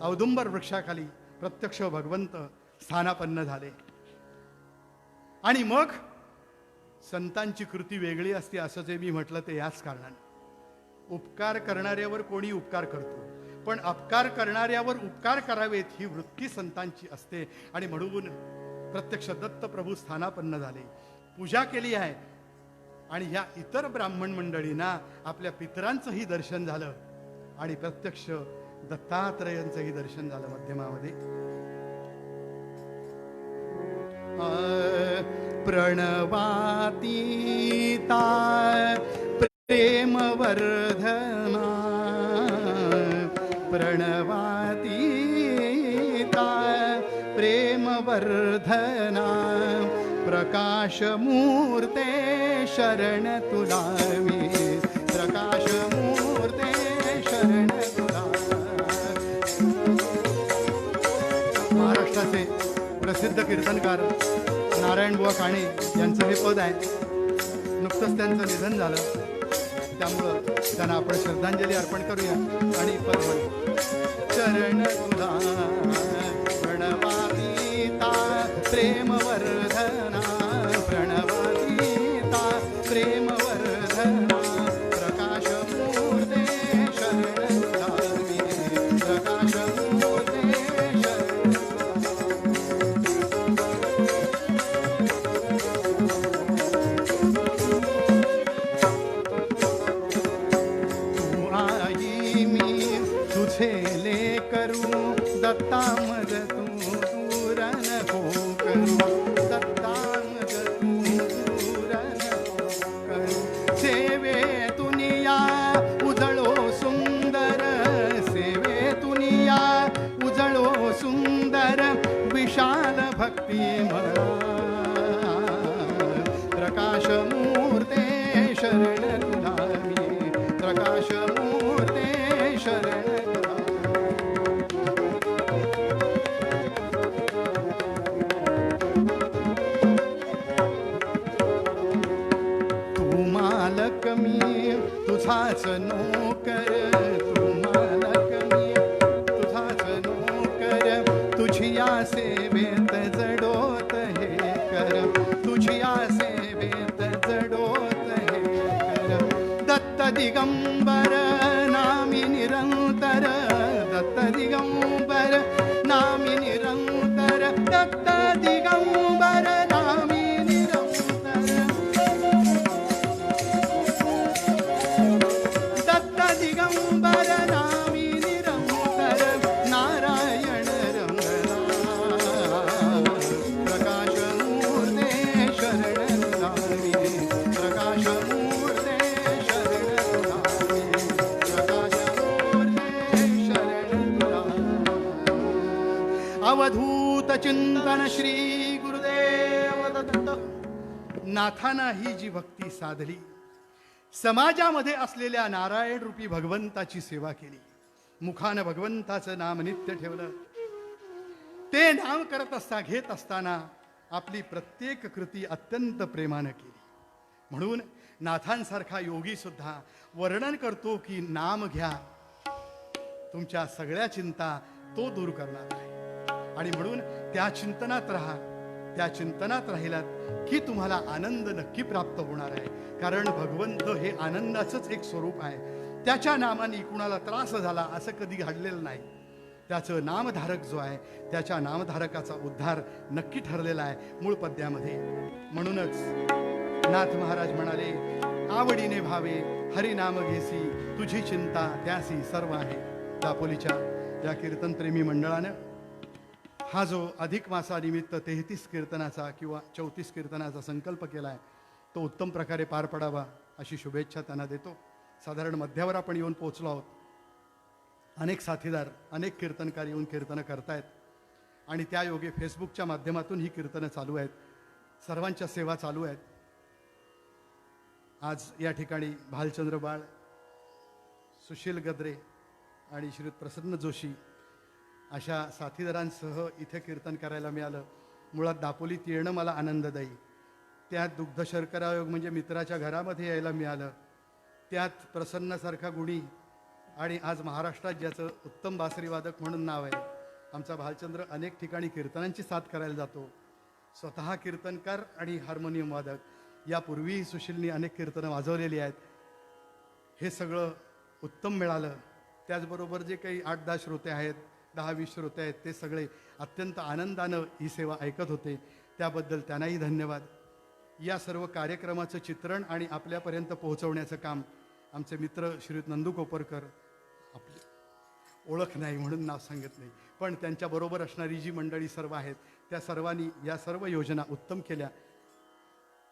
औदुंबर वृक्षाखाली प्रत्यक्ष भगवंत स्थानापन्न झाले आणि मग संतांची कृती वेगळी असते असं जे मी म्हटलं ते याच कारणाने. उपकार करणाऱ्यावर कोणी उपकार करतो, पण अपकार करणाऱ्यावर उपकार करावेत ही वृत्ती संतांची असते आणि म्हणून प्रत्यक्ष दत्तप्रभू स्थानापन्न झाले, पूजा केली आहे आणि ह्या इतर ब्राह्मण मंडळींना आपल्या पितरांचंही दर्शन झालं आणि प्रत्यक्ष दत्तात्रयांचंही दर्शन झालं मध्यमामध्ये. प्रणवातीता प्रेमवर्धना प्रणवातीता प्रेमवर्धना प्रकाशमूर्ते शरण तुला मी प्रकाशमूर्ते शरण तुला. महाराष्ट्राचे प्रसिद्ध कीर्तनकार नारायणबुवा काणे यांचं हे पद आहे. नुकतंच त्यांचं निधन झालं, त्यामुळं त्यांना आपण श्रद्धांजली अर्पण करूया आणि पद म्हणू. चरण तुला प्रणवातीता प्रेमवर्धना प्रणवातीता प्रेमवर्धना प्रकाशमूर्ते शरण तुला मी प्रकाशमूर्ते शरण. तू आई मी तुझे लेकरू दत्ता मज तू दूर नको करू दत्ता मज तू दूर नको करू. सेवेतुनिया उजळो सुंदर सेवेतुनिया उजळो सुंदर विशाल भक्ती म्हणा प्रकाशमूर्ते शरण तुला मी प्रकाशमूर्ते शरण तुला. तू मालक मी तुझाच नोकर तू मालक मी तुझाच नोकर तुझी या सेवेत जडोत हे कर तुझी या सेवेत जडोत हे कर. दत्त दिगंबर नामी निरंतर दत्त दिगंबर नामी निरंतर दत्त दिगंबर नामी निरंतर दत्त दिगंबर नामी निरंतर नारायण रंगला प्रकाशमूर्ते शरण तुला मी प्रकाशमूर्ते शरण तुला मी प्रकाशमूर्ते शरण तुला. अवधूत चिंतन श्री गुरुदेव दत्त. नाथांना ही जी भक्ती साधली, समाजामध्ये असलेल्या नारायण रूपी भगवंताची सेवा केली, मुखानं भगवंताचं नाम नित्य ठेवलं, ते नाम करत असता घेत असताना आपली प्रत्येक कृती अत्यंत प्रेमानं केली. म्हणून नाथांसारखा योगी सुद्धा वर्णन करतो की नाम घ्या, तुमच्या सगळ्या चिंता तो दूर करणार आहे. आणि म्हणून त्या चिंतनात राहा, त्या चिंतनात राहिलात की तुम्हाला आनंद नक्की प्राप्त होणार आहे. कारण भगवंत हे आनंदाचंच एक स्वरूप आहे. त्याच्या नामाने कुणाला त्रास झाला असं कधी घडलेलं नाही. त्याचं नामधारक जो आहे त्याच्या नामधारकाचा उद्धार नक्की ठरलेला आहे मूळ पद्यामध्ये. म्हणूनच नाथ महाराज म्हणाले, आवडीने भावे हरिनाम घेसी तुझी चिंता त्यासी सर्व आहे. दापोलीच्या या कीर्तनप्रेमी मंडळानं हा जो अधिक मासानिमित्त 33 कीर्तनाचा किंवा 34 कीर्तनाचा संकल्प केला आहे तो उत्तम प्रकारे पार पडावा अशी शुभेच्छा त्यांना देतो. साधारण मध्यावर आपण येऊन पोहोचलो आहोत. अनेक साथीदार अनेक कीर्तनकार येऊन कीर्तनं करतायत आणि त्या योगे फेसबुकच्या माध्यमातून ही कीर्तनं चालू आहेत. सर्वांच्या सेवा चालू आहेत. आज या ठिकाणी भालचंद्र बाळ, सुशील गद्रे आणि श्रीयुत प्रसन्न जोशी अशा साथीदारांसह इथे कीर्तन करायला मिळालं. मुळात दापोलीत येणं मला आनंददायी. त्यात दुग्ध शर्करा योग म्हणजे मित्राच्या घरामध्ये यायला मिळालं. त्यात प्रसन्नासारखा गुणी आणि आज महाराष्ट्रात ज्याचं उत्तम बासरीवादक म्हणून नाव आहे आमचा भालचंद्र अनेक ठिकाणी कीर्तनांची साथ करायला जातो. स्वतः कीर्तनकार आणि हार्मोनियम वादक. यापूर्वीही सुशीलनी अनेक कीर्तनं वाजवलेली आहेत. हे सगळं उत्तम मिळालं. त्याचबरोबर जे काही 8-10 श्रोते आहेत, 10-20 श्रोते आहेत, ते सगळे अत्यंत आनंदानं ही सेवा ऐकत होते. त्याबद्दल त्यांनाही धन्यवाद. या सर्व कार्यक्रमाचं चित्रण आणि आपल्यापर्यंत पोहोचवण्याचं काम आमचे मित्र श्रीयुत नंदू कोपरकर, आपली ओळख नाही म्हणून नाव सांगत नाही, पण त्यांच्याबरोबर असणारी जी मंडळी सर्व आहेत त्या सर्वांनी या सर्व योजना उत्तम केल्या.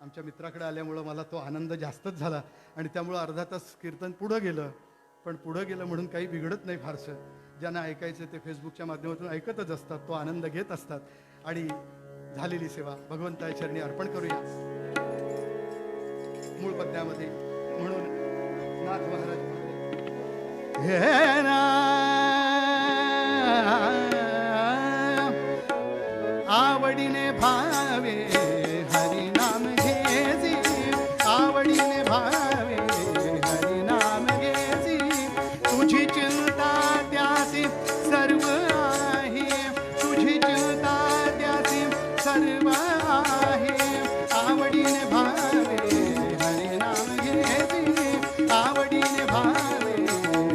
आमच्या मित्राकडे आल्यामुळं मला तो आनंद जास्तच झाला आणि त्यामुळं अर्धा तास कीर्तन पुढं गेलं. पण पुढं गेलं म्हणून काही बिघडत नाही फारसं. ज्यांना ऐकायचं ते फेसबुकच्या माध्यमातून ऐकतच असतात, तो आनंद घेत असतात. आणि झालेली सेवा भगवंताच्या चरणी अर्पण करूया. मूळ पद्यामध्ये म्हणून नाथ महाराज हे ना आवडीने भावे हरिनाम घेसी, आवडीने भावे हरिनाम घेसी, तुझी चिंता त्यासी सर्व आहे, तुझी चिंता त्यासी सर्व आहे, आवडीने भावे हरिनाम घेसी, आवडीने भावे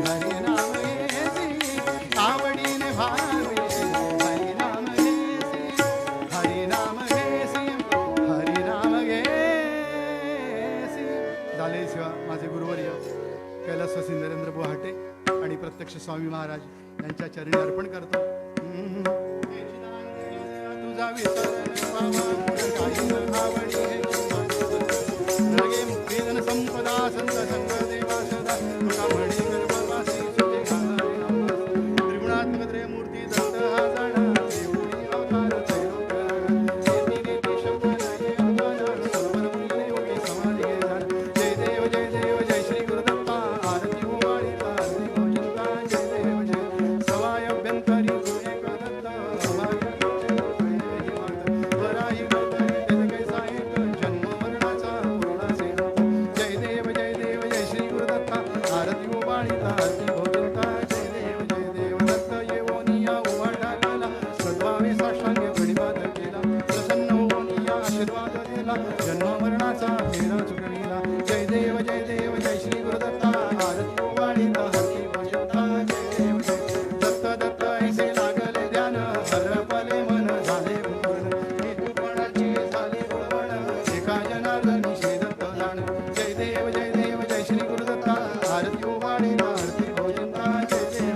हरिनाम घेसी, आवडीने भावे हरिनाम घेसी, हरिनाम घेसी, हरिनाम घेसी. झाले सेवा माझे गुरुवर्य कैलासवासी नरेंद्र बोहाटे आणि प्रत्यक्ष स्वामी महाराज यांच्या चरणी अर्पण करतो. तुझा विसर मुक्तीधन संपदा संत संग देवा सदा तुका म्हणे गर्भवासी सुखे घालावे त्रिगुणात्मक त्रय मूर्ती दत्त हा जाणा देऊळी अवतार त्रैलोक्य नीती शब्द नाही अवतार सर्वर मुली योगी समाधी घे जाण. जय देव जय देव जय श्री गुरुदत्ता आरती ओवाळी आरती भोजनता. जय देव जय सवाय अभ्यंतरी गुरु एक दत्ता वराई गौतमी जय साहित जन्म मरणाचा पूर्णा सेना. जय देव जय श्री गुरुदत्ता आरती ओवाळी आरती भोजनता. जय देव दत्त येवोनिया ओवाळा गेला सद्भावे साष्टांग प्रणिपात केला प्रसन्न होऊनिया आशीर्वाद दिला जन्म मरणाचा फेरा चुकविला. जय देव जय श्री गुरुदत्ता आरती ओवाळी आरती भोजनता. जय दत्त दत्त ऐसे लागले ध्यान हरपले मन झाले भुवन नितूपणाची झाली बुडवण एका जनार्दनी श्री दत्त जाण. जय देव जय श्री गुरुदत्ता आरती ओवाळी आरती भोजनता. जय देव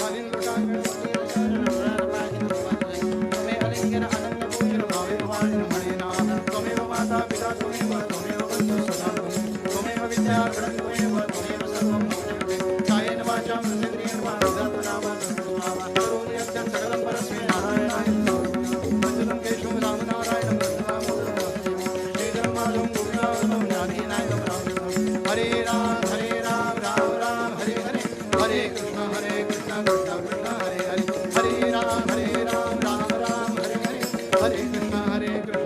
मालिन लोटांगण तुम्ही अलिंगन अनंत भूषण भावे वाळीन म्हणेना त्वमेव माता पिता त्वमेव बंधु सदा त्वमेव विद्या त्वमेव सर्वं कायेन वाचा मनसेन्द्रियेण वा जातनामा करोमि यत् सकलं परस्मै नारायणाय वन्दनं केशवं रामनारायणं श्रीधरं माधवं गोविन्दं ज्ञानेनायकं रामचन्द्रं. हरे राम राम राम हरे हरे हरे कृष्ण कृष्ण कृष्ण हरे हरे हरे राम राम हरे हरे हरे कृष्ण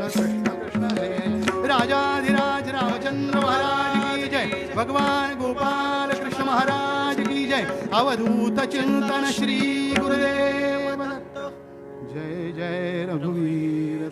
कृष्ण कृष्ण हरे हरे. राजाधिराज रामचंद्र महाराज की जय. भगवान गोपाल कृष्ण महाराज की जय. अवधूत चिंतन श्री गुरुदेव दत्त. जय जय रघुवीर.